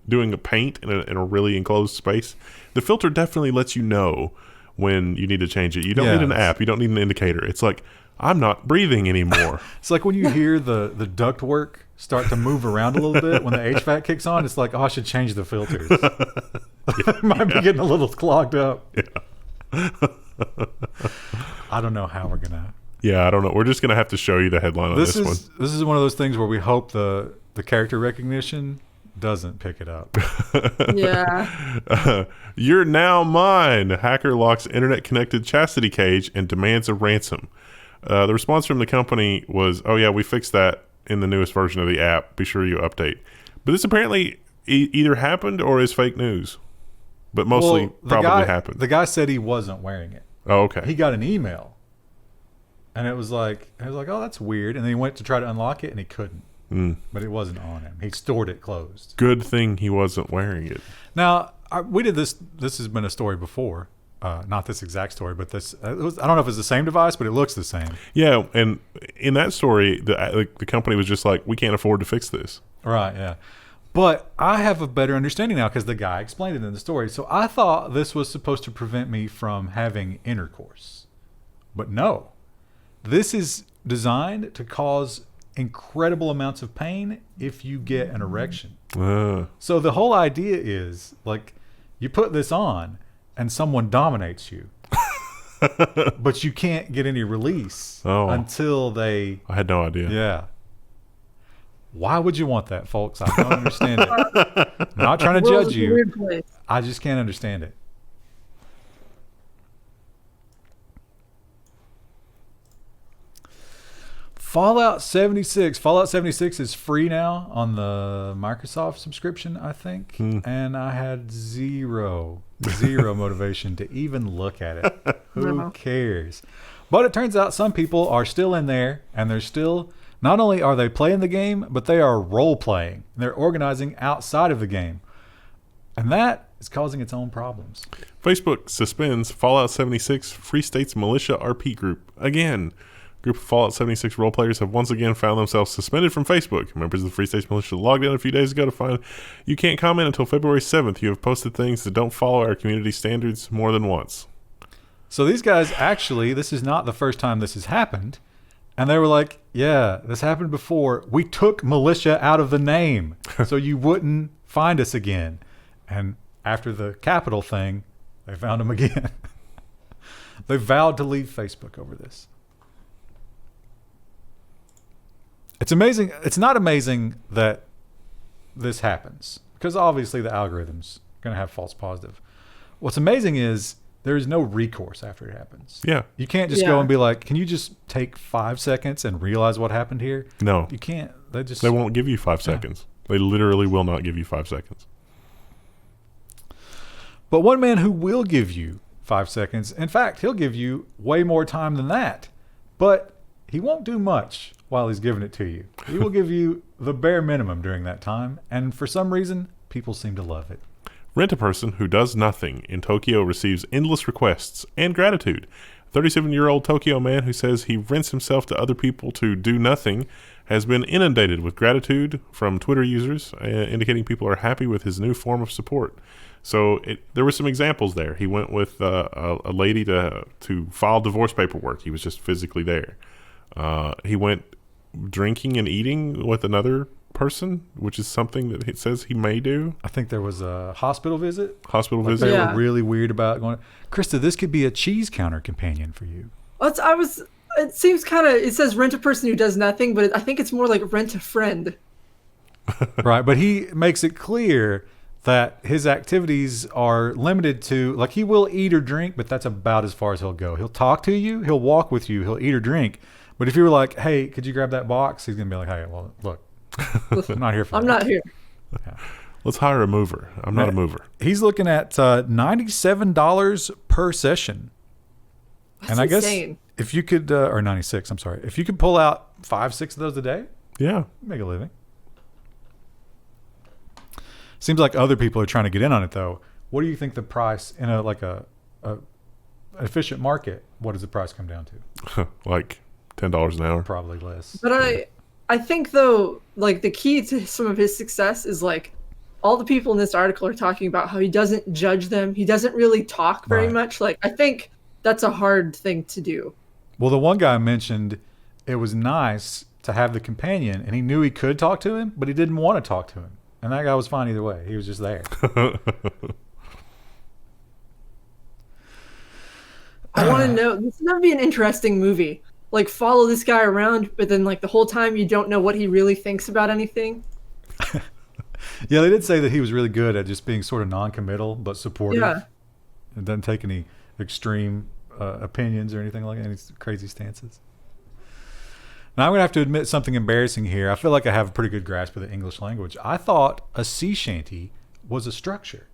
doing a paint in a really enclosed space, the filter definitely lets you know when you need to change it. You don't need an app. You don't need an indicator. It's like, I'm not breathing anymore. It's like when you hear the ductwork start to move around a little bit when the HVAC kicks on. It's like, oh, I should change the filters. Might be getting a little clogged up. Yeah. I don't know how we're gonna. Yeah, I don't know. We're just gonna have to show you the headline on this one. This is one of those things where we hope the character recognition doesn't pick it up. Yeah. You're now mine. Hacker locks internet-connected chastity cage and demands a ransom. The response from the company was, oh, yeah, we fixed that in the newest version of the app. Be sure you update. But this apparently either happened or is fake news. But mostly probably happened. The guy said he wasn't wearing it. Oh, okay. He got an email. And it was like, oh, that's weird. And then he went to try to unlock it, and he couldn't. But it wasn't on him. He stored it closed. Good thing he wasn't wearing it. Now, we did this. This has been a story before. Not this exact story, but this. I don't know if it's the same device, but it looks the same. Yeah, and in that story, the company was just like, we can't afford to fix this. Right, yeah. But I have a better understanding now because the guy explained it in the story. So I thought this was supposed to prevent me from having intercourse. But no. This is designed to cause incredible amounts of pain if you get an erection. So the whole idea is like you put this on and someone dominates you. But you can't get any release until they... I had no idea. Yeah. Why would you want that, folks? I don't understand it. I'm not trying to judge you. I just can't understand it. Fallout 76. Fallout 76 is free now on the Microsoft subscription, I think. And I had zero motivation to even look at it. Who cares? But it turns out some people are still in there, and they're still, not only are they playing the game, but they are role-playing. They're organizing outside of the game. And that is causing its own problems. Facebook suspends Fallout 76 Free States Militia RP group again. Group of Fallout 76 role players have once again found themselves suspended from Facebook. Members of the Free States Militia logged in a few days ago to find you can't comment until February 7th. You have posted things that don't follow our community standards more than once. So these guys actually, this is not the first time this has happened. And they were like, yeah, this happened before. We took militia out of the name so you wouldn't find us again. And after the Capitol thing, they found them again. They vowed to leave Facebook over this. It's amazing. It's not amazing that this happens because obviously the algorithm's going to have false positive. What's amazing is there is no recourse after it happens. Yeah. You can't just go and be like, can you just take 5 seconds and realize what happened here? No. You can't. They won't give you 5 seconds. They literally will not give you 5 seconds. But one man who will give you 5 seconds. In fact, he'll give you way more time than that. But he won't do much while he's giving it to you. He will give you the bare minimum during that time. And for some reason, people seem to love it. Rent-A-Person who does nothing in Tokyo receives endless requests and gratitude. 37-year-old Tokyo man who says he rents himself to other people to do nothing has been inundated with gratitude from Twitter users, indicating people are happy with his new form of support. So there were some examples there. He went with a lady to file divorce paperwork. He was just physically there. He went drinking and eating with another person, which is something that it says he may do. I think there was a hospital visit. Visit. They were really weird about going. Krista, this could be a cheese counter companion for you. It seems kind of. It says rent a person who does nothing, but I think it's more like rent a friend. Right, but he makes it clear that his activities are limited to, like, he will eat or drink, but that's about as far as he'll go. He'll talk to you, he'll walk with you, he'll eat or drink. But if you were like, hey, could you grab that box? He's gonna be like, hey, well, look, I'm not here for that. I'm not here. Yeah. Let's hire a mover. I'm not a mover. He's looking at $97 per session. That's and I insane. guess if you could, or 96, I'm sorry. If you could pull out 5-6 of those a day, Yeah. make a living. Seems like other people are trying to get in on it, though. What do you think the price in a efficient market? What does the price come down to? Like $10 an hour. Probably less. But I think though, like the key to some of his success is like all the people in this article are talking about how he doesn't judge them. He doesn't really talk very much. Like I think that's a hard thing to do. Well, the one guy mentioned it was nice to have the companion, and he knew he could talk to him, but he didn't want to talk to him. And that guy was fine either way. He was just there. I want to know. This would be an interesting movie. Like follow this guy around, but then like the whole time you don't know what he really thinks about anything. Yeah, they did say that he was really good at just being sort of non-committal but supportive. Yeah. And doesn't take any extreme opinions or anything like that, any crazy stances. Now, I'm going to have to admit something embarrassing here. I feel like I have a pretty good grasp of the English language. I thought a sea shanty was a structure.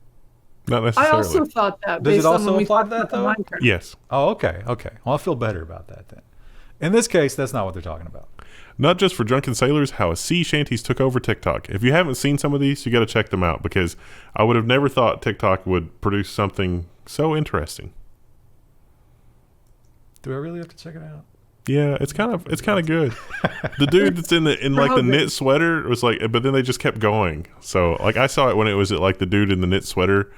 Not necessarily. I also thought that. Does it based on also when we apply talked to that, about the though? Minecraft. Yes. Oh, okay. Well, I feel better about that then. In this case, that's not what they're talking about. Not just for drunken sailors, how sea shanties took over TikTok. If you haven't seen some of these, you got to check them out because I would have never thought TikTok would produce something so interesting. Do I really have to check it out? Yeah, it's kind of good. The dude that's in like the knit sweater was like, but then they just kept going. So like I saw it when it was at like the dude in the knit sweater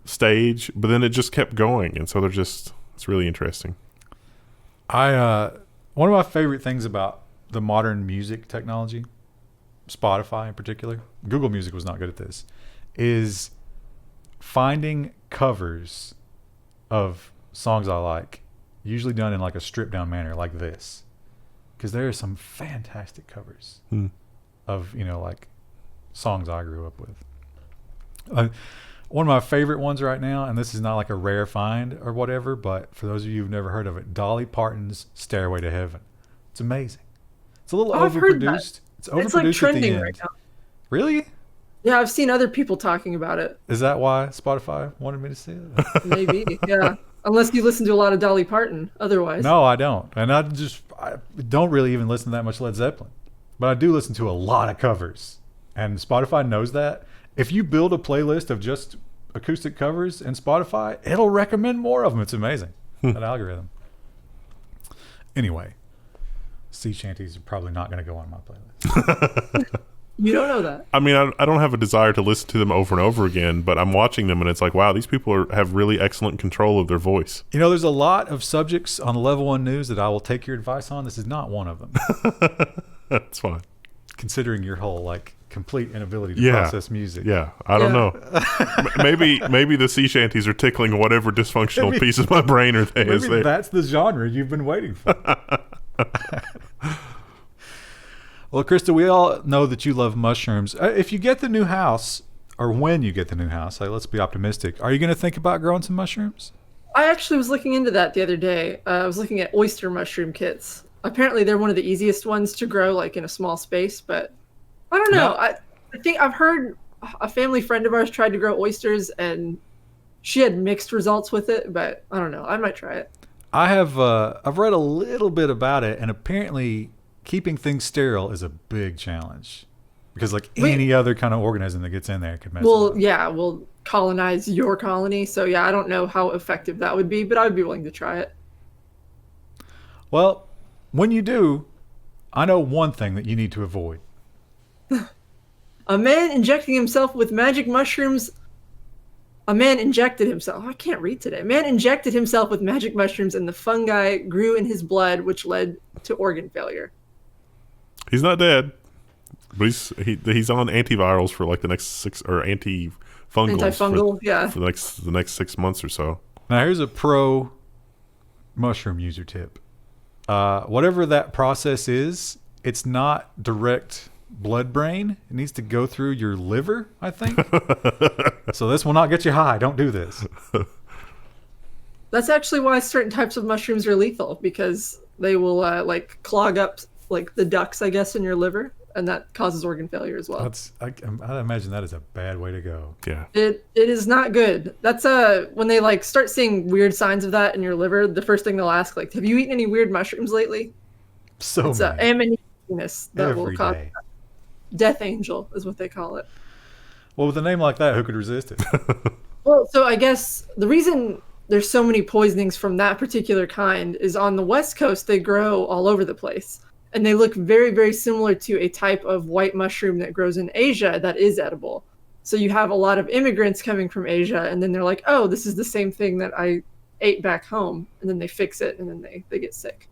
stage, but then it just kept going, and so it's really interesting. One of my favorite things about the modern music technology, Spotify in particular, Google Music was not good at this, is finding covers of songs I like, usually done in like a stripped down manner like this, because there are some fantastic covers of like songs I grew up with. One of my favorite ones right now, and this is not like a rare find or whatever, but for those of you who've never heard of it, Dolly Parton's Stairway to Heaven. It's amazing. It's a little overproduced. It's overproduced it's like trending at the end. right now. Really? Yeah, I've seen other people talking about it. Is that why Spotify wanted me to see it? Maybe, yeah. Unless you listen to a lot of Dolly Parton, otherwise. No, I don't. And I don't really even listen to that much Led Zeppelin. But I do listen to a lot of covers. And Spotify knows that. If you build a playlist of just acoustic covers in Spotify, it'll recommend more of them. It's amazing, that algorithm. Anyway, sea shanties are probably not going to go on my playlist. You don't know that. I mean, I don't have a desire to listen to them over and over again, but I'm watching them and it's like, wow, these people have really excellent control of their voice. There's a lot of subjects on the Level 1 news that I will take your advice on. This is not one of them. That's fine. Considering your whole complete inability to process music. Yeah, I don't know. maybe the sea shanties are tickling whatever dysfunctional piece of my brain is there. That's the genre you've been waiting for. Well, Krista, we all know that you love mushrooms. If you get the new house, or when you get the new house, let's be optimistic, are you going to think about growing some mushrooms? I actually was looking into that the other day. I was looking at oyster mushroom kits. Apparently, they're one of the easiest ones to grow, in a small space. But I don't know. I think I've heard a family friend of ours tried to grow oysters, and she had mixed results with it, but I don't know. I might try it. I've read a little bit about it, and apparently keeping things sterile is a big challenge because like any other kind of organism that gets in there could mess it up. Yeah, we'll colonize your colony. So yeah, I don't know how effective that would be, but I would be willing to try it. Well, when you do, I know one thing that you need to avoid. A man injecting himself with magic mushrooms. A man injected himself. I can't read today. A man injected himself with magic mushrooms, and the fungi grew in his blood, which led to organ failure. He's not dead, but he's on antivirals for like the next 6 or antifungal for the next 6 months or so. Now here's a pro mushroom user tip. Whatever that process is, it's not direct blood brain. It needs to go through your liver, I think. So this will not get you high. Don't do this. That's actually why certain types of mushrooms are lethal, because they will like clog up like the ducts, I guess, in your liver, and that causes organ failure as well. I imagine that is a bad way to go. Yeah. It is not good. That's when they like start seeing weird signs of that in your liver, the first thing they'll ask, like, have you eaten any weird mushrooms lately? So it's ammoniousness that will cause day. Death angel is what they call it. Well, with a name like that, who could resist it? Well, so I guess the reason there's so many poisonings from that particular kind is on the West Coast, they grow all over the place. And they look very, very similar to a type of white mushroom that grows in Asia that is edible. So you have a lot of immigrants coming from Asia, and then they're like, oh, this is the same thing that I ate back home. And then they fix it, and then they get sick.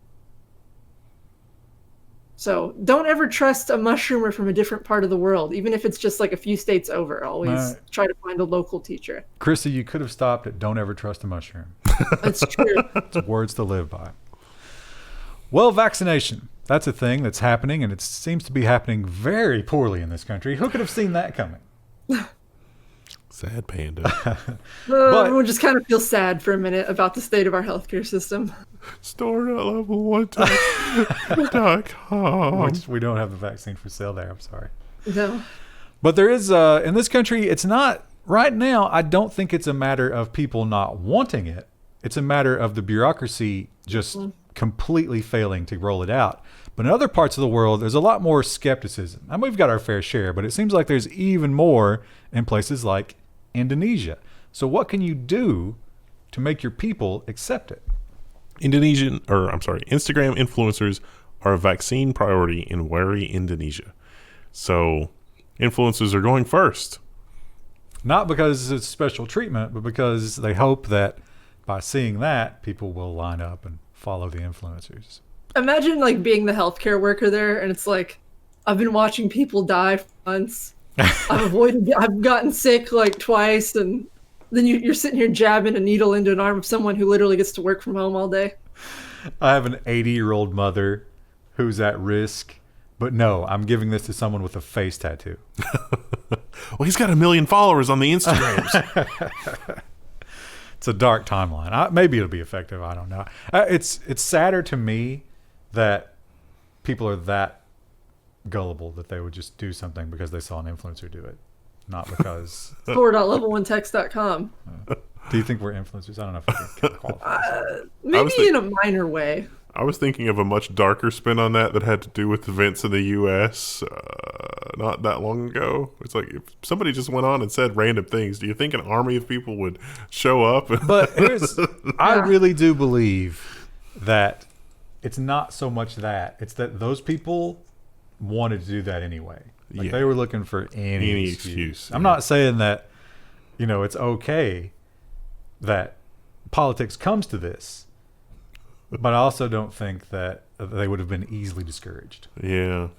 So don't ever trust a mushroomer from a different part of the world, even if it's just like a few states over. Always try to find a local teacher. Chrissy, you could have stopped at don't ever trust a mushroom. That's true. It's words to live by. Well, vaccination. That's a thing that's happening, and it seems to be happening very poorly in this country. Who could have seen that coming? Sad panda. We'll just kind of feel sad for a minute about the state of our healthcare system. Store.level1.com. We don't have the vaccine for sale there. I'm sorry. No. But there is, in this country, it's not, right now, I don't think it's a matter of people not wanting it. It's a matter of the bureaucracy just completely failing to roll it out. But in other parts of the world, there's a lot more skepticism. And we've got our fair share, but it seems like there's even more in places like Indonesia. So what can you do to make your people accept it? Instagram influencers are a vaccine priority in wary Indonesia. So influencers are going first. Not because it's special treatment, but because they hope that by seeing that, people will line up and follow the influencers. Imagine like being the healthcare worker there, and it's like, I've been watching people die for months. I've gotten sick like twice, and then you're sitting here jabbing a needle into an arm of someone who literally gets to work from home all day. I have an 80-year-old mother who's at risk, but no, I'm giving this to someone with a face tattoo. Well, he's got 1 million followers on the Instagrams. It's a dark timeline. Maybe it'll be effective. I don't know. It's sadder to me that people are that gullible that they would just do something because they saw an influencer do it, not because. Store.level1text.com. Do you think we're influencers? I don't know if we can qualify. Maybe in a minor way. I was thinking of a much darker spin on that had to do with events in the U.S. Not that long ago. It's like if somebody just went on and said random things, do you think an army of people would show up? But I really do believe that it's not so much that. It's that those people wanted to do that anyway. Like they were looking for any excuse. I'm not saying that, it's okay that politics comes to this, but I also don't think that they would have been easily discouraged. Yeah.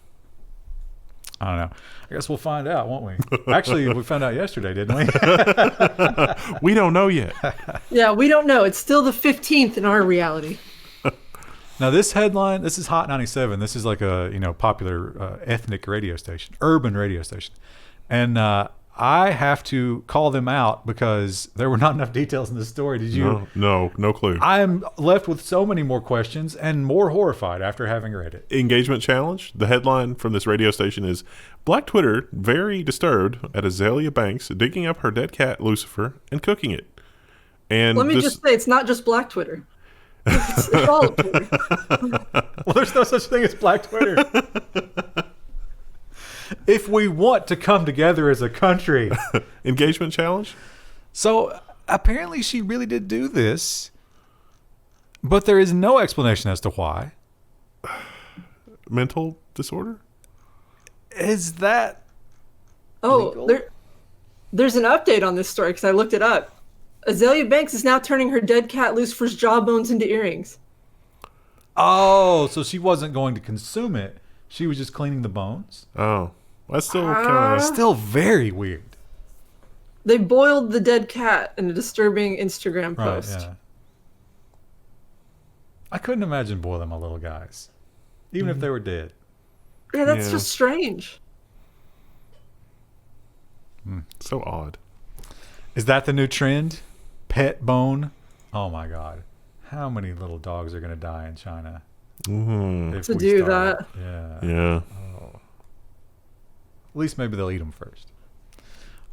I don't know. I guess we'll find out, won't we? Actually, we found out yesterday, didn't we? We don't know yet. Yeah, we don't know. It's still the 15th in our reality. Now, this headline, this is Hot 97. This is like a popular ethnic radio station, urban radio station. And I have to call them out because there were not enough details in the story. Did you? No clue. I'm left with so many more questions and more horrified after having read it. Engagement challenge. The headline from this radio station is Black Twitter very disturbed at Azalea Banks digging up her dead cat Lucifer and cooking it. And Let me just say, it's not just Black Twitter. It's all of Twitter. Well, there's no such thing as Black Twitter. If we want to come together as a country. Engagement challenge? So apparently she really did do this, but there is no explanation as to why. Mental disorder? Is that Oh, legal? there's an update on this story because I looked it up. Azealia Banks is now turning her dead cat Lucifer's jawbones into earrings. Oh, so she wasn't going to consume it. She was just cleaning the bones? Oh. That's still kind of... Still very weird. They boiled the dead cat in a disturbing Instagram Right, post. yeah. I couldn't imagine boiling my little guys, even if they were dead. Yeah, that's Yeah. just strange. So odd. Is that the new trend? Pet bone? Oh my God. How many little dogs are going to die in China? Mm-hmm. If To we do start? that. Yeah. Yeah. At least maybe they'll eat them first.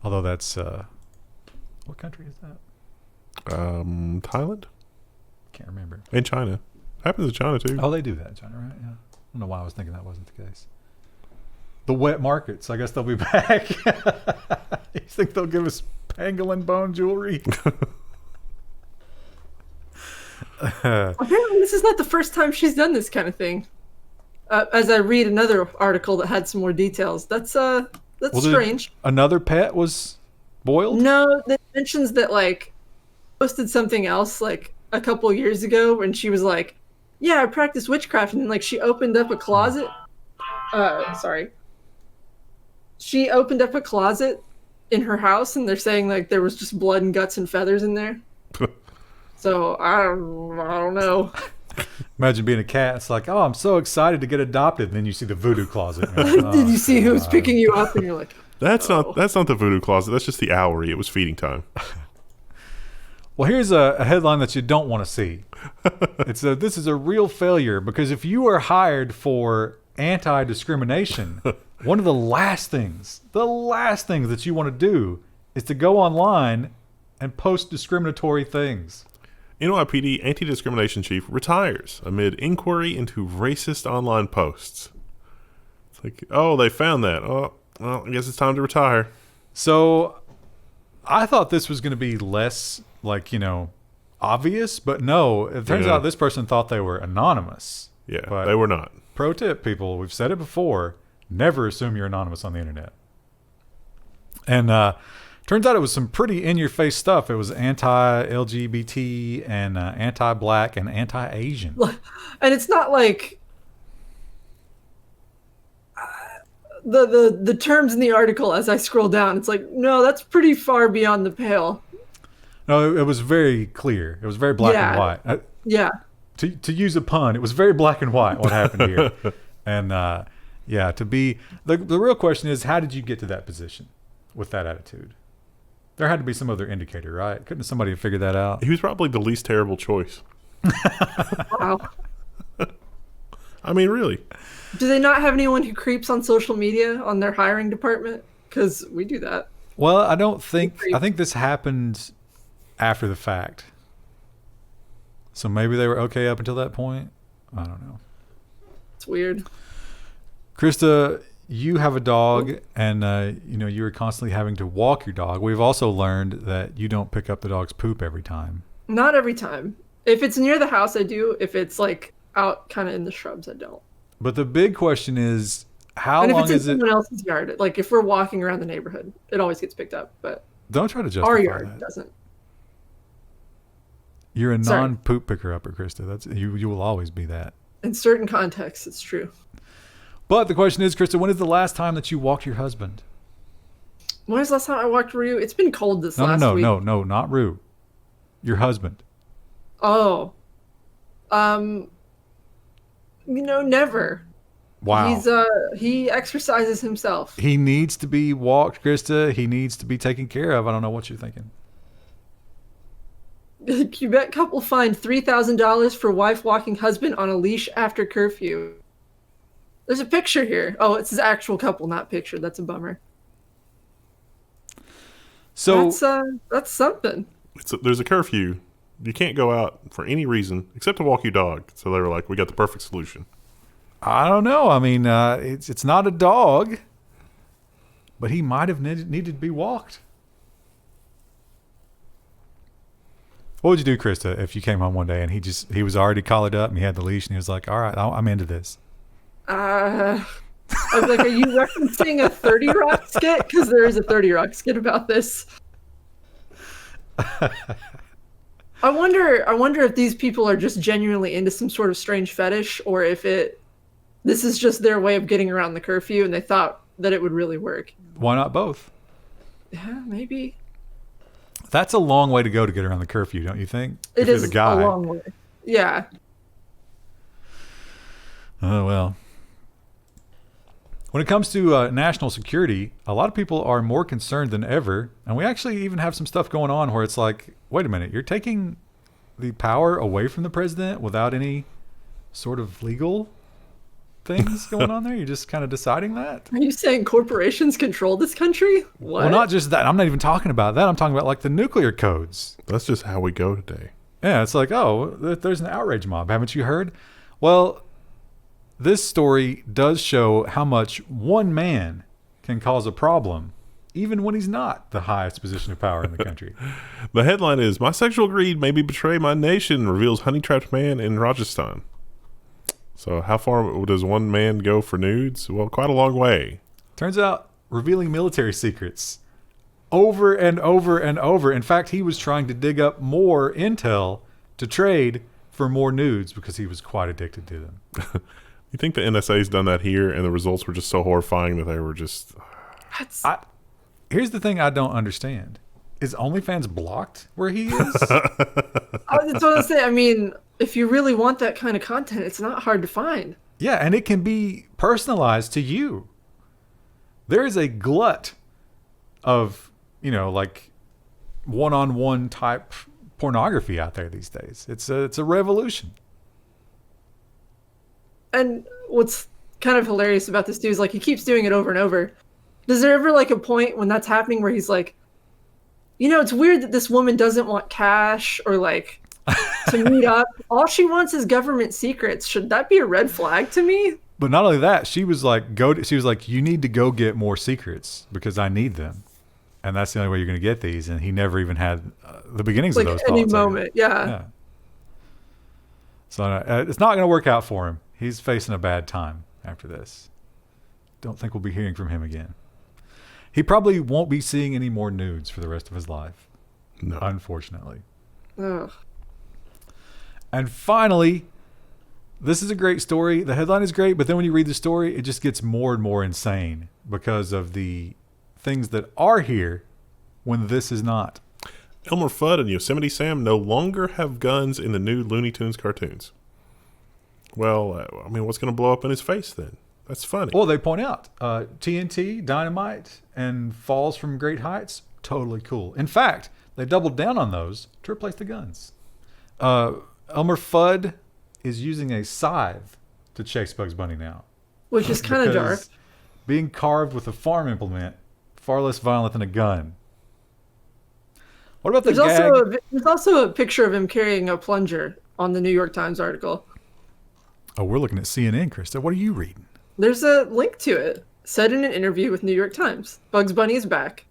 Although that's, what country is that? Thailand? Can't remember. And China. Happens in China too. Oh, they do that in China, right? Yeah. I don't know why I was thinking that wasn't the case. The wet markets, I guess they'll be back. You think they'll give us pangolin bone jewelry? Apparently, this is not the first time she's done this kind of thing. As I read another article that had some more details, that's strange. Another pet was boiled? No, that mentions that like posted something else like a couple years ago when she was like, "Yeah, I practice witchcraft," and like she opened up a closet. She opened up a closet in her house, and they're saying like there was just blood and guts and feathers in there. So I don't know. Imagine being a cat. It's like, oh, I'm so excited to get adopted. And then you see the voodoo closet. You're like, Did oh, you see who was God. picking you up? And you're like, That's not the voodoo closet. That's just the owlery. It was feeding time. Well, here's a headline that you don't want to see. This is a real failure because if you are hired for anti-discrimination, one of the last things that you want to do is to go online and post discriminatory things. NYPD anti-discrimination chief retires amid inquiry into racist online posts. It's like, oh, they found that. Oh, well, I guess it's time to retire. So I thought this was going to be less obvious, but no, it turns out this person thought they were anonymous. Yeah, But they were not. pro tip, people, we've said it before, never assume you're anonymous on the internet. And turns out it was some pretty in-your-face stuff. It was anti-LGBT and anti-black and anti-Asian. and it's not like the terms in the article as I scroll down. It's like, no, that's pretty far beyond the pale. No, it was very clear. It was very black and white. Yeah. To use a pun, it was very black and white what happened here. And to be the real question is, how did you get to that position with that attitude? There had to be some other indicator, right? Couldn't somebody have figured that out? He was probably the least terrible choice. Wow. I mean, really. Do they not have anyone who creeps on social media on their hiring department? Because we do that. Well, I think this happened after the fact. So maybe they were okay up until that point. I don't know. It's weird. Krista, you have a dog, and you were constantly having to walk your dog. We've also learned that you don't pick up the dog's poop every time. Not every time. If it's near the house, I do. If it's like out kind of in the shrubs, I don't. But the big question is, how And if long it's in is it? someone else's yard, like if we're walking around the neighborhood, it always gets picked up. But Don't try to justify our yard that. doesn't. You're a Sorry. non-poop picker upper, Krista. That's you will always be that. In certain contexts, it's true. But the question is, Krista, when is the last time that you walked your husband? When was the last time I walked Ryu? It's been cold this No, last week. no, not Rue. Your husband. Oh. Never. Wow. He exercises himself. He needs to be walked, Krista. He needs to be taken care of. I don't know what you're thinking. Quebec couple fined $3,000 for wife walking husband on a leash after curfew. There's a picture here. Oh, it's his actual couple, not picture. That's a bummer. So That's something. there's a curfew. You can't go out for any reason except to walk your dog. So they were like, we got the perfect solution. I don't know. I mean, it's not a dog, but he might have needed to be walked. What would you do, Krista, if you came home one day and he was already collared up and he had the leash and he was like, all right, I'm into this? I was like, are you referencing a 30 Rock skit? Because there is a 30 Rock skit about this. I wonder if these people are just genuinely into some sort of strange fetish, or if this is just their way of getting around the curfew and they thought that it would really work. Why not both? Yeah, maybe. That's a long way to go to get around the curfew, don't you think? It If you're is the guy. a long way. Yeah. Oh, well. When it comes to national security, a lot of people are more concerned than ever. And we actually even have some stuff going on where it's like, wait a minute, you're taking the power away from the president without any sort of legal things going on there? You're just kind of deciding that? Are you saying corporations control this country? What? Well, not just that. I'm not even talking about that. I'm talking about like the nuclear codes. That's just how we go today. Yeah, it's like, oh, there's an outrage mob. Haven't you heard? Well, this story does show how much one man can cause a problem, even when he's not the highest position of power in the country. The headline is, "My sexual greed made me betray my nation, reveals honey-trapped man in Rajasthan." So how far does one man go for nudes? Well, quite a long way. Turns out, revealing military secrets over and over and over. In fact, he was trying to dig up more intel to trade for more nudes because he was quite addicted to them. You think the NSA's done that here and the results were just so horrifying that they were just... Here's the thing I don't understand. Is OnlyFans blocked where he is? That's what I say. I mean, if you really want that kind of content, it's not hard to find. Yeah, and it can be personalized to you. There is a glut of, like one-on-one type pornography out there these days. It's a revolution. And what's kind of hilarious about this dude is like he keeps doing it over and over. Does there ever like a point when that's happening where he's like, it's weird that this woman doesn't want cash or like to meet up. All she wants is government secrets. Should that be a red flag to me? But not only that, she was like, you need to go get more secrets because I need them. And that's the only way you're going to get these. And he never even had the beginnings like of those any thoughts. Moment, yeah. So it's not going to work out for him. He's facing a bad time after this. Don't think we'll be hearing from him again. He probably won't be seeing any more nudes for the rest of his life. No. Unfortunately. Ugh. And finally, this is a great story. The headline is great, but then when you read the story, it just gets more and more insane because of the things that are here when this is not. Elmer Fudd and Yosemite Sam no longer have guns in the new Looney Tunes cartoons. Well, what's going to blow up in his face then? That's funny. Well, they point out TNT, dynamite, and falls from great heights, totally cool. In fact, they doubled down on those to replace the guns. Elmer Fudd is using a scythe to chase Bugs Bunny now. Which is kind of dark. Being carved with a farm implement, far less violent than a gun. What about the gag? There's also a picture of him carrying a plunger on the New York Times article. Oh, we're looking at CNN, Krista. What are you reading? There's a link to it. Said in an interview with New York Times. Bugs Bunny is back.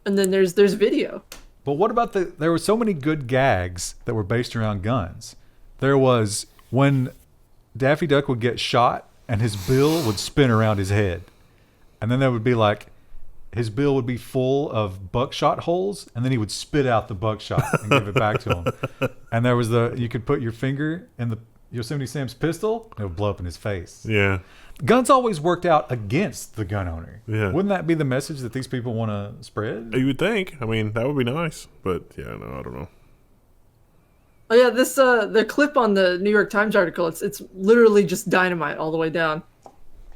And then there's video. But what about there were so many good gags that were based around guns. There was when Daffy Duck would get shot and his bill would spin around his head. And then there would be like, his bill would be full of buckshot holes, and then he would spit out the buckshot and give it back to him. And there was you could put your finger in the Yosemite Sam's pistol, and it would blow up in his face. Yeah. Guns always worked out against the gun owner. Yeah. Wouldn't that be the message that these people want to spread? You would think. That would be nice. But yeah, no, I don't know. Oh yeah, this the clip on the New York Times article, it's literally just dynamite all the way down.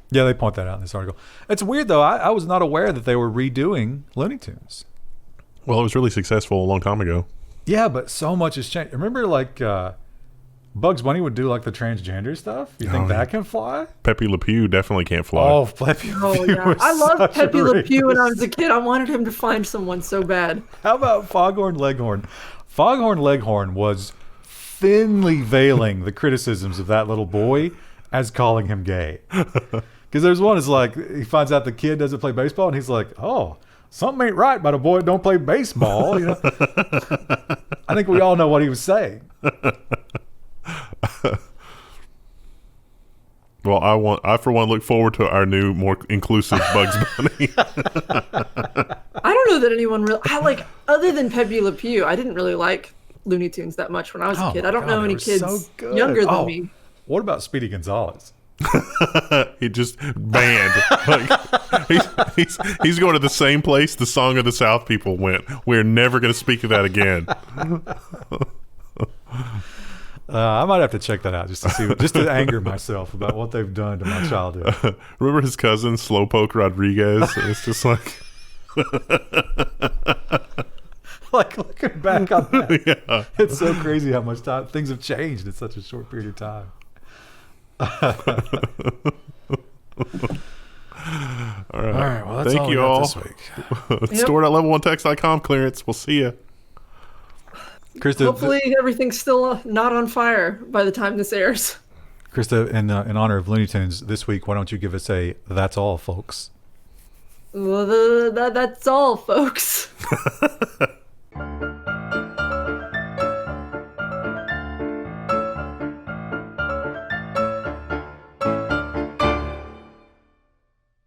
Yeah, they point that out in this article. It's weird though. I was not aware that they were redoing Looney Tunes. Well, it was really successful a long time ago. Yeah, but so much has changed. Remember like Bugs Bunny would do like the transgender stuff. You think that can fly? Pepe Le Pew definitely can't fly. Oh, Pepe Le Oh Pew yeah, was I loved such Pepe a Le Pew when I was a realist. kid. I wanted him to find someone so bad. How about Foghorn Leghorn? Foghorn Leghorn was thinly veiling the criticisms of that little boy as calling him gay. Because there's one is like, he finds out the kid doesn't play baseball, and he's like, oh, something ain't right about a boy that don't play baseball. You know? I think we all know what he was saying. Well, I for one look forward to our new, more inclusive Bugs Bunny. I don't know that anyone really. Other than Pepe Le Pew, I didn't really like Looney Tunes that much when I was a kid. my I don't God, know they any were kids so good. younger than me. What about Speedy Gonzalez? He just banned. Like, he's going to the same place the Song of the South people went. We're never going to speak of that again. I might have to check that out just to see, just to anger myself about what they've done to my childhood. Remember his cousin Slowpoke Rodriguez? It's just like, Like looking back on that, yeah. it's so crazy how much time things have changed in such a short period of time. All right. Well, that's Thank all we you got all. this week. Store.level1text.com clearance. We'll see you. Krista, Hopefully, everything's still not on fire by the time this airs. Krista, in honor of Looney Tunes this week, why don't you give us a "That's all, folks"? Well, that's all, folks.